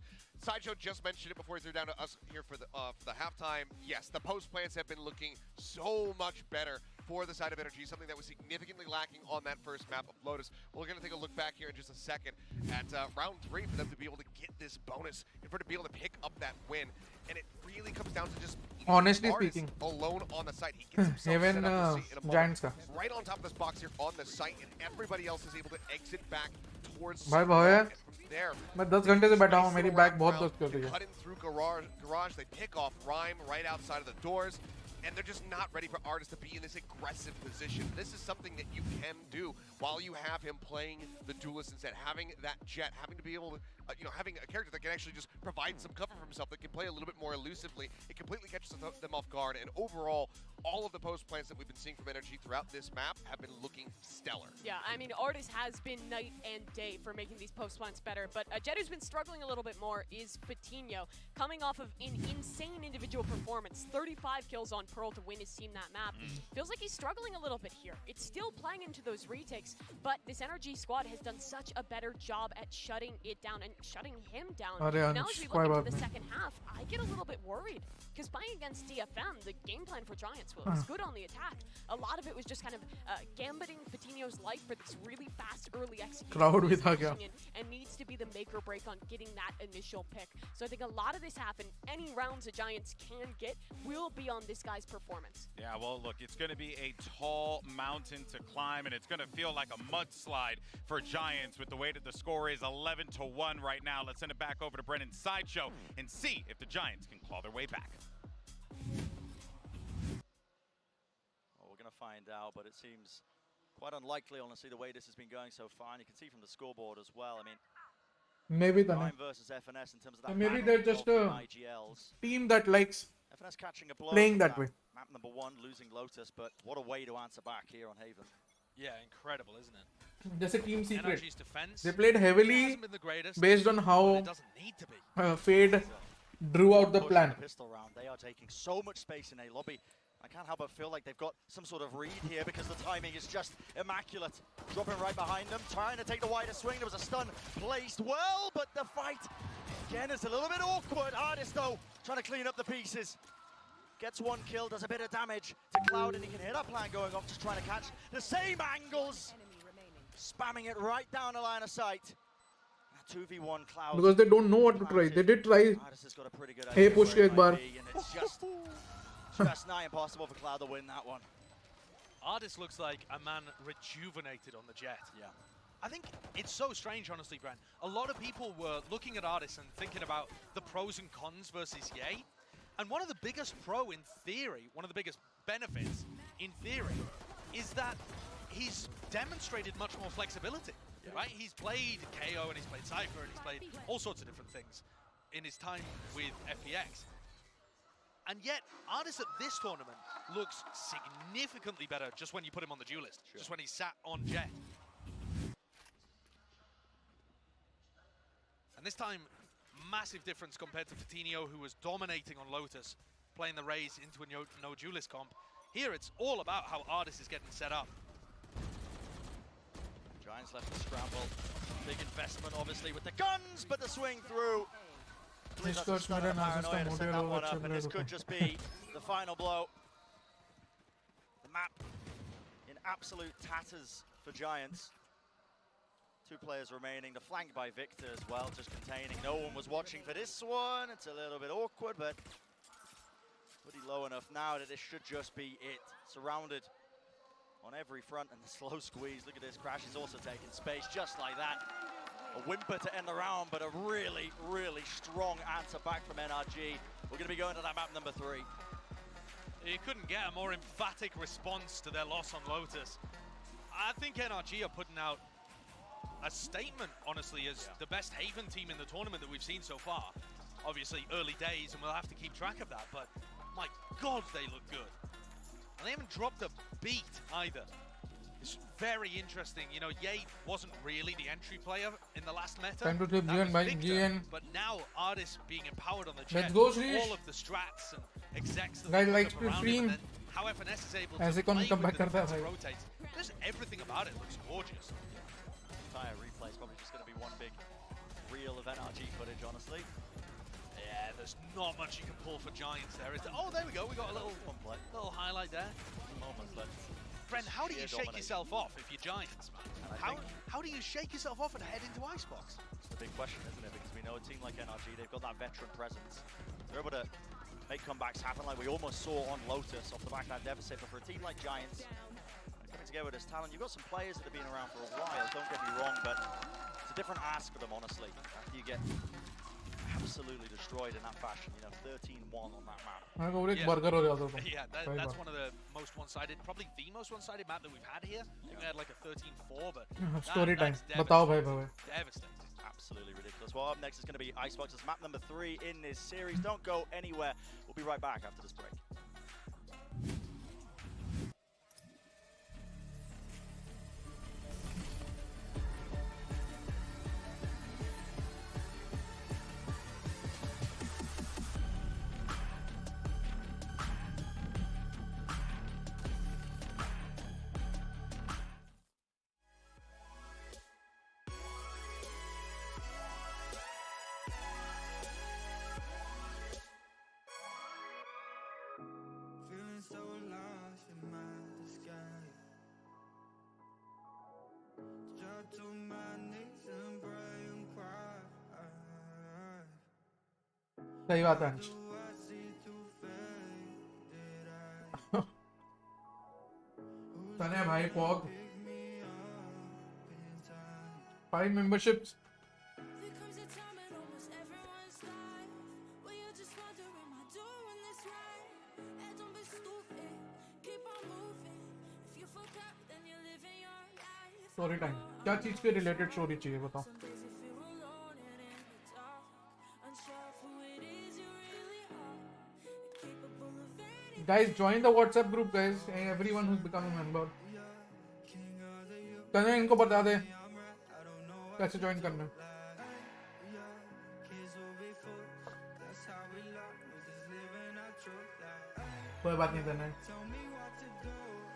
Sideshow just mentioned it before he threw down to us here for the halftime. Yes, the post plants have been looking so much better for the side of NRG, something that was significantly lacking on that first map of Lotus. We're going to take a look back here in just a second at round 3 for them to be able to get this bonus and for to be able to pick up that win. And it really comes down to just Honestly Artis speaking, alone on the site. He gets himself even set up to see in a moment, Giants का. right on top of this box here on the site, and everybody else is able to exit back towards भाई भैया, and from there. मैं 10 घंटे से बैठा हूँ, मेरी Nice back little बहुत round दुख कर रही है. cutting through garage, they pick off Rhyme right outside of the doors, and they're just not ready for Artis to be in this aggressive position. This is something that you can do while you have him playing the duelist instead, having that jet, having to be able to, having a character that can actually just provide some cover for himself, that can play a little bit more elusively. It completely catches them off guard, and overall, all of the post plans that we've been seeing from NRG throughout this map have been looking stellar. Yeah, I mean, Artis has been night and day for making these post plants better, but a Jet who's been struggling a little bit more is Patino, coming off of an insane individual performance. 35 kills on Pearl to win his team that map. Feels like he's struggling a little bit here. It's still playing into those retakes, but this NRG squad has done such a better job at shutting it down and shutting him down. अरे Now as we कोई look बात into the नहीं. second half, I get a little bit worried, because playing against DFM, the game plan for Giants was good on the attack. A lot of it was just kind of gambiting Patino's life for this really fast early execution. Crowd भी he's था क्या? pushing in and needs to be the make or break on getting that initial pick. So I think a lot of this happen, any rounds the Giants can get will be on this guy's performance. Yeah, well, look, it's going to be a tall mountain to climb, and it's going to feel like a mudslide for Giants with the way that the score is 11-1 right now. Let's send it back over to Brennan Sideshow and see if the Giants can claw their way back. Well, we're going to find out, but it seems quite unlikely, honestly, the way this has been going so far. And you can see from the scoreboard as well. I mean, Maybe the Rhyme versus FNS in terms of that. maybe battle they're just of the a IGLs. team that likes FNS catching a blow. playing from that way. Map number 1, losing Lotus, but what a way to answer back here on Haven. Yeah, incredible, isn't it? जैसे Team Secret. NRG's defense. They played It heavily hasn't been the greatest, based on but how it doesn't need to be. Fade drew out the Push plan. in pistol round. They are taking so much space in A lobby. I can't help but feel like they've got some sort of read here because the timing is just immaculate. Dropping right behind them, trying to take the wider swing. There was a stun placed well, but the fight, again, is a little bit awkward. Artis, though, trying to clean up the pieces. Gets one kill, does a bit of damage to Cloud, and he can hear that plan going off, just trying to catch the same angles. Spamming it right down the line of sight. 2v1 Cloud. Because they don't know what to try. They did try. Artis has got a pretty good Hey, idea push where it एक might bar. be, and it's just nigh impossible for Cloud to win that one. Artis looks like a man rejuvenated on the jet. Yeah. I think it's so strange, honestly, Brent. A lot of people were looking at Artis and thinking about the pros and cons versus Ye. And one of the biggest pro in theory, one of the biggest benefits in theory, is that he's demonstrated much more flexibility, right? He's played KO and he's played Cypher and he's played all sorts of different things in his time with FPX. And yet, AORUS at this tournament looks significantly better just when you put him on the duel list, just when he's sat on Jet. And this time, massive difference compared to Vitinho, who was dominating on Lotus, playing the Raze into a no duelist comp. Here, it's all about how AORUS is getting set up. Giants left to scramble. Big investment, obviously, with the guns, but the swing through. This could just be the final blow. The map in absolute tatters for Giants. 2 players remaining. The flank by Victor as well, just containing. No one was watching for this one. It's a little bit awkward, but pretty low enough now that this should just be it. Surrounded on every front and the slow squeeze. Look at this. Crash is also taking space just like that. A whimper to end the round, but a really, really strong answer back from NRG. We're going to be going to that map number 3. You couldn't get a more emphatic response to their loss on Lotus. I think NRG are putting out a statement, honestly, as the best Haven team in the tournament that we've seen so far. Obviously, early days, and we'll have to keep track of that, but my God, they look good. And they haven't dropped a beat either. It's very interesting. You know, Ye wasn't really the entry player in the last meta. Time to clip GN by GN. But now AORUS being empowered on the jet. Let's go, Shrish. All of the strats and execs that Guys, they like put up around stream. him, and then how FNS is able to ऐसे play कौन with comeback the करता है defensive भाई? rotates. Just everything about it looks gorgeous. Entire replay is probably just going to be one big reel of NRG footage, honestly. Yeah, there's not much you can pull for Giants there, is there? Oh, there we go. We got a little highlight there. Moments left. Friend, how do you shake dominate. yourself off if you're Giants, man? How do you shake yourself off and head into Icebox? It's the big question, isn't it? Because we know a team like NRG, they've got that veteran presence. They're able to make comebacks happen like we almost saw on Lotus off the back of that deficit. But for a team like Giants, coming together with this talent, you've got some players that have been around for a while, don't get me wrong, but it's a different ask for them, honestly. After you get absolutely destroyed in that fashion, you know, 13-1 on that map. Yeah, that's one of the most one-sided, probably the most one-sided map that we've had here. I think we had like a 13-4, but Story time. that's बताओ भाई devastating. Absolutely ridiculous. Well, up next is going to be Icebox's map number 3 in this series. Don't go anywhere. We'll be right back after this break. So lost in my disguise. Drop to my knees and pray and cry. सही बात है अंश. Do I see through faded eyes? तने भाई पॉग Pick me up in time. 5 memberships. There comes a time in almost everyone's life where you're just wondering, am I doing this right? And don't be stupid, keep on moving. If you forgot, then you're living your life. Story time. क्या चीज के related story चाहिए बताओ? Some days you feel alone and in the dark, unsure of who it is you really are. Incapable of anything. Guys, join the WhatsApp group, guys. Everyone who's become a member. तने इनको बता दे कैसे join करना है. Kids will be fools. That's how we love. We're just living our truth. कोई बात नहीं तने. Tell me what to do.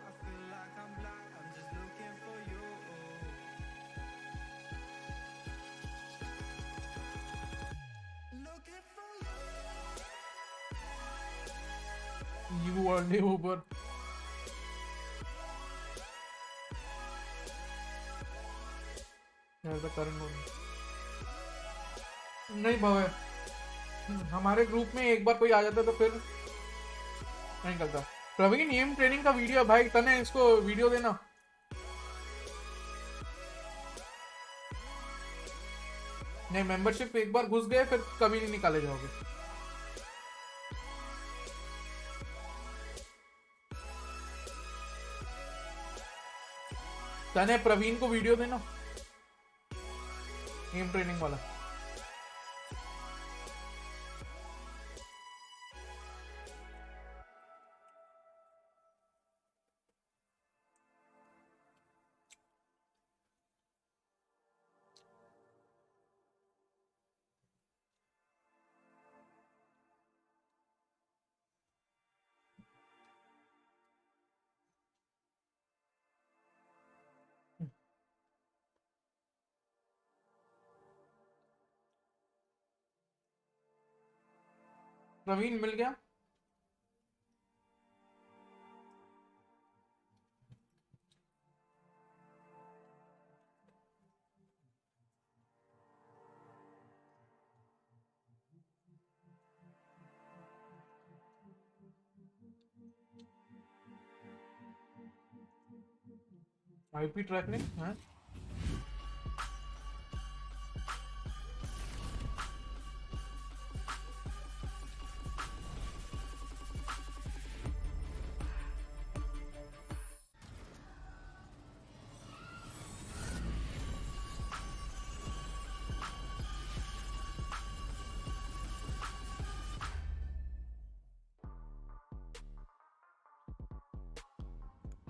I feel like I'm blind. I'm just looking for you. Looking for you. You are new Uber. यार current नहीं भावे. हमारे group में एक बार कोई आ जाता तो फिर नहीं करता. प्रवीण एम ट्रेनिंग का वीडियो भाई तने इसको वीडियो देना. नहीं मेंबरशिप एक बार घुस गए फिर कभी नहीं निकाले जाओगे. तने प्रवीण को वीडियो देना गेम ट्रेनिंग वाला. प्रवीण मिल गया. आईपी ट्रैक नहीं है.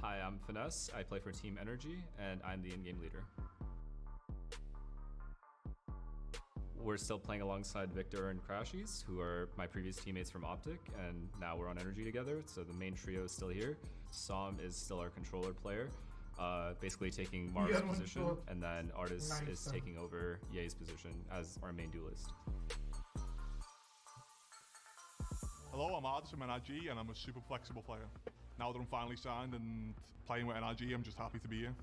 Hi, I'm Finesse. I play for Team NRG, and I'm the in-game leader. We're still playing alongside Victor and Crashies, who are my previous teammates from Optic, and now we're on NRG together, so the main trio is still here. Som is still our controller player, basically taking Marv's position, and then Artis is taking over Ye's position as our main duelist. Hello, I'm Artis from NRG, and I'm a super flexible player. Now that I'm finally signed and playing with NRG, I'm just happy to be here.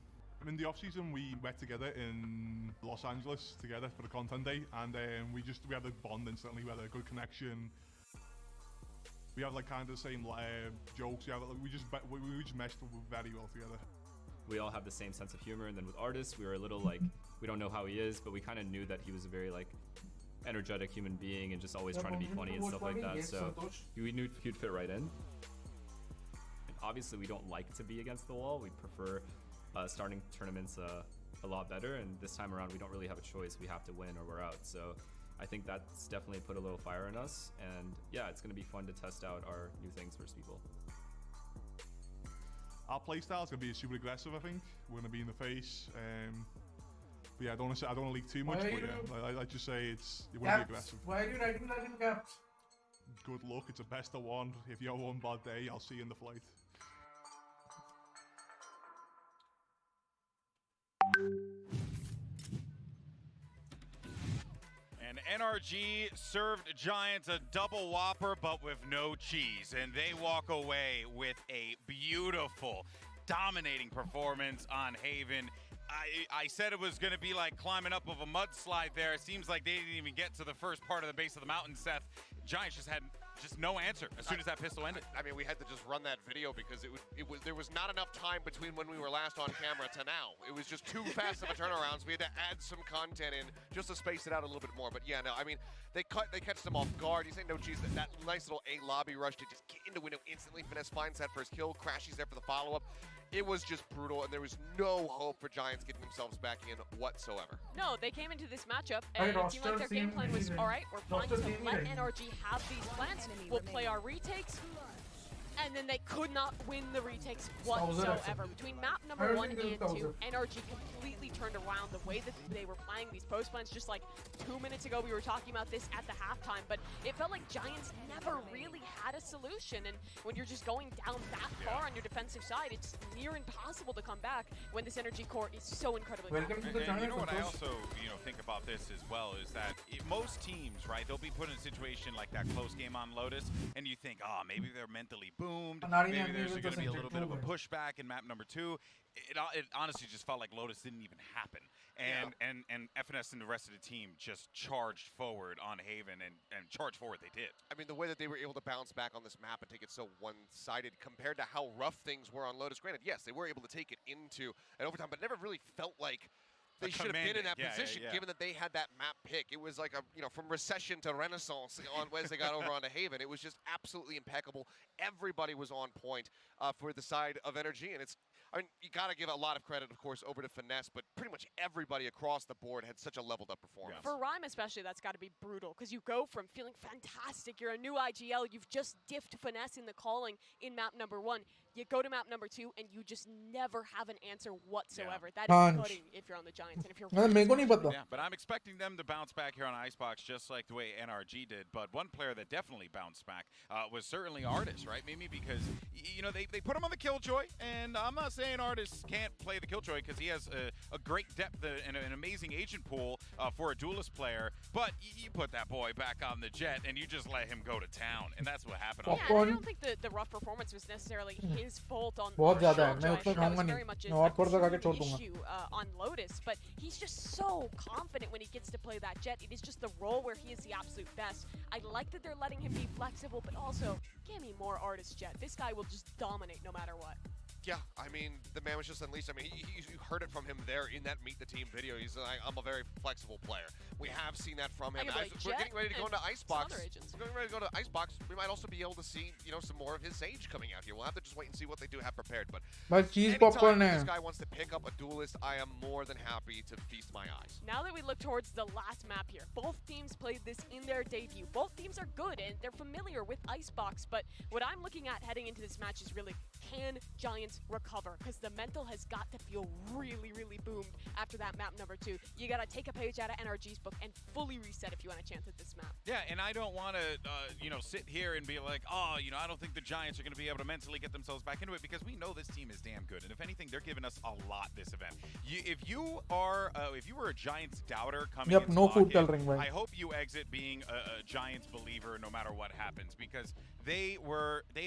In the off-season, we met together in Los Angeles together for the content day, and we had a bond instantly. We had a good connection. We have like kind of the same jokes. We just meshed very well together. We all have the same sense of humor, and then with Artis, we were a little like, we don't know how he is, but we kind of knew that he was a very like energetic human being and just always trying to be funny and stuff like that. So we knew he'd fit right in. Obviously, we don't like to be against the wall. We prefer starting tournaments a lot better, and this time around, we don't really have a choice. We have to win or we're out. So I think that's definitely put a little fire in us, and yeah, it's going to be fun to test out our new things versus people. Our playstyle is going to be super aggressive, I think. We're going to be in the face. But yeah, I don't want to leak too much, but yeah, I just say you want to be aggressive. Why are you writing that in caps? Good luck, it's a best of one. If you have one bad day, I'll see you in the flight. And NRG served Giants a double whopper, but with no cheese. And they walk away with a beautiful, dominating performance on Haven. I said it was going to be like climbing up of a mudslide there. It seems like they didn't even get to the first part of the base of the mountain, Seth. Giants just had no answer as soon as that pistol ended. I mean, we had to just run that video because there was not enough time between when we were last on camera to now. It was just too fast of a turnaround, so we had to add some content in just to space it out a little bit more. But yeah, no, I mean, they catch them off guard. You say no cheese, that nice little A lobby rush to just get into window instantly. Finesse finds that first kill. Crashies there for the follow-up. It was just brutal, and there was no hope for Giants getting themselves back in whatsoever. No, they came into this matchup, and it seemed like their game plan was, all right, we're planning to let NRG have these plants. We'll play our retakes. And then they could not win the retakes whatsoever. Between map number 1 and 2, NRG completely turned around the way that they were playing these post plans. Just like 2 minutes ago, we were talking about this at the halftime, but it felt like Giants never really had a solution. And when you're just going down that far on your defensive side, it's near impossible to come back when this NRG core is so incredibly powerful. And you know what I also think about this as well is that most teams, right, they'll be put in a situation like that close game on Lotus, and you think, oh, maybe they're mentally boomed. Maybe there's going to be a little bit of a pushback in map number 2. It honestly just felt like Lotus didn't even happen. And FNS and the rest of the team just charged forward on Haven, and charged forward they did. I mean, the way that they were able to bounce back on this map and take it so one-sided compared to how rough things were on Lotus. Granted, yes, they were able to take it into an overtime, but it never really felt like they should have been in that Yeah, position, yeah. given that they had that map pick. It was like a, you know, from recession to renaissance on as they got over onto Haven. It was just absolutely impeccable. Everybody was on point for the side of NRG, and I mean, you got to give a lot of credit, of course, over to Finesse, but pretty much everybody across the board had such a leveled up performance. For Rhyme especially, that's got to be brutal, because you go from feeling fantastic, you're a new IGL, you've just diffed Finesse in the calling in map number 1, you go to map number 2, and you just never have an answer whatsoever. That is cutting if you're on the Giants, and if you're Yeah, but I'm expecting them to bounce back here on Icebox just like the way NRG did. But one player that definitely bounced back was certainly Artis, right, Mimi? Because, you know, they put him on the Killjoy, and I'm not saying Artis can't play the Killjoy because he has a great depth and an amazing agent pool for a duelist player. But you put that boy back on the Jet, and you just let him go to town, and that's what happened. Yeah, and I don't think the rough performance was necessarily his fault on बहुत ज़्यादा है, Killjoy. मैं उतना That खाऊंगा was नहीं, very much मैं और थोड़ा सा खा के a छोड़ दूंगा। issue on Lotus, but he's just so confident when he gets to play that Jet. It is just the role where he is the absolute best. I like that they're letting him be flexible, but also give me more Artis Jet. This guy will just dominate no matter what. Yeah, I mean, the man was just unleashed. I mean, you heard it from him there in that Meet the Team video. He's like, I'm a very flexible player. We have seen that from him. We're getting ready to go into Icebox. We're getting ready to go to Icebox. We might also be able to see, you know, some more of his Sage coming out here. We'll have to just wait and see what they do have prepared. But anytime this guy wants to pick up a duelist, I am more than happy to feast my eyes. Now that we look towards the last map here, both teams played this in their debut. Both teams are good and they're familiar with Icebox, but what I'm looking at heading into this match is really, can Giants recover? Because the mental has got to feel really, really boomed after that map number 2. You got to take a page out of NRG's book and fully reset if you want a chance at this map. Yeah, and I don't want to, you know, sit here and be like, oh, you know, I don't think the Giants are going to be able to mentally get themselves back into it, because we know this team is damn good. And if anything, they're giving us a lot this event. If you were a Giants doubter coming into no food lock-in, coloring, bhai. I hope you exit being a Giants believer no matter what happens, because they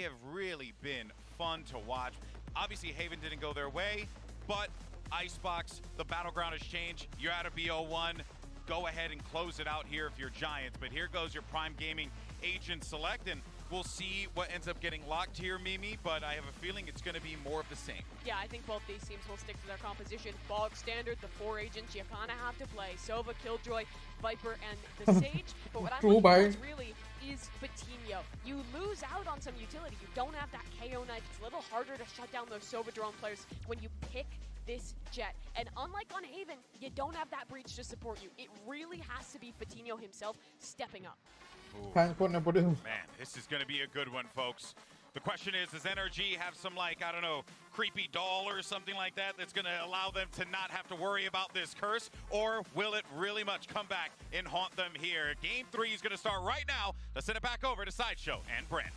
have really been fun to watch. Obviously, Haven didn't go their way, but Icebox, the battleground has changed. You're out of BO1. Go ahead and close it out here if you're Giants. But here goes your Prime Gaming agent select, and we'll see what ends up getting locked here, Mimi, but I have a feeling it's going to be more of the same. Yeah, I think both these teams will stick to their composition. Bog standard, the 4 agents you kind of have to play. Sova, Killjoy, Viper, and the Sage. But what I'm looking towards really is Patino. You lose out on some utility. You don't have that KO knife. It's a little harder to shut down those Sova drone players when you pick this Jet. And unlike on Haven, you don't have that breach to support you. It really has to be Patino himself stepping up. Thanks for nepotism. Man, this is going to be a good one, folks. The question is, does NRG have some, like, I don't know, creepy doll or something like that that's going to allow them to not have to worry about this curse? Or will it really much come back and haunt them here? Game 3 is going to start right now. Let's send it back over to Sideshow and Brent.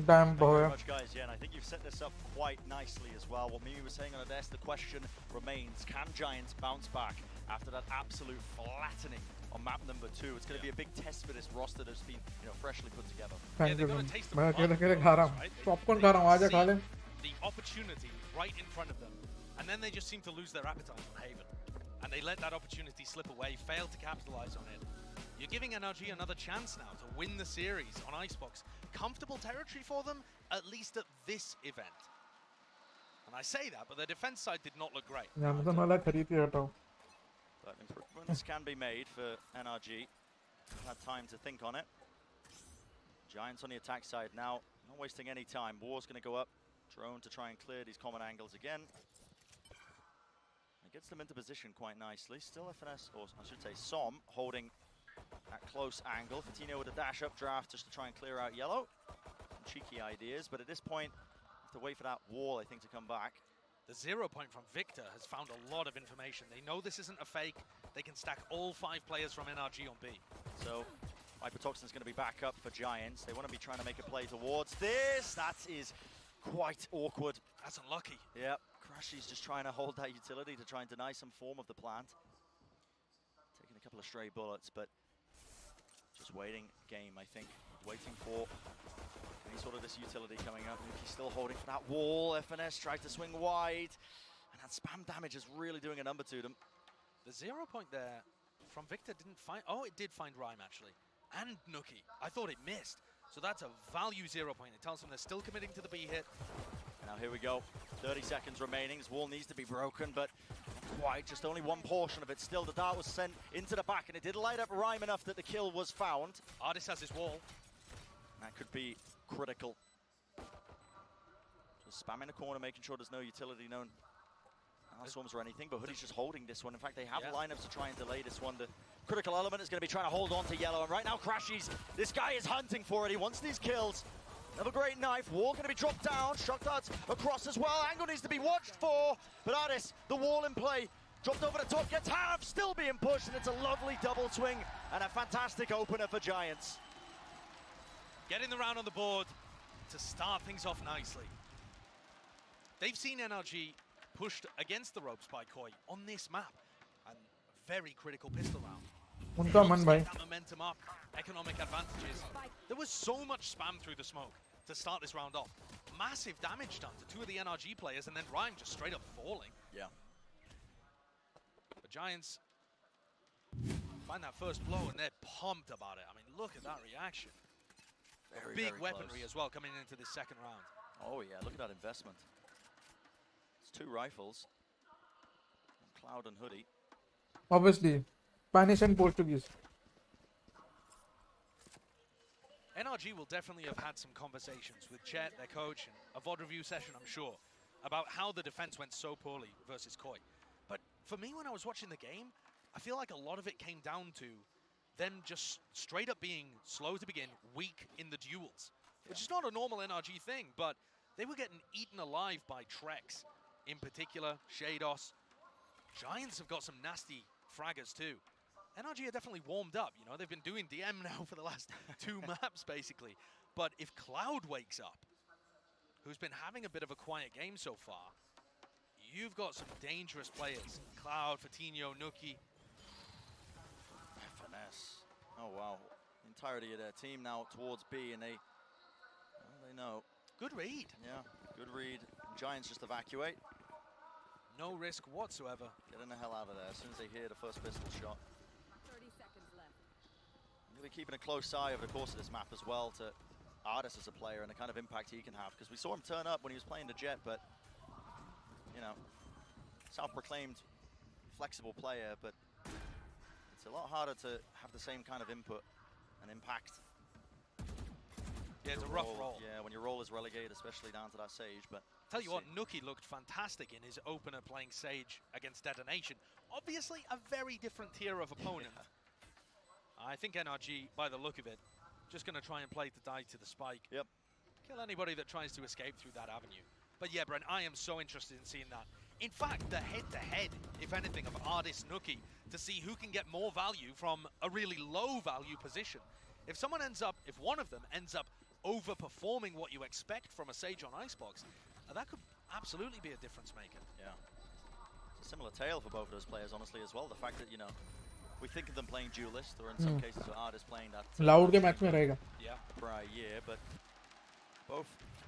Damn, Thank you very boy. much, guys. Yeah, and I think you've set this up quite nicely as well. What Mimi was saying on the desk, the question remains, can Giants bounce back after that absolute flattening on map number 2? It's going to be a big test for this roster that's been, you know, freshly put together. Thank you. they've got to taste the मैं blood, अकेले खा रहा हूँ. right? Popcorn खा रहा हूँ. आजा खा ले. The opportunity right in front of them, and then they just seem to lose their appetite on Haven, and they let that opportunity slip away, fail to capitalize on it. You're giving NRG another chance now to win the series on Icebox. Comfortable territory for them, at least at this event. And I say that, but their defense side did not look great. यहाँ मतलब मला खरीद के हटाओ. But improvements can be made for NRG. Had time to think on it. Giants on the attack side now, not wasting any time. War's going to go up. Drone to try and clear these common angles again. It gets them into position quite nicely. Still FNS, or I should say Som, holding that close angle. Fatino with a dash up draft just to try and clear out yellow. Some cheeky ideas, but at this point, have to wait for that wall, I think, to come back. The 0 point from Victor has found a lot of information. They know this isn't a fake. They can stack all 5 players from NRG on B. So Hypertoxin's going to be back up for Giants. They want to be trying to make a play towards this. That is quite awkward. That's unlucky. Yep, Crashy's just trying to hold that utility to try and deny some form of the plant. Taking a couple of stray bullets, but just waiting game, I think. Waiting for any sort of this utility coming up. Nuki's still holding for that wall. FNS tried to swing wide. And that spam damage is really doing a number to them. The 0 point there from Victor didn't find... Oh, it did find Rhyme, actually. And Nuki. I thought it missed. So that's a value 0 point. It tells them they're still committing to the B hit. Now here we go. 30 seconds remaining. This wall needs to be broken, but quite, just only one portion of it. Still, the dart was sent into the back, and it did light up Rhyme enough that the kill was found. Artis has his wall. That could be critical. Just spamming the corner, making sure there's no utility, no swarms or anything, but Hoodie's just holding this one. In fact, they have lineups to try and delay this one. The critical element is going to be trying to hold on to Yellow, and right now Crashies, this guy is hunting for it. He wants these kills. Another great knife. Wall going to be dropped down. Shock darts across as well. Angle needs to be watched for, but Artis, the wall in play. Dropped over the top, gets half, still being pushed, and it's a lovely double swing and a fantastic opener for Giants. Getting the round on the board to start things off nicely. They've seen NRG pushed against the ropes by Koi on this map, and very critical pistol round. उनका मन भाई. That momentum up, economic advantages. There was so much spam through the smoke to start this round off. Massive damage done to two of the NRG players, and then Rhyme just straight up falling. Yeah. The Giants find that first blow, and they're pumped about it. I mean, look at that reaction. Very, Big very weaponry close as well coming into this second round. Oh yeah, look at that investment. It's 2 rifles. Cloud and Hoodie. Obviously, Spanish and Portuguese. NRG will definitely have had some conversations with Chet, their coach, and a VOD review session, I'm sure, about how the defense went so poorly versus Koi. But for me, when I was watching the game, I feel like a lot of it came down to them just straight up being slow to begin, weak in the duels, which is not a normal NRG thing, but they were getting eaten alive by Trex, in particular, Shados. Giants have got some nasty fraggers too. NRG are definitely warmed up, you know, they've been doing DM now for the last 2 maps, basically. But if Cloud wakes up, who's been having a bit of a quiet game so far, you've got some dangerous players. Cloud, Fatinho, Nuki. Finesse. Oh, wow. The entirety of their team now towards B, and they know. Good read. Yeah, good read. Giants just evacuate. No risk whatsoever. Getting the hell out of there as soon as they hear the first pistol shot. 30 seconds left. I'm going to be keeping a close eye over the course of this map as well to Artis as a player and the kind of impact he can have, because we saw him turn up when he was playing the Jet, but, you know, self-proclaimed flexible player, but it's a lot harder to have the same kind of input and impact. Yeah, it's a rough roll. Yeah, when your role is relegated, especially down to that Sage, but... Tell you what, Nuki looked fantastic in his opener playing Sage against Detonation. Obviously, a very different tier of opponent. I think NRG, by the look of it, just going to try and play to die to the spike. Yep. Kill anybody that tries to escape through that avenue. But yeah, Brent, I am so interested in seeing that. In fact, the head-to-head, if anything, of Artis Nuki to see who can get more value from a really low value position. If one of them ends up overperforming what you expect from a Sage on Icebox, that could absolutely be a difference maker. Yeah. It's a similar tale for both of those players, honestly, as well. The fact that, you know, we think of them playing duelist, or in some cases, Artis playing that Loud के match में रहेगा. Yeah. Prior year, but both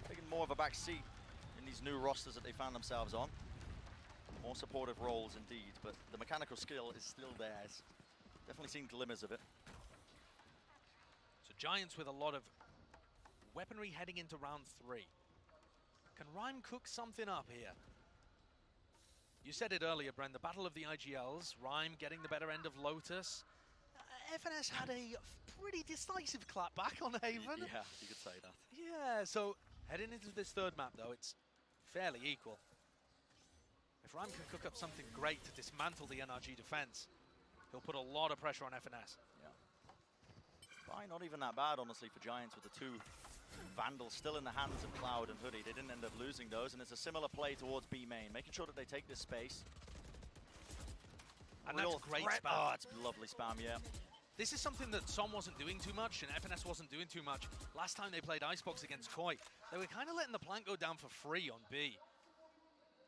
taking more of a back seat in these new rosters that they found themselves on. More supportive roles indeed, but the mechanical skill is still theirs. Definitely seen glimmers of it. So Giants with a lot of weaponry heading into round 3. Can Rhyme cook something up here? You said it earlier, Bren, the battle of the IGLs, Rhyme getting the better end of Lotus. FNS had a pretty decisive clap back on Haven. Yeah, you could say that. Yeah, so heading into this third map, though, it's fairly equal. If Rhyme can cook up something great to dismantle the NRG defense, he'll put a lot of pressure on FNS. Yeah. Probably not even that bad, honestly, for Giants with the 2 Vandals still in the hands of Cloud and Hoodie. They didn't end up losing those, and it's a similar play towards B main, making sure that they take this space. And that's great spam. Oh, it's lovely spam, yeah. This is something that Som wasn't doing too much, and FNS wasn't doing too much. Last time they played Icebox against Koi, they were kind of letting the plank go down for free on B.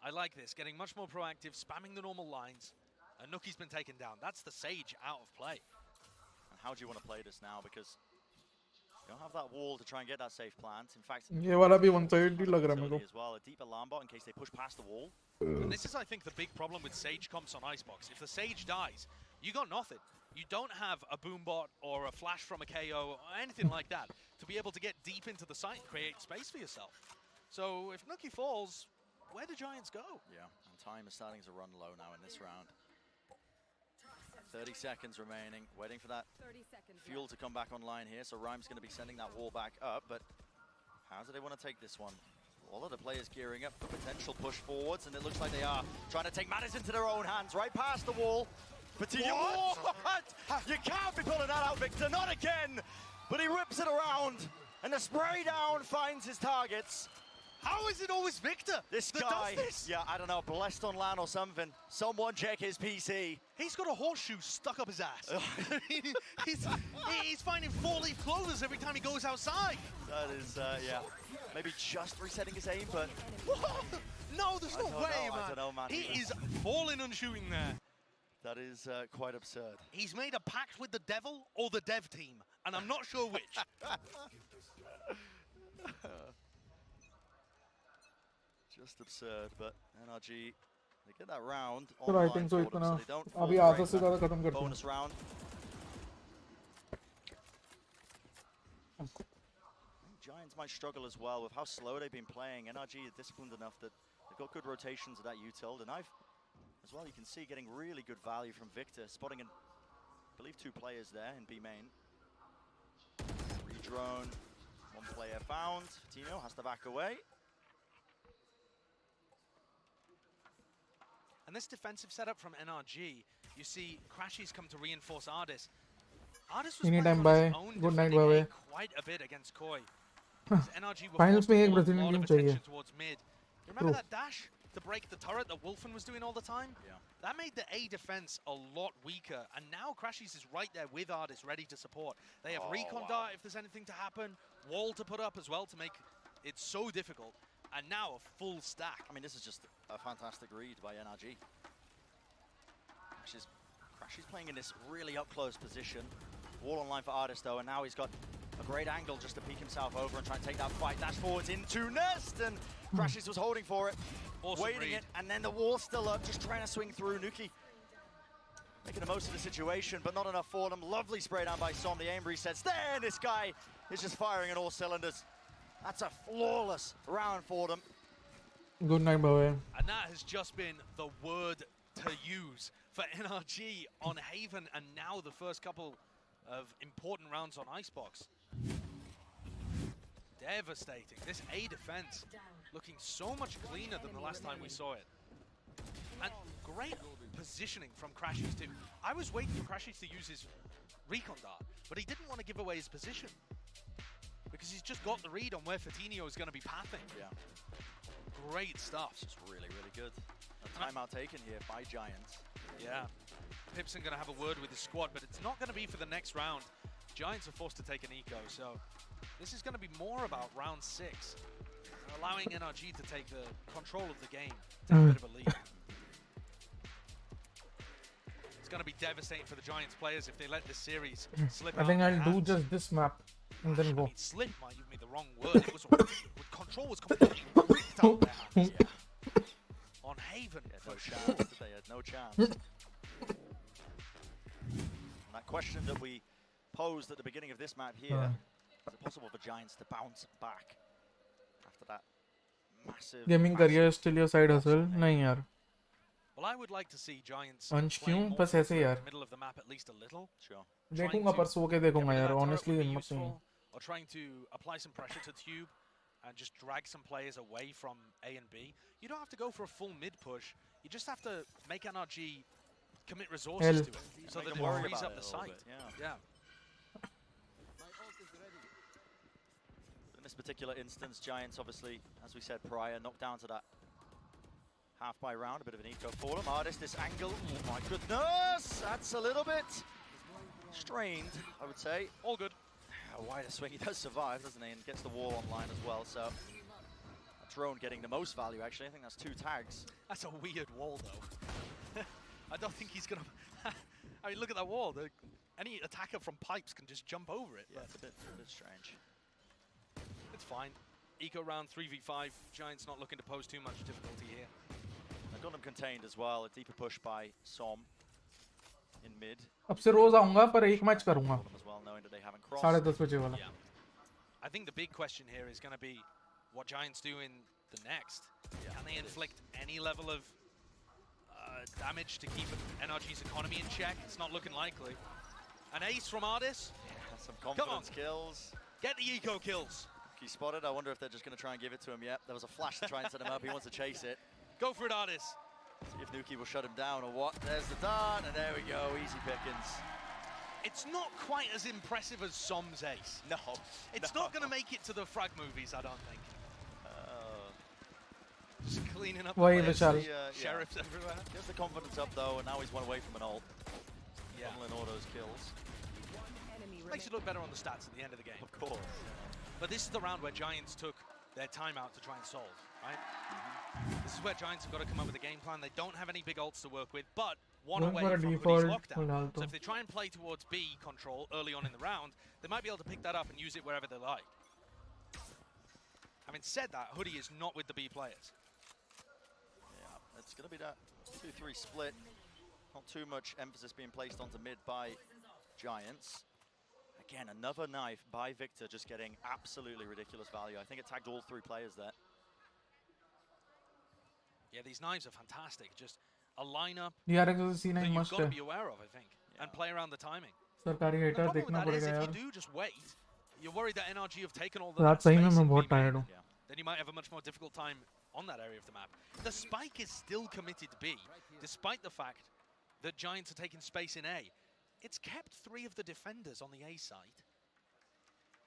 I like this, getting much more proactive, spamming the normal lines, and Nuki's been taken down. That's the Sage out of play. And how do you want to play this now? Because you don't have that wall to try and get that safe plant. In fact, ये वाला भी 130 लग रहा है मेरे को. as well, a deep alarm bot in case they push past the wall. And this is, I think, the big problem with Sage comps on Icebox. If the Sage dies, you got nothing. You don't have a boom bot or a flash from a KO or anything like that to be able to get deep into the site and create space for yourself. So if Nuki falls, where do Giants go? Yeah, and Time is starting to run low now in this round. 30 seconds remaining, waiting for that fuel to come back online here. So Rhyme's going to be sending that wall back up, but how do they want to take this one? All of the players gearing up for potential push forwards, and it looks like they are trying to take matters into their own hands, right past the wall. What? You can't be pulling that out, Victor, not again! But he whips it around, and the spray down finds his targets. How is it always Victor This that guy, does this? yeah, I don't know, blessed on LAN or something. Someone check his PC. He's got a horseshoe stuck up his ass. he's finding four-leaf clovers every time he goes outside. That is, yeah, maybe just resetting his aim, but... No, there's no way, man. I don't know, man. He is falling and shooting there. That is quite absurd. He's made a pact with the devil or the dev team, and I'm not sure which. Just absurd, but NRG, they get that round So I online think so for them, इतना so they don't fall अभी right आधा से back. ज़्यादा खत्म करते हैं. Bonus round. Giants might struggle as well with how slow they've been playing. NRG are disciplined enough that they've got good rotations at that util, and I've, as well, you can see getting really good value from Victor, spotting, I believe, 2 players there in B main. Redrone, 1 player found. Tino has to back away. And this defensive setup from NRG, you see Crashies come to reinforce Ardis. Ardis was Anytime, playing on his bye. own, Good night, defending bye. A quite a bit against Koi. NRG were Finals forced to में एक pull a Brazilian lot of team चाहिए. attention towards mid. You remember True. that dash to break the turret that Wolfen was doing all the time? Yeah. That made the A defense a lot weaker, and now Crashies is right there with Ardis, ready to support. They have recon dart if there's anything to happen, wall to put up as well to make it so difficult, and now a full stack. I mean, this is just a fantastic read by NRG. Crashies playing in this really up-close position. Wall online for Ardis, though, and now he's got a great angle just to peek himself over and try and take that fight. Dash forwards into Nest, and Crashies was holding for it, Awesome waiting read. it, and then the wall's still up, just trying to swing through. Nuki making the most of the situation, but not enough for them. Lovely spray down by Som. The aim resets there, and this guy is just firing on all cylinders. That's a flawless round for them. Good night, bye. And that has just been the word to use for NRG on Haven, and now the first couple of important rounds on Icebox. Devastating. This A defense looking so much cleaner than the last time we saw it. And great positioning from Crashies too. I was waiting for Crashies to use his recon dart, but he didn't want to give away his position because he's just got the read on where Fatinho is going to be pathing. Yeah, Great stuff. just really, really good. A timeout taken here by Giants. Yeah. Pipson going to have a word with his squad, but it's not going to be for the next round. Giants are forced to take an eco, so this is going to be more about round 6. Allowing NRG to take the control of the game, take a bit of a lead. It's going to be devastating for the Giants players if they let this series slip I out think of their I'll do hands. just this map and then I go. mean, slip might even be the wrong word. It was control was completely ripped out of their hands. Yeah. On Haven, No chance. They had no chance. And that question that we posed at the beginning of this map here, is it possible for Giants to bounce back after that massive... Gaming career is still your side hustle? नहीं यार. Well, I would like to see Giants अंश play क्यों? more बस ऐसे in यार. the middle of the map at least a little. Sure. देखूंगा परसों के देखूंगा यार. Honestly हिम्मत नहीं. Or trying to apply some pressure to Tube and just drag some players away from A and B. You don't have to go for a full mid push. You just have to make NRG commit resources to it so that it frees up the site. Yeah. In this particular instance, Giants obviously, as we said prior, knocked down to that half by round, a bit of an eco for them. Ardis, this angle, oh my goodness, that's a little bit strained, I would say. All good. A wider swing, he does survive, doesn't he, and gets the wall online as well, so a drone getting the most value, actually. I think that's 2 tags. That's a weird wall, though. I don't think he's going to... I mean, look at that wall. Any attacker from pipes can just jump over it. Yeah, it's a bit strange. It's fine. Eco round 3v5. Giants not looking to pose too much difficulty here. They've got them contained as well. A deeper push by Som in mid. अब से रोज आऊंगा पर एक match करूंगा. As well, knowing that they haven't crossed. 10:30 बजे वाला. Yeah. I think the big question here is going to be what Giants do in the next. Can they inflict any level of damage to keep NRG's economy in check. It's not looking likely. An ace from Ardis. Some confidence kills. Get the eco kills. He spotted. I wonder if they're just going to try and give it to him. Yep, there was a flash to try and set him up. He wants to chase it. Go for it, Ardis. See if Nuki will shut him down or what. There's the dart, and there we go. Easy pickings. It's not quite as impressive as Som's ace. No. It's not going to make it to the frag movies, I don't think. Just cleaning up Why the Vishal? sheriffs everywhere. Gets the confidence up though, and now he's one away from an ult. Yeah. Funneling all those kills. Makes it look better on the stats at the end of the game. Of course. But this is the round where Giants took their timeout to try and solve, right? This is where Giants have got to come up with a game plan. They don't have any big ults to work with, but one Going away for a from default Hoodie's lockdown. Ronaldo. So if they try and play towards B control early on in the round, they might be able to pick that up and use it wherever they like. Having said that, Hoodie is not with the B players. Yeah, it's going to be that 2-3 split. Not too much emphasis being placed onto mid by Giants. Again, another knife by Victor, just getting absolutely ridiculous value. I think it tagged all 3 players there. Yeah, these knives are fantastic. Just a lineup DRX is a that C9 you've must got to है. be aware of, I think, and play around the timing. सरकारी The hater problem with देखना that is पड़ेगा if यार. you do just wait, you're worried that NRG have taken all the रात सही में space मैं in बहुत B tired main. हूँ. Then you might have a much more difficult time on that area of the map. The spike is still committed to B, despite the fact that Giants are taking space in A. It's kept 3 of the defenders on the A side.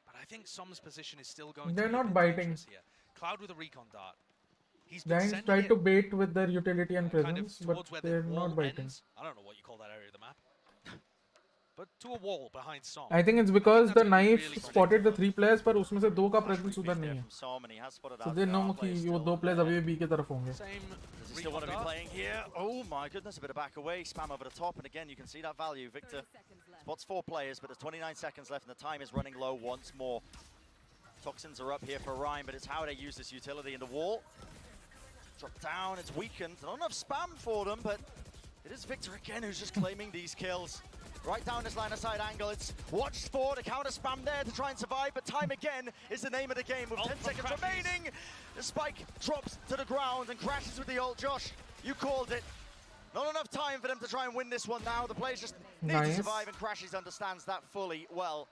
But I think Som's position is still going They're to be a not bit biting. dangerous here. Cloud with a recon dart. He's been Giants sending try it to bait with their utility and kind of presence, but towards where they're the wall not biting. ends. I don't know what you call that area of the map. But to a wall behind Som. I think it's because the knife spotted the 3 players, पर उसमें से 2 का presence उधर नहीं है. So they know कि वो 2 players अभी भी B की तरफ होंगे. Same Does he still want to be playing here? Oh my goodness, a bit of back away, spam over the top, and again you can see that value. Victor spots 4 players, but there's 29 seconds left and the time is running low once more. Toxins are up here for Ryan, but it's how they use this utility in the wall. Drop down, it's weakened. Not enough spam for them, but it is Victor again who's just claiming these kills. Right down his line of sight angle, it's watched for the counter spam there to try and survive, but time again is the name of the game with 10 seconds remaining. The spike drops to the ground and crashes with the ult. Josh, you called it. Not enough time for them to try and win this one now. The players just need to survive, and Crashes understands that fully well.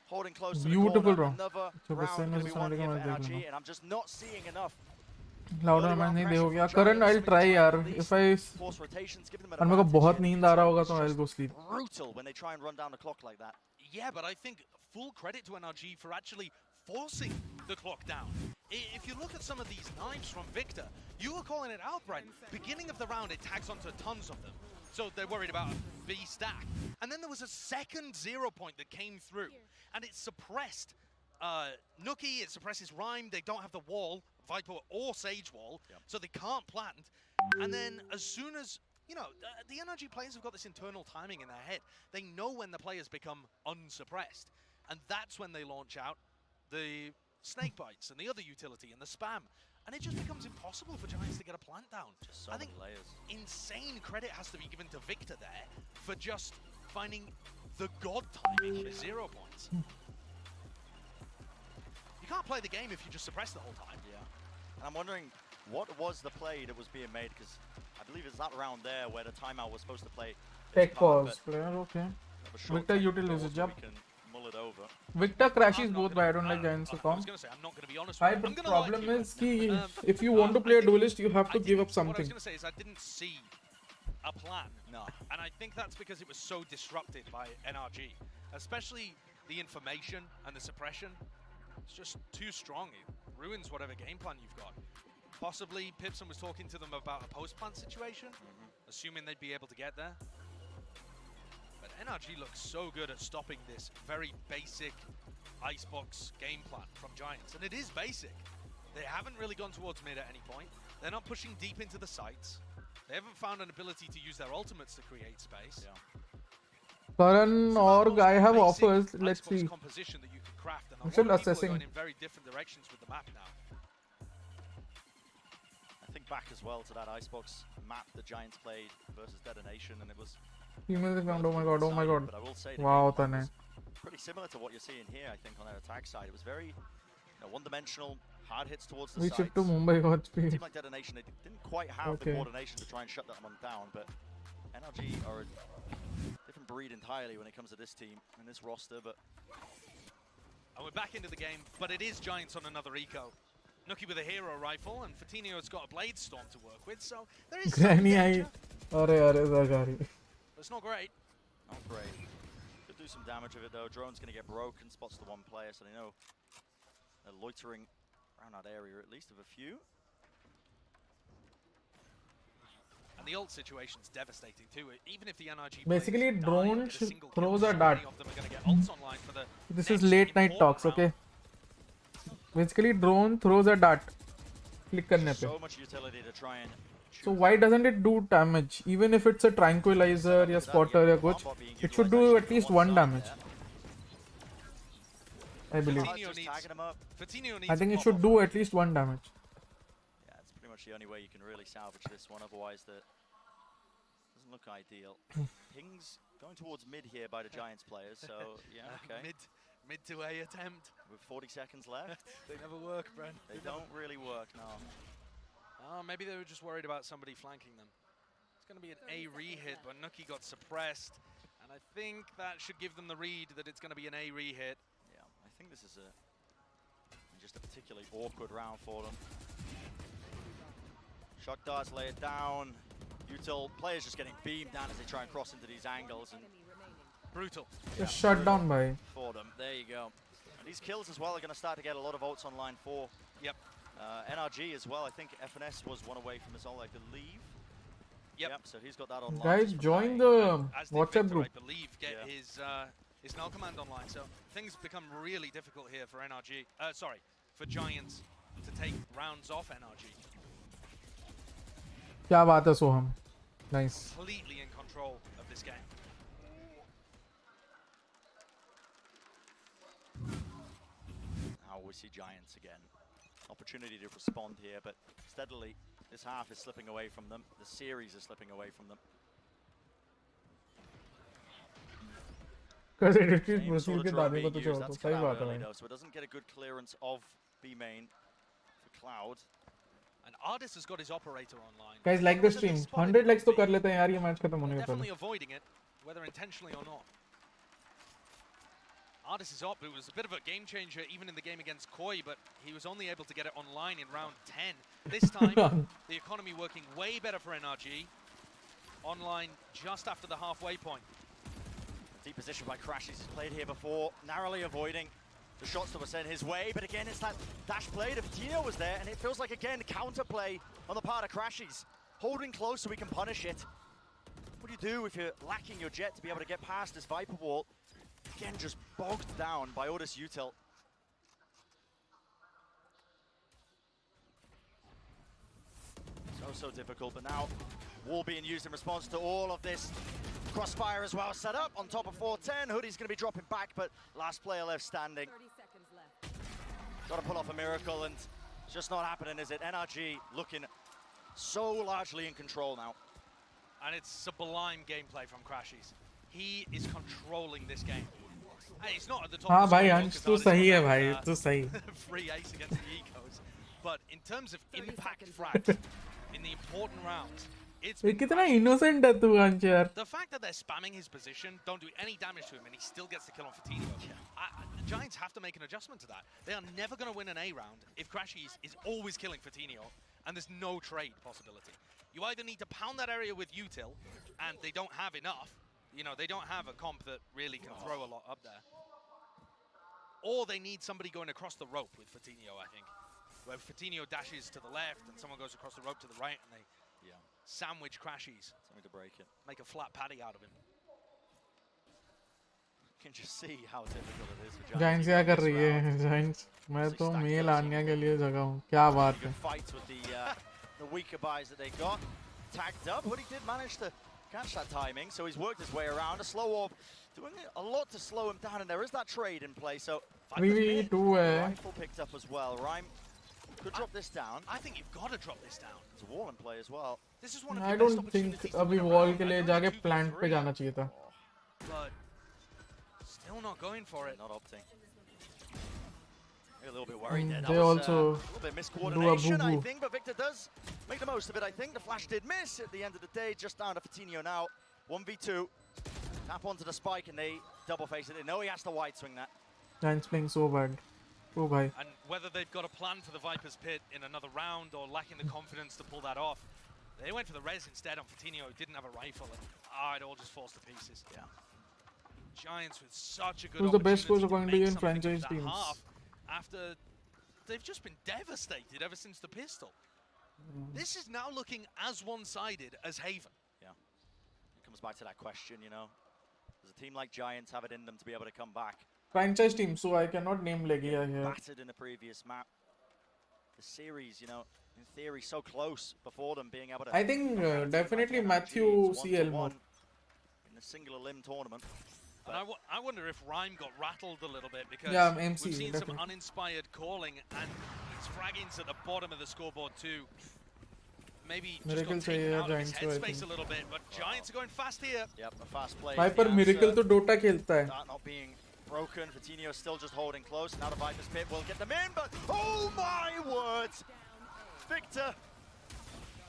Holding close to the corner. Another round going to be won here for NRG, and I'm just not seeing enough. Louder मैं नहीं दे हो गया. Current I'll try यार. If I और मेरे को बहुत नींद आ रहा होगा तो I'll go sleep. Brutal when they try and run down the clock like that. Yeah, but I think full credit to NRG for actually forcing the clock down. If you look at some of these knives from Victor, you were calling it out, Brian. Beginning of the round, it tags onto tons of them. So they're worried about a B stack. And then there was a second 0 point that came through, and it suppressed Nookie, it suppresses Rhyme. They don't have the wall, Viper or Sage wall, so they can't plant. And then as soon as, you know, the NRG players have got this internal timing in their head. They know when the players become unsuppressed. And that's when they launch out the snake bites and the other utility and the spam. And it just becomes impossible for Giants to get a plant down. So I think layers. Insane credit has to be given to Victor there for just finding the god timing for 0 points. You can't play the game if you just suppress the whole time. Yeah. And I'm wondering, what was the play that was being made? Because I believe it's that round there where the timeout was supposed to play. Tech pause, player, okay. Victor utilizes jump. Victor crashes both, but I don't like Giants to come. The problem is कि if you want to play a duelist, you have to give up What I was something. going to say is I didn't see a plan. No. And I think that's because it was so disrupted by NRG. Especially the information and the suppression. It's just too strong. It ruins whatever game plan you've got. Possibly Pipson was talking to them about a post-plant situation, assuming they'd be able to get there. But NRG looks so good at stopping this very basic Icebox game plan from Giants. And it is basic. They haven't really gone towards mid at any point. They're not pushing deep into the sites. They haven't found an ability to use their ultimates to create space. Yeah. Karan or I have offers. Let's Icebox see. composition that you can craft, and I'm a still lot of people are assessing. going in very different directions with the map now. I think back as well to that Icebox map the Giants played versus Detonation, and it was Female found. Oh my god. Oh my god. but I will say the Wow, game plan Tane. was pretty similar to what you're seeing here, I think, on their attack side. It was very one-dimensional, Hard hits towards the We sides. shift to Mumbai A Godspeed. team like Detonation, they didn't quite have the coordination to try and shut that one down, but NRG are a different breed entirely when it comes to this team and this roster, but... And we're back into the game, but it is Giants on another eco. Nuki with a hero rifle, and Fatinho's got a blade storm to work with, so there is some Granny danger. Arre Zagari. But it's not great. Not great. Could do some damage with it though. Drone's going to get broken, spots the one player, so they know they're loitering around that area at least of a few. And the ult situation's devastating too. Even if the NRG Basically, players drone die and get a single kill, throws a so dart. many of them are going to get ults online for the This is next late night important talks, round. okay? Basically, drone throws a dart. Click करने पे. So much utility to try and So why doesn't it do damage? Even if it's a tranquilizer or spotter or kuch, it should do at least 1 damage. I believe. Fatinho needs I think it pop should off. do at least 1 damage. yeah, it's pretty much the only way you can really salvage this one. Otherwise, that doesn't look ideal. Pings going towards mid here by the Giants players. So yeah, okay. Mid to A attempt. With 40 seconds left, They never work, Brent. they don't really work now. Oh, maybe they were just worried about somebody flanking them. It's going to be an A re-hit, but Nuki got suppressed. And I think that should give them the read that it's going to be an A re-hit. Yeah, I think this is just a particularly awkward round for them. Shock darts lay it down. Util players just getting beamed down as they try and cross into these angles. And Brutal. Just shut down by. for them. There you go. And these kills as well are going to start to get a lot of ults online for Yep. NRG as well. I think FNS was one away from his ult, I believe. Yep. So he's got that online. Guys, just from join dying. the As did WhatsApp Victor, group. I believe, get his null command online. So things become really difficult here for NRG. Sorry, for Giants to take rounds off NRG. क्या बात है सोहम. Nice. Completely in control of this game. Now we see Giants again. Opportunity to respond here, but steadily this half is slipping away from them. The series is slipping away from them. Because it is Same Brazil sort के of drone दाने को being तो used. छोड़ दो. That's सही come out बात है early भाई. though, so it doesn't get a good clearance of B main for Cloud. And Ardis has got his operator online. Guys, like the stream. 100 likes तो कर लेते हैं यार, ये मैच खत्म होने के Definitely पहले. avoiding it, whether intentionally or not. Ardis is up. It was a bit of a game changer even in the game against Koi, but he was only able to get it online in round 10. This time, the economy working way better for NRG. Online just after the halfway point. Deep position by Crashes. He's played here before, narrowly avoiding the shots that were sent his way. But again, it's that dash play. The Tino was there, and it feels like, again, counterplay on the part of Crashes. Holding close so we can punish it. What do you do if you're lacking your jet to be able to get past this Viper wall? Again, just bogged down by AORUS Util. So difficult, but now wall being used in response to all of this. Crossfire as well set up on top of 410. Hoodie's going to be dropping back, but last player left standing. Got to pull off a miracle, and it's just not happening, is it? NRG looking so largely in control now. And it's sublime gameplay from Crashes. He is controlling this game. Hey, it's not at the top हाँ of the भाई scoreboard अंश 'cause तू Ardis सही है got भाई, that, तू सही. free ace against the ecos. But in terms of impact frags in the important rounds, it's ये been कितना Crashes. innocent है तू अंश यार. The fact that they're spamming his position, don't do any damage to him, and he still gets the kill on Fatinho. The Giants have to make an adjustment to that. They are never going to win an A round if Crashes is always killing Fatinho, and there's no trade possibility. You either need to pound that area with Util, and they don't have enough. You know, they don't have a comp that really can throw a lot up there. Or they need somebody going across the rope with Fatinho, I think. Where Fatinho dashes to the left, and someone goes across the rope to the right, and they sandwich Crashes. Something to break it. Make a flat patty out of him. You can just see how difficult it is for Giants Giants. क्या कर रही है? Giants मैं तो mail आने के लिए जगह हूँ. क्या बात है? Good fights with the weaker buys that they got. Tagged up, but he did manage to catch that timing, so he's worked his way around. A slow orb doing a lot to slow him down, and there is that trade in play. So 3v2 है. Rifle picked up as well. Rhyme could drop this down. I think you've got to drop this down. There's a wall in play as well. This is one of I the best don't think opportunities to अभी win a wall round. के लिए I know जाके it's plant पे 2v3, जाना चाहिए था. But still not going for it. Not opting. A little bit worried there. That They was, also a little bit miscoordination, I boo-boo. think, but Victor does make the most of it, I think. The flash did miss at the end of the day, just down to Fatinho now. 1v2. Tap onto the spike and they double face it. They know he has to wide swing that. Giants playing so bad. Oh, bhai. And whether they've got a plan for the Viper's Pit in another round or lacking the confidence to pull that off, they went for the res instead on Fatinho, who didn't have a rifle, and it all just falls to pieces. Yeah. Giants with such a good Who's the best opportunity coach according to make you in something of franchise that teams? half after they've just been devastated ever since the pistol. This is now looking as one-sided as Haven. Yeah. It comes back to that question, you know. Does a team like Giants have it in them to be able to come back? Franchise team, so I cannot name Legia here. Battered in the previous map. The series, you know, in theory, so close before them being able to... I think definitely Matthew CL more. In a singular limb tournament. And I wonder if Rhyme got rattled a little bit because Yeah, MC, we've seen definitely. some uninspired calling and his fragging's at the bottom of the scoreboard too. Maybe just Miracle got taken चाहिए out of his Giants को, I headspace think. a little bit, but Giants are going fast here. Yep, a fast play. भाई पर Miracle तो Dota खेलता है. That not being broken. Fatinho still just holding close. Now the Viper's Pit will get them in, but oh my words! Victor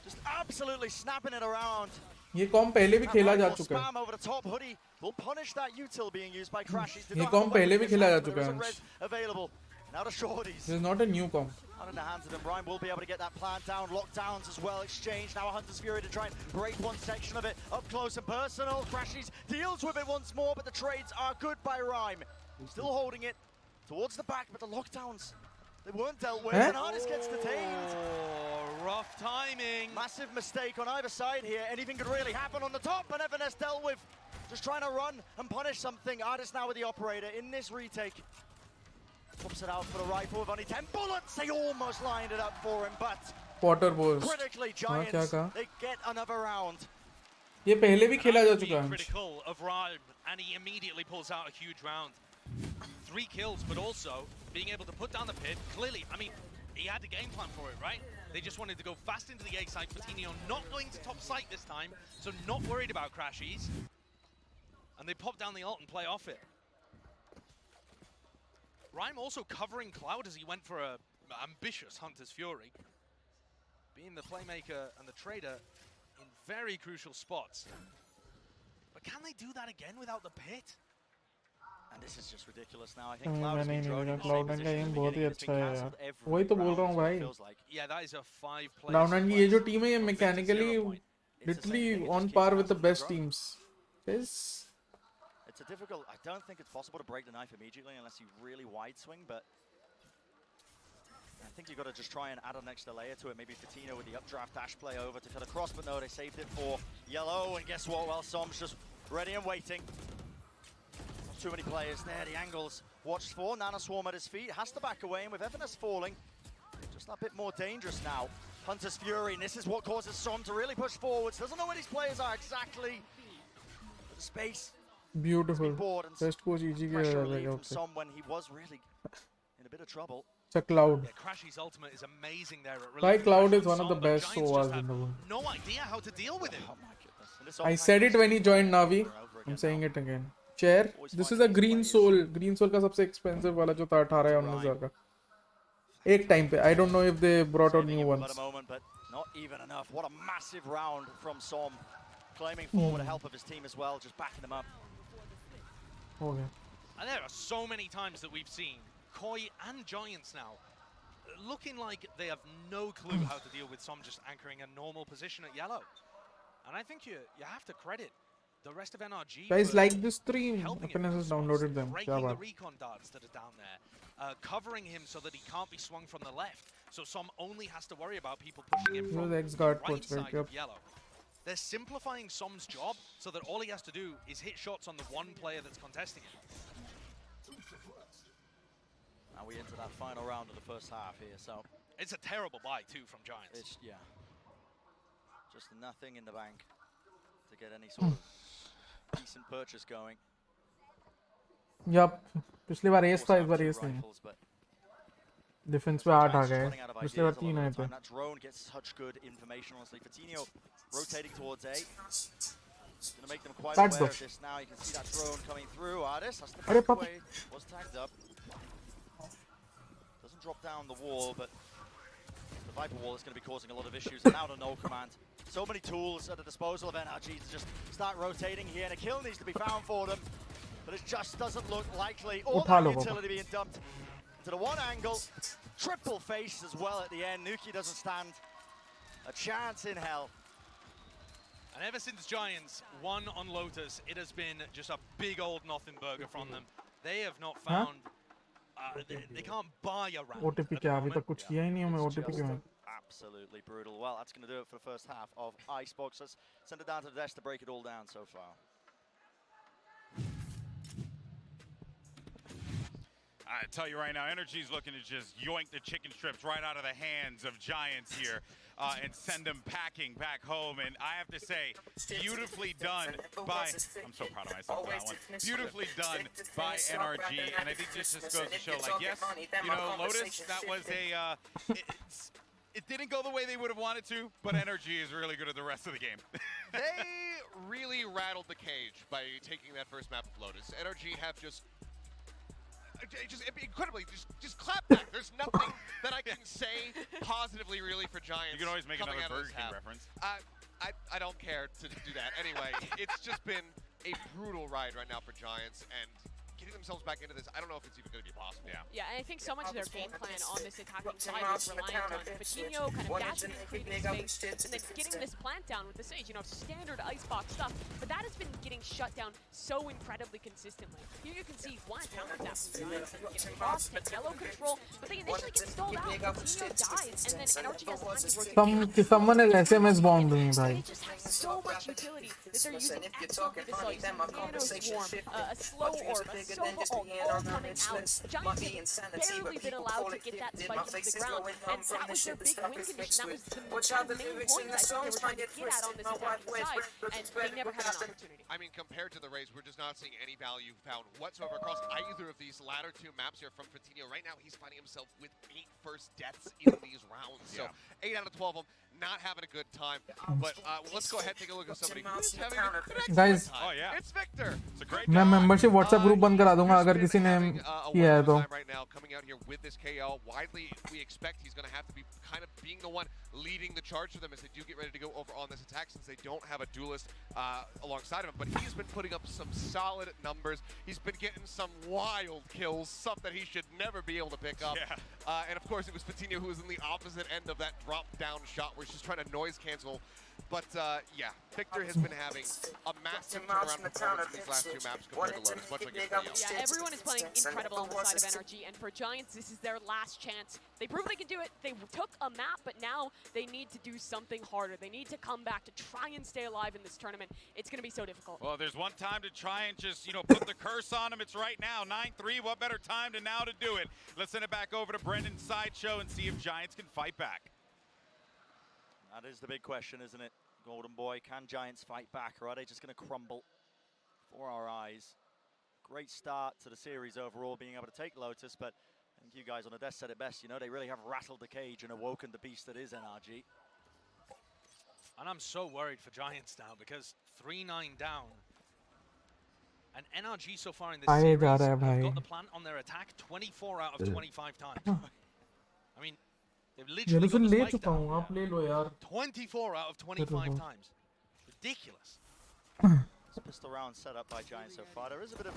just absolutely snapping it around. ये com पहले भी खेला जा चुका है. Spam over the top. Hoodie will punish that util being used by Crashies. ये com पहले भी खेला जा चुका है. Available. Now the shorties. This is not a new comp. Not in the hands of him. Ryan will be able to get that plant down. Lockdowns as well. Exchange. Now a Hunter's Fury to try and break one section of it. Up close and personal. Crashies deals with it once more, but the trades are good by Rhyme. Still holding it towards the back, but the lockdowns, they weren't dealt with. And Artist gets detained. Oh, rough timing. Massive mistake on either side here. Anything could really happen on the top, and Everness dealt with. Just trying to run and punish something. Artist now with the operator in this retake. Pops it out for the rifle with only 10 bullets. They almost lined it up for him, but Potter Boast. critically Giants, they get another round. ये पहले भी खेला जा चुका है. Critical of Rhyme, and he immediately pulls out a huge round. 3 kills, but also being able to put down the pit. Clearly, I mean, he had the game plan for it, right? They just wanted to go fast into the A site. Fatinho not going to top site this time, so not worried about Crashies. And they pop down the ult and play off it. Rhyme also covering Cloud as he went for a ambitious Hunter's Fury. Being the playmaker and the trader in very crucial spots. But can they do that again without the pit? And this is just ridiculous now. I think Cloud has नहीं been नहीं droning मेरा in the same Cloud9 का position aim at the बहुत ही beginning. It's अच्छा been है cancelled यार. every वही तो बोल round, रहा हूँ so it भाई. feels like. Yeah, that is a 5-player Cloud9 की ये जो team है ये from 50 to 0 mechanically point. literally It's the same thing, it on just par keeps with the constantly best growing. teams. Yes. It's a difficult. I don't think it's possible to break the knife immediately unless you really wide swing, but I think you've got to just try and add an extra layer to it. Maybe Fatinho with the updraft dash play over to cut across, but no, they saved it for Yellow. And guess what? Well, Som's just ready and waiting. Not too many players there. The angles watched for. Nana Swarm at his feet. Has to back away, and with Everness falling, just a bit more dangerous now. Hunter's Fury, and this is what causes Som to really push forwards. Doesn't know where these players are exactly. The space. Beautiful. Board and Best coach EG pressure के relief रहेगा from उससे. Som when he was really in a bit of trouble. It's a Cloud. Yeah, Crashy's ultimate is amazing there. At Why relieving Cloud pressure is one of the Som, but best Giants SOAs just in the world. No idea how to deal with it. Oh my goodness. And this I offline said it when he joined Navi. over and over I'm again saying now. it again. Chair. This is a Green Soul. Green Soul का सबसे expensive वाला जो था 18 या 19,000 का. एक time पे. I don't know if they brought out new But ones. a moment, but not even enough. What a massive round from Som. Claiming for with the help of his team as well, just backing them up. Okay. And there are so many times that we've seen Koi and Giants now looking like they have no clue how to deal with Som just anchoring a normal position at Yellow. And I think you have to credit the rest of NRG. Guys, for like this stream. helping him Happiness has with downloaded them. breaking क्या the बात. recon darts that are down there, covering him so that he can't be swung from the left. So Som only has to worry about people pushing him He from was the ex-guard right coach, right? side Yep. of Yellow. They're simplifying Som's job so that all he has to do is hit shots on the one player that's contesting him. Now we enter that final round of the first half here, so It's a terrible buy too from Giants. it's, yeah, just nothing in the bank to get any sort of decent purchase going. Yup. पिछली बार ace था इस बार Two ace नहीं. rifles, but defence पे 8 आ Giants गए. running out of पिछली बार ideas a 3 lot आए of the थे. time. That drone gets such good information, honestly. Fatinho rotating towards A. Going to make them quite That's aware the- of this now. You can see that drone coming through. Artist has to Arre, back puppy. away. Was tagged up. Doesn't drop down the wall, but the Viper wall is going to be causing a lot of issues. And now the no command. So many tools at the disposal of NRG to just start rotating here, and a kill needs to be found for them. But it just doesn't look likely. All that utility being dumped to the one angle. Triple face as well at the end. Nuki doesn't stand a chance in hell. And ever since Giants won on Lotus, it has been just a big old nothing burger from them. They have not found, they can't buy a round. OTP क्या अभी तक कुछ किया ही नहीं है मैं OTP क्यों है? Absolutely brutal. Well, that's going to do it for the first half of Icebox. Let's send it down to the desk to break it all down so far. I tell you right now, NRG's looking to just yoink the chicken strips right out of the hands of Giants here and send them packing back home. And I have to say, beautifully done by, I'm so proud of myself for that one, beautifully done by NRG. And I think this just goes to show, like, yes, you know, Lotus, that was a, it didn't go the way they would have wanted to, but NRG is really good at the rest of the game. They really rattled the cage by taking that first map of Lotus. NRG have just incredibly, just clap back. There's nothing that I can say positively, really, for Giants. You can always make another Burger King reference. I don't care to do that. Anyway, it's just been a brutal ride right now for Giants, and getting themselves back into this, I don't know if it's even going to be possible. Yeah, and I think so much of their game plan on this attacking side was reliant on Coutinho kind of dashing and creating space, and then getting this plant down with the Sage, you know, standard Icebox stuff. But that has been getting shut down so incredibly consistently. Here you can see one counterattack from Giants, get cross, take yellow control, but they initially get stalled out, Coutinho dies, and then NRG has time to rotate. Someone is SMS bomb doing, They just have so much utility that they're using absolutely the size, Nano Swarm, a slow orb, a Sova ult, all coming out. Giants have barely been allowed to get that spike into the ground, and that was their big win condition. That was the main point I think they were trying to get at on this attacking side, and they never had an opportunity. I mean, compared to the Rays, we're just not seeing any value found whatsoever across either of these latter two maps here from Coutinho. Right now, he's finding himself with 8 first deaths in these rounds. So 8 out of 12 of them, not having a good time. But let's go ahead and take a look at somebody who's having an excellent time. Oh, yeah. It's Victor. It's a great मैं membership WhatsApp group बंद करा दूंगा अगर किसी ने किया है तो. Right now, coming out here with this KO, widely we expect he's going to have to be kind of being the one leading the charge for them as they do get ready to go over on this attack, since they don't have a duelist alongside of him. But he's been putting up some solid numbers. He's been getting some wild kills, stuff that he should never be able to pick up. Yeah. And of course, it was Coutinho who was in the opposite end of that drop-down shot where he's just trying to noise cancel. But yeah, Victor has been having a massive turnaround performance in these last two maps compared to Lotus, much like his KO. Yeah, everyone is playing incredible on the side of NRG, and for Giants, this is their last chance. They proved they can do it. They took a map, but now they need to do something harder. They need to come back to try and stay alive in this tournament. It's going to be so difficult. Well, there's one time to try and just, you know, put the curse on him. It's right now, 9-3. What better time to now to do it? Let's send it back over to Brendan's Sideshow and see if Giants can fight back. That is the big question, isn't it? Golden Boy, can Giants fight back, or are they just going to crumble before our eyes? Great start to the series overall, being able to take Lotus, but I think you guys on the desk said it best. You know, they really have rattled the cage and awoken the beast that is NRG. And I'm so worried for Giants now, because 3-9 down. And NRG so far in this series have got the plant on their attack 24 out of 25 times. I mean, they've literally got the spike down 24 out of 25 times. Ridiculous. This pistol round set up by Giants so far. There is a bit of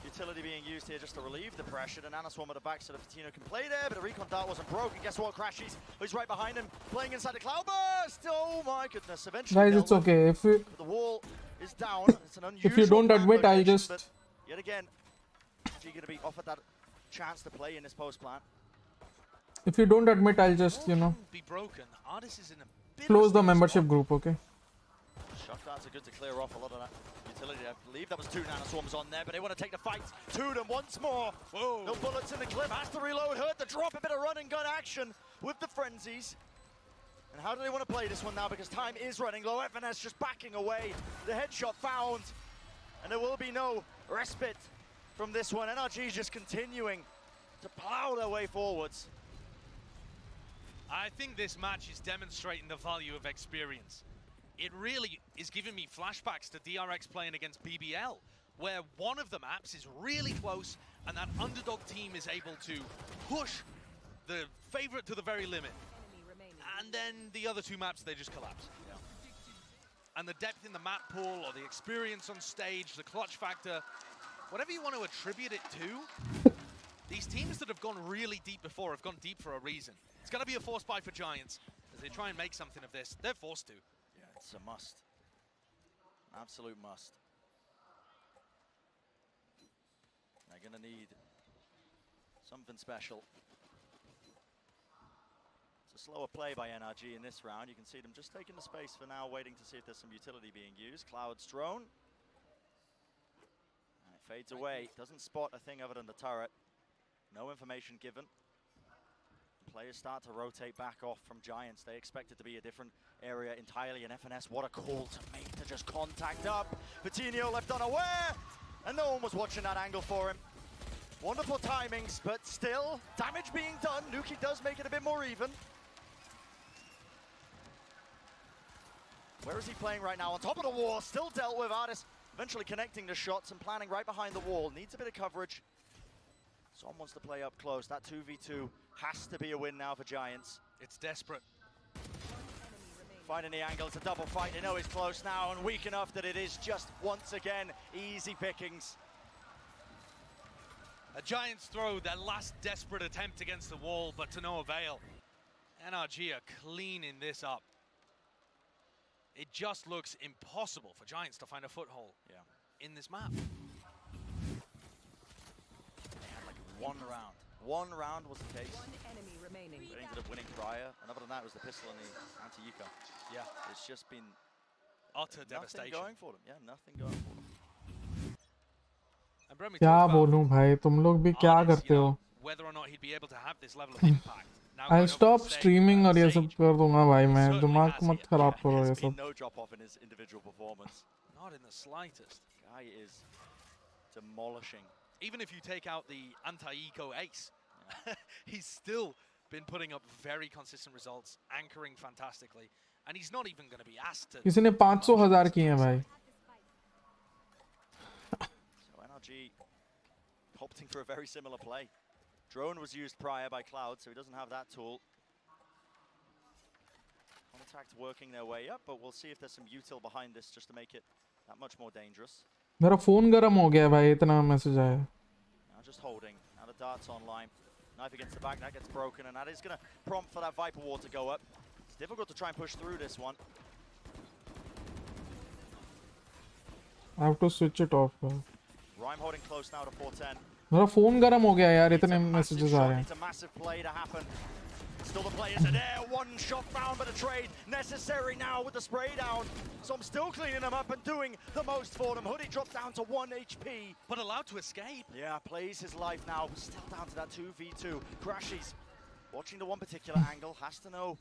utility being used here just to relieve the pressure. The Nano Swarm at the back so that Coutinho can play there, but the recon dart wasn't broken. Guess what? Crashies, he's right behind him, playing inside the Cloudburst. Oh my goodness. Eventually, guys, it's okay. If you, the wall is down. It's an unusual if you don't admit, I'll just. Yet again, NRG going to be offered that chance to play in this post plant. If you don't admit, I'll just, you know, close the membership group, okay? Shutdowns are good to clear off a lot of that utility. I believe that was 2 Nano Swarms on there, but they want to take the fight to them once more. Whoa. No bullets in the clip, has to reload, heard the drop, a bit of run and gun action with the frenzies. And how do they want to play this one now? Because time is running low. FNS just backing away. The headshot found, and there will be no respite from this one. NRG is just continuing to plow their way forwards. I think this match is demonstrating the value of experience. It really is giving me flashbacks to DRX playing against BBL, where one of the maps is really close and that underdog team is able to push the favorite to the very limit. And then the other two maps, they just collapse. And the depth in the map pool, or the experience on stage, the clutch factor, whatever you want to attribute it to, these teams that have gone really deep before have gone deep for a reason. It's going to be a force buy for Giants as they try and make something of this. They're forced to. Yeah, it's a must. Absolute must. They're going to need something special. It's a slower play by NRG in this round. You can see them just taking the space for now, waiting to see if there's some utility being used. Cloud's drone. And it fades away. Doesn't spot a thing other than the turret. No information given. Players start to rotate back off from Giants. They expect it to be a different area entirely. And FNS, what a call to make to just contact up. Vitinho left unaware, and no one was watching that angle for him. Wonderful timings, but still, damage being done. Nuki does make it a bit more even. Where is he playing right now? On top of the wall, still dealt with. AORUS eventually connecting the shots and planning right behind the wall. Needs a bit of coverage. Someone wants to play up close. That 2v2 has to be a win now for Giants. It's desperate. Finding the angle, it's a double fight. They know it's close now and weak enough that it is just once again easy pickings. The Giants throw their last desperate attempt against the wall, but to no avail. NRG are cleaning this up. It just looks impossible for Giants to find a foothold in this map. One round. One round was the case. One enemy remaining. They ended up winning prior, and other than that was the pistol and the anti-eco. Yeah. It's just been utter nothing devastation. going for them. Yeah, nothing going for them. And Bremy क्या talked about बोलूं भाई तुम लोग भी क्या AORUS, करते हो whether or not he'd be able to have this level of impact. Now I'll going over stop the stage, streaming और ये सब कर दूंगा भाई मैं certainly दिमाग has मत it. खराब करो ये There's been सब no drop off in his individual performance. Not in the slightest. Guy is demolishing. Even if you take out the anti-eco ace, he's still been putting up very consistent results, anchoring fantastically, and he's not even going to be asked to. किसी ने 500,000 किए हैं भाई So NRG opting for a very similar play. Drone was used prior by Cloud, so he doesn't have that tool. Contact working their way up, but we'll see if there's some util behind this just to make it that much more dangerous. मेरा phone गरम हो गया भाई इतना message आया Now just holding. Now the dart's online. Knife against the back, that gets broken, and that is going to prompt for that Viper wall to go up. It's difficult to try and push through this one. I have to switch it off भाई Rhyme holding close now to 410. मेरा phone गरम हो गया यार इतने messages आ रहे हैं It's a massive play to happen. Still the players are there. One shot found, but a trade necessary now with the spray down. So I'm still cleaning them up and doing the most for them. Hoodie drops down to 1 HP. But allowed to escape. Yeah, plays his life now. Still down to that 2v2. Crashes. Watching the one particular angle. Has to know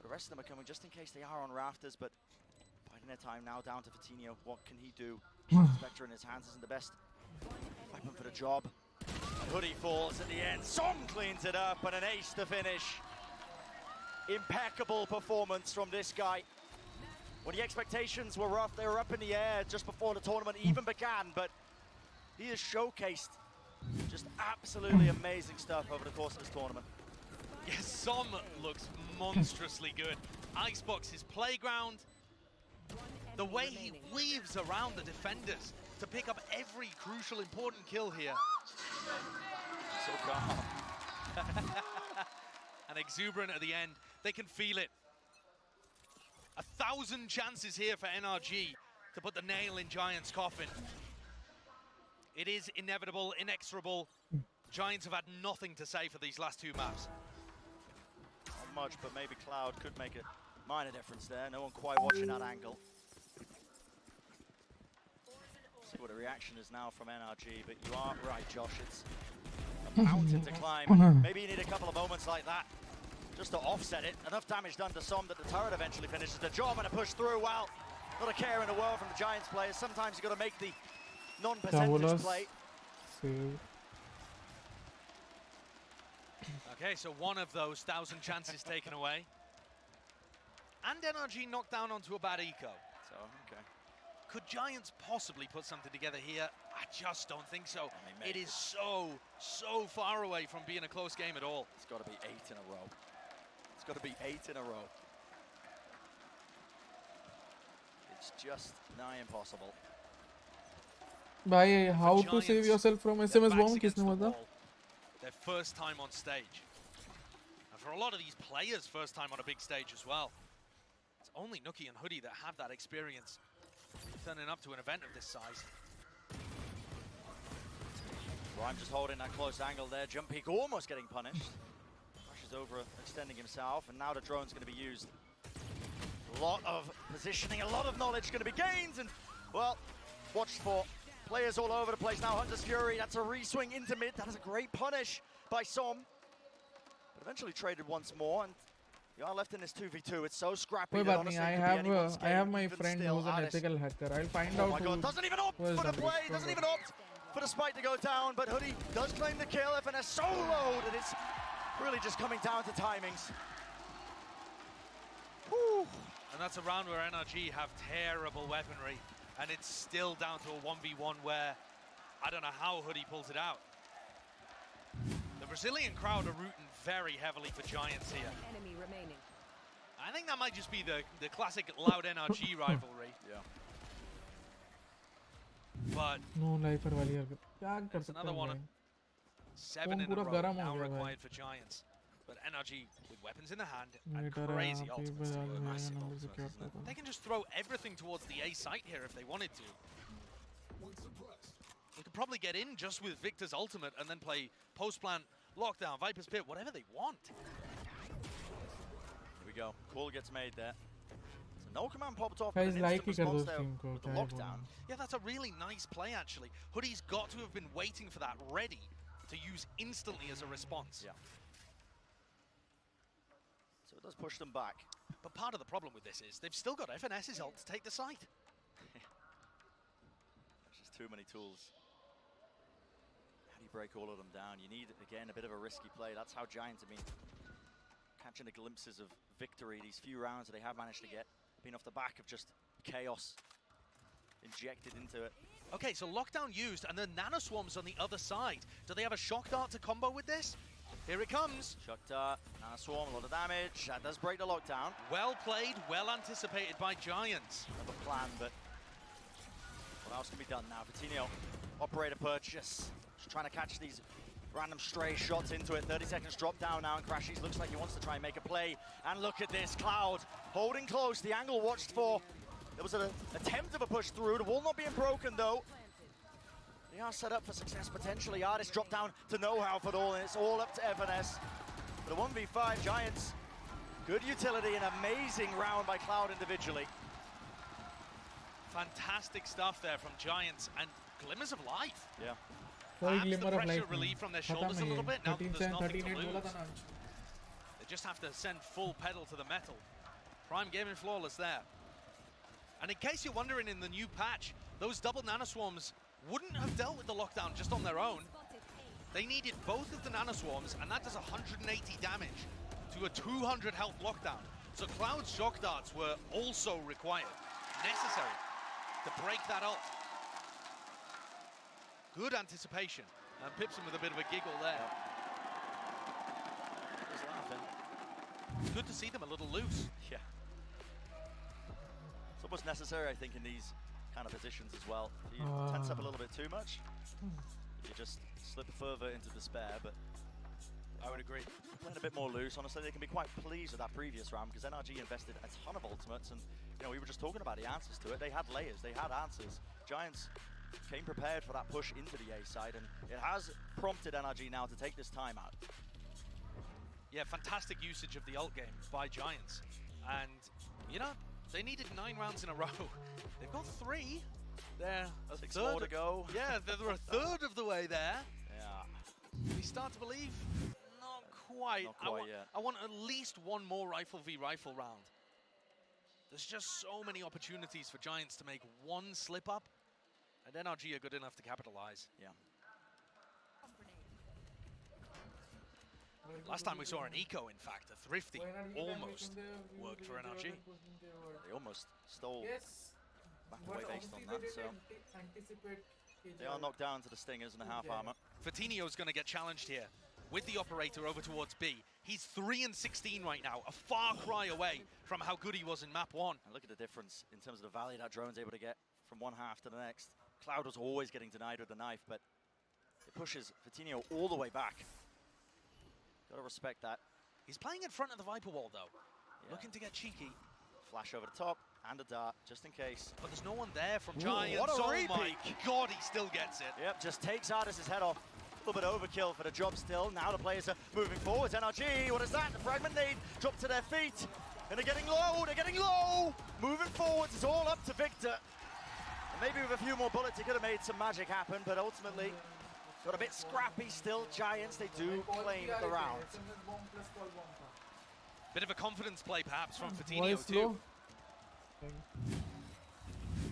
the rest of them are coming just in case they are on rafters. But biding their time now down to Vitinho. What can he do? Spectre in his hands isn't the best weapon for the job. And Hoodie falls at the end. Som cleans it up and an ace to finish. Impeccable performance from this guy. When the expectations were rough, they were up in the air just before the tournament even began, but he has showcased just absolutely amazing stuff over the course of this tournament. Yes, Som looks monstrously good. Icebox's playground, the way he weaves around the defenders to pick up every crucial, important kill here. So calm. And exuberant at the end. They can feel it. 1,000 chances here for NRG to put the nail in Giants' coffin. It is inevitable, inexorable. Giants have had nothing to say for these last two maps. Not much, but maybe Cloud could make a minor difference there. No one quite watching that angle. See what the reaction is now from NRG, but you are right, Josh. It's a mountain to climb. Maybe you need a couple of moments like that just to offset it. Enough damage done to Som that the turret eventually finishes the job and a push through. Well, not a care in the world from the Giants players. Sometimes you've got to make the non-percentage play. Okay, so one of those 1,000 chances taken away. And NRG knocked down onto a bad eco. So, okay. Could Giants possibly put something together here? I I just don't think so. I mean, It is so far away from being a close game at all. It's got to be 8 in a row. It's got to be 8 in a row. It's just nigh impossible. भाई, how to Giants, save yourself from their SMS backs bomb? against किसने the बोला? wall, their first time on stage. And for a lot of these players, first time on a big stage as well. It's only Nookie and Hoodie that have that experience turning up to an event of this size. Rhyme just holding that close angle there. Jump peek almost getting punished. Rushes over, extending himself, and now the drone's going to be used. A lot of positioning, a lot of knowledge going to be gained, and, well, watched for players all over the place now. Hunter's Fury, that's a re-swing into mid. That is a great punish by Som. But eventually traded once more, and you are left in this 2v2. It's so scrappy कोई that बात honestly नहीं. it could be anyone's I have game, my even friend still. who's an Addis- ethical hacker. I'll find Oh out my who. god, doesn't even opt who is for the the play, breach. doesn't even opt for the spike to go down, but Hoodie does claim the kill. FNS so low that it's really just coming down to timings. Whew. And that's a round where NRG have terrible weaponry, and it's still down to a 1v1 where I don't know how Hoodie pulls it out. The Brazilian crowd are rooting very heavily for Giants here. Enemy remaining. I think that might just be the classic loud NRG rivalry. Yeah. But No lifer वाली हरकत. क्या कर it's सकते another हैं one. भाई? 7 in a पूरा row गरम हो now गया भाई. required for Giants. But NRG with weapons in the hand and Later crazy आप ही ultimates. बजा लो, massive number ultimates, secure isn't it? करता They can just throw everything towards the A site here if they wanted to. They could probably get in just with Victor's ultimate and then play post-plant, lockdown, Viper's Pit, whatever they want. Here we go. Call gets made there. So no command popped off. Guys, but an like instant ही कर दो response there stream को, with the क्या ही lockdown. बोलूं. Yeah, that's a really nice play, actually. Hoodie's got to have been waiting for that, ready to use instantly as a response. Yeah. So it does push them back. But part of the problem with this is they've still got FNS's ult to take the site. There's just too many tools. How do you break all of them down? You need, again, a bit of a risky play. That's how Giants have been catching the glimpses of victory these few rounds that they have managed to get. Been off the back of just chaos injected into it. Okay, so lockdown used, and then nano swarms on the other side. Do they have a shock dart to combo with this? Here it comes. Shock dart, Nano Swarm, a lot of damage. That does break the lockdown. Well played, well anticipated by Giants. Another plan, but what else can be done now? Vitinho, operator purchase. Just trying to catch these random stray shots into it. 30 seconds drop down now, and Crashies looks like he wants to try and make a play. And look at this, Cloud holding close. The angle watched for. There was an attempt of a push through. The wall not being broken, though. They are set up for success potentially. Artist dropped down to know-how for it all, and it's all up to FNS. But a 1v5, Giants, good utility, an amazing round by Cloud individually. Fantastic stuff there from Giants, and glimmers of life. Yeah. कोई Perhaps the glimmer of pressure light relieved नहीं. from their खत्म shoulders a है little ये. bit, now that 13 there's से nothing to 38 बोला lose. था ना. They just have to send full pedal to the metal. Prime Gaming Flawless there. And in case you're wondering, in the new patch, those double nanoswarms wouldn't have dealt with the lockdown just on their own. They needed both of the nanoswarms, and that does 180 damage to a 200 health lockdown. So Cloud's shock darts were also required, necessary, to break that ult. Good anticipation, and Pipson with a bit of a giggle there. Just laughing. Good to see them a little loose. Yeah. It's almost necessary, I think, in these kind of positions as well. If you tense up a little bit too much, you just slip further into despair, but I would agree. playing a bit more loose, honestly, they can be quite pleased with that previous round because NRG invested a ton of ultimates, and you know, we were just talking about the answers to it. They had layers, they had answers. Giants came prepared for that push into the A side, and it has prompted NRG now to take this time out. Yeah, fantastic usage of the ult game by Giants. And, you know, they needed 9 rounds in a row. They've got 3. They're a 6 third more to go. Yeah, they're a third of the way there. Yeah. We start to believe? Not quite. Not quite yet. I want at least one more rifle v rifle round. There's just so many opportunities for Giants to make one slip up, and NRG are good enough to capitalize. Yeah. Last time we saw an eco, in fact, a thrifty, almost worked for NRG. They almost stole Yes. back But away based on obviously that, they so didn't anticipate They are knocked down to the Stingers and the half armor. Fatinho's going to get challenged here with the operator over towards B. He's 3 and 16 right now, a far cry away from how good he was in map 1. And look at the difference in terms of the value that drone's able to get from one half to the next. Cloud was always getting denied with the knife, but it pushes Fatinho all the way back. Gotta respect that. He's playing in front of the Viper wall though, looking to get cheeky. Flash over the top and a dart, just in case. But there's no one there from Ooh, Giants. what a Oh repeat. my god, he still gets it. Yep, just takes AORUS' head off. A little bit overkill for the job still. Now the players are moving forwards. NRG, what is that? The fragment nade drop to their feet. And they're getting low, Moving forwards, it's all up to Victor. And maybe with a few more bullets, he could have made some magic happen, but ultimately, got a bit scrappy still. Giants, they do claim the round. Bit of a confidence play perhaps from Why Fatinho slow? too.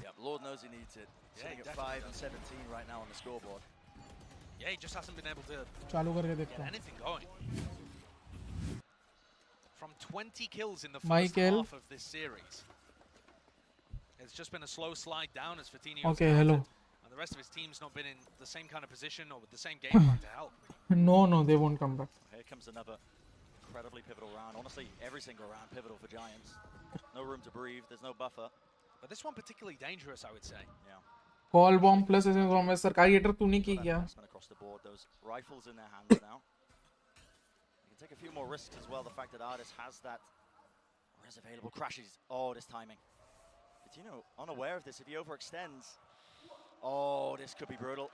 Yeah, Lord knows he needs it. Yeah, Sitting he at definitely 5 and 17 right now on the scoreboard. Yeah, he just hasn't been able to चालू करके get देखता हूँ. anything going. From 20 kills in the first Michael. half of this series, it's just been a slow slide down as Fatinho. Okay, hello. And the rest of his team's not been in the same kind of position or with the same game plan to help. No, they won't come back. Here comes another incredibly pivotal round. Honestly, every single round pivotal for Giants. No room to breathe, there's no buffer. But this one particularly dangerous, I would say. Yeah. Call bomb plus is from Mr. Carrier तूने की क्या? Investment across the board, those rifles in their hands now. You can take a few more risks as well. The fact that AORUS has that res available crashes. Oh, this timing. Fatinho unaware of this. If he overextends, oh, this could be brutal.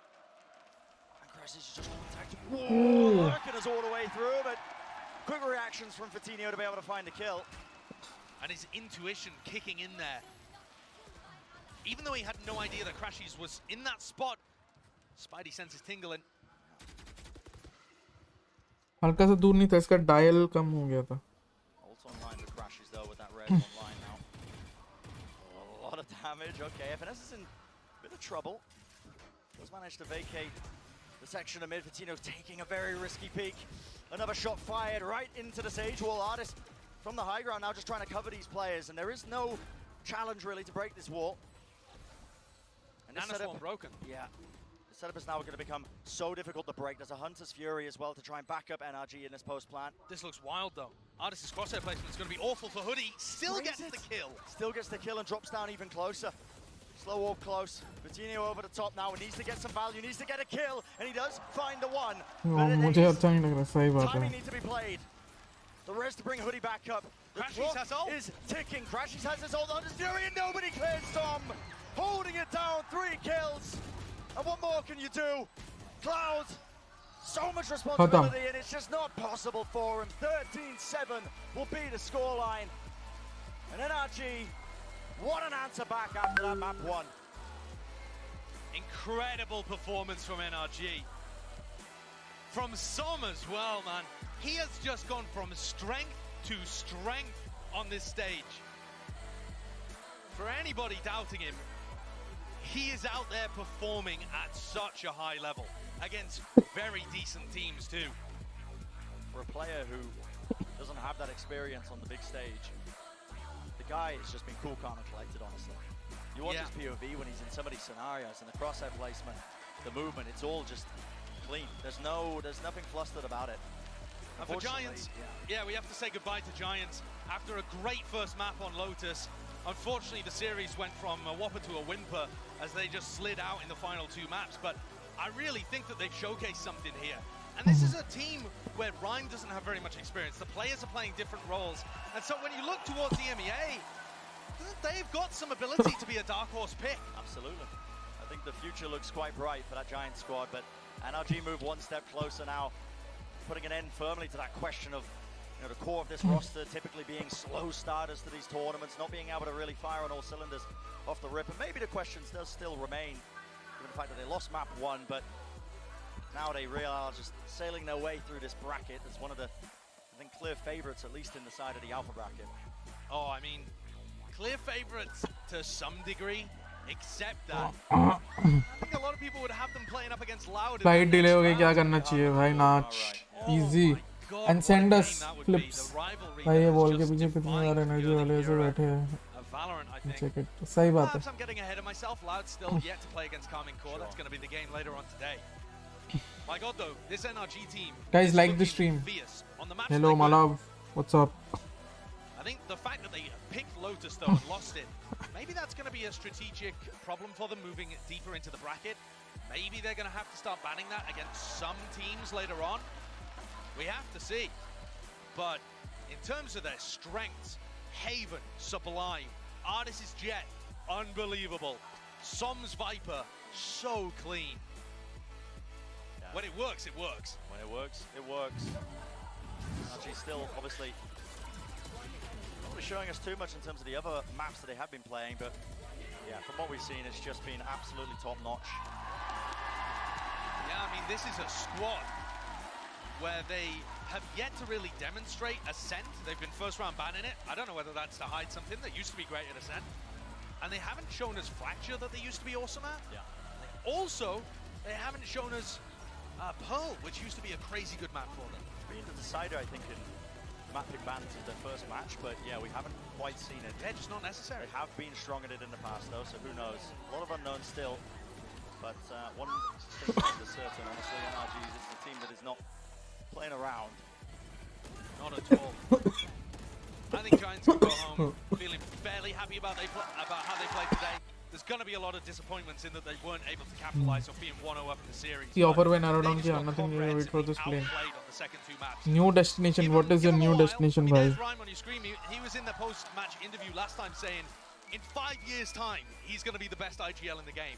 And crashes is just contact. Whoa, lurking us all the way through, but quick reactions from Fatinho to be able to find the kill. And his intuition kicking in there. Even though he had no idea that Crashies was in that spot, Spidey senses tingling. हल्का सा दूर नहीं था, इसका dial कम हो गया था. Also online with Crashies though with that res online now. A lot of damage. Okay, FNS is in a bit of trouble. Does manage to vacate the section of mid. Fatinho taking a very risky peek. Another shot fired right into the Sage wall. AORUS from the high ground now just trying to cover these players, and there is no challenge really to break this wall. And this Nanoswarm broken. Yeah. The setup is now going to become so difficult to break. There's a Hunter's Fury as well to try and back up NRG in this post plant. This looks wild though. AORUS' crosshair placement is going to be awful for Hoodie. Still gets the kill. Still gets the kill and drops down even closer. Slow walk close. Fatinho over the top now. He needs to get some value. Needs to get a kill. And he does find the one. मुझे अच्छा नहीं लग रहा, सही बात Timing है. needs to be played. The rest to bring Hoodie back up. The Crashies clock has ult. is ticking. Crashies has his ult. Hunter's Fury and nobody clears Tom. Holding it down. 3 kills. And what more can you do? Cloud. So much responsibility and it's just not possible for him. 13-7 will be the scoreline. And NRG, what an answer back after that map 1. Incredible performance from NRG. From Som as well, man. He has just gone from strength to strength on this stage. For anybody doubting him, he is out there performing at such a high level against very decent teams too. For a player who doesn't have that experience on the big stage, the guy has just been cool, calm and collected, honestly. You watch his POV when he's in some of these scenarios and the crosshair placement, the movement, it's all just clean. There's nothing flustered about it. And for Giants, yeah, we have to say goodbye to Giants after a great first map on Lotus. Unfortunately, the series went from a whopper to a whimper as they just slid out in the final 2 maps. But I really think that they've showcased something here. And this is a team where Rhyme doesn't have very much experience. The players are playing different roles. And so when you look towards the EMEA, they've got some ability to be a dark horse pick. Absolutely. I think the future looks quite bright for that Giants squad, but NRG move one step closer now, putting an end firmly to that question of the core of this roster typically being slow starters to these tournaments, not being able to really fire on all cylinders off the rip. And maybe the questions does still remain, given the fact that they lost map 1, but now they really are just sailing their way through this bracket. It's one of the, I think, clear favorites, at least in the side of the alpha bracket. Oh, I mean, clear favorites to some degree, except that I think a lot of people would have them playing up against Loud. Flight delay हो गई, क्या करना चाहिए भाई? नाच easy and send us clips. भाई ये ball के पीछे कितने सारे एनर्जी वाले ऐसे बैठे हैं. Valorant, I think. Check it. सही बात है. Perhaps I'm getting ahead of myself. Loud's still yet to play against Karmine Corp. That's going to be the game later on today. My God, though, this NRG team. Guys, is like the looking stream. fierce. On the match Hello, they could. Malav. What's up? I think the fact that they picked Lotus though and lost it, maybe that's going to be a strategic problem for them moving deeper into the bracket. Maybe they're going to have to start banning that against some teams later on. We have to see. But in terms of their strengths, Haven, Sublime, Artis' Jet, unbelievable. Som's Viper, so clean. Yeah. When it works, it works. When it works, it works. Actually, still, obviously, not really showing us too much in terms of the other maps that they have been playing, but yeah, from what we've seen, it's just been absolutely top-notch. Yeah, I mean, this is a squad where they have yet to really demonstrate Ascent. They've been first-round banning it. I don't know whether that's to hide something that used to be great at Ascent. And they haven't shown us Fracture that they used to be awesome at. Yeah. Also, they haven't shown us Pearl, which used to be a crazy good map for them. It's been the decider, I think, in map pick bans of their first match, but yeah, we haven't quite seen it. Yeah, just not necessary. They have been strong at it in the past, though, so who knows? A lot of unknowns still, but one thing is certain, honestly, NRG is a team that is not playing around. Not at all. I think Giants can go home feeling fairly happy about how they played today. There's going to be a lot of disappointments in that they weren't able to capitalize off being 1-0 up in the series. The offer when arrow down kiya, nothing new. Wait for this plane. New destination. What is your new destination, bhai? Rhyme on your screen. He was in the post-match interview last time saying, in 5 years' time, he's going to be the best IGL in the game.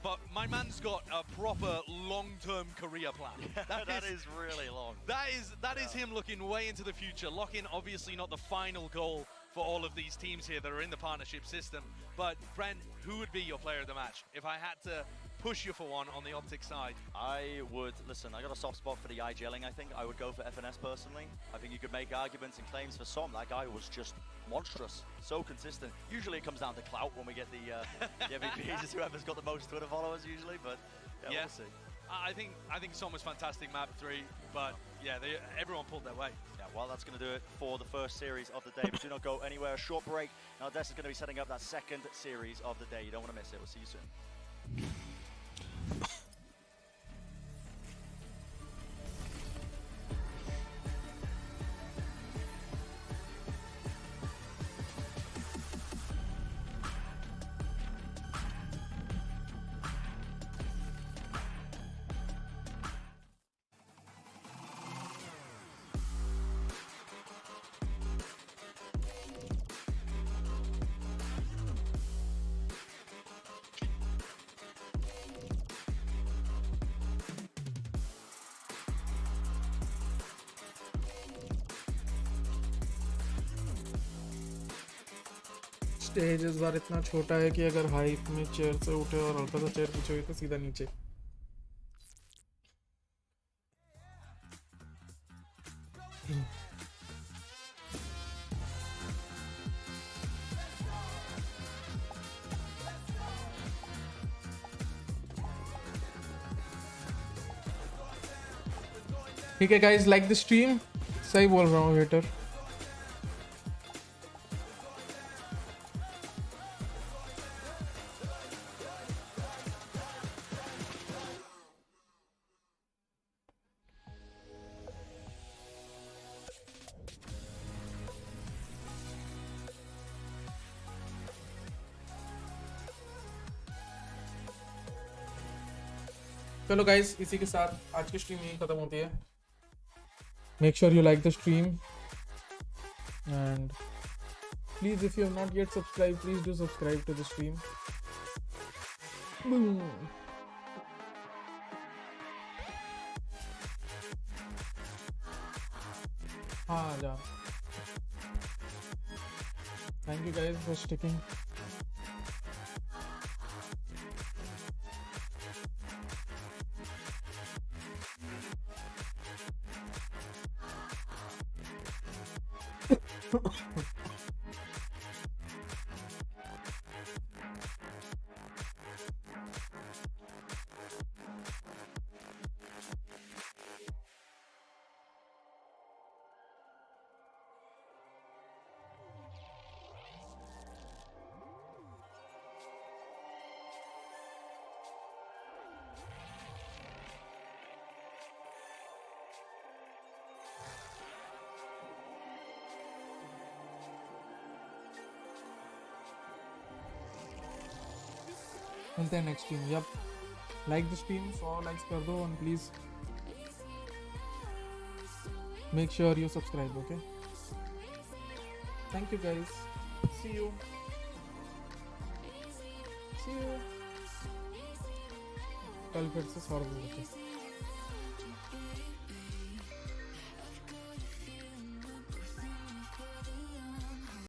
But my man's got a proper long-term career plan. That is really long. That is him looking way into the future. Lock-in, obviously not the final goal for all of these teams here that are in the partnership system. But Brent, who would be your player of the match? If I had to push you for one on the optic side. I would, listen, I got a soft spot for the IGLing, I think. I would go for FNS personally. I think you could make arguments and claims for some. That guy was just monstrous, so consistent. Usually it comes down to clout when we get the MVPs. It's whoever's got the most Twitter followers usually, but yeah, we'll see. I think Som was fantastic map 3, but yeah, everyone pulled their weight. Yeah, well, that's going to do it for the first series of the day. But do not go anywhere. A short break. Now, Des is going to be setting up that second series of the day. You don't want to miss it. We'll see you soon. Stage इस बार इतना छोटा है कि अगर hype में chair से उठे और हल्का सा चेयर पीछे हुई तो सीधा नीचे. ठीक है गाइस, लाइक द स्ट्रीम. सही बोल रहा हूँ वेटर. चलो गाइस, इसी के साथ आज की स्ट्रीम यहीं खत्म होती है. Make sure you like the stream and please if you have not yet subscribe, please do subscribe to the stream. हाँ जा. Thank you guys for sticking. मिलते हैं next stream. Yup, like the stream, 100 likes कर दो and please make sure you subscribe. Okay, thank you guys. See you. कल फिर से 100 रुपये.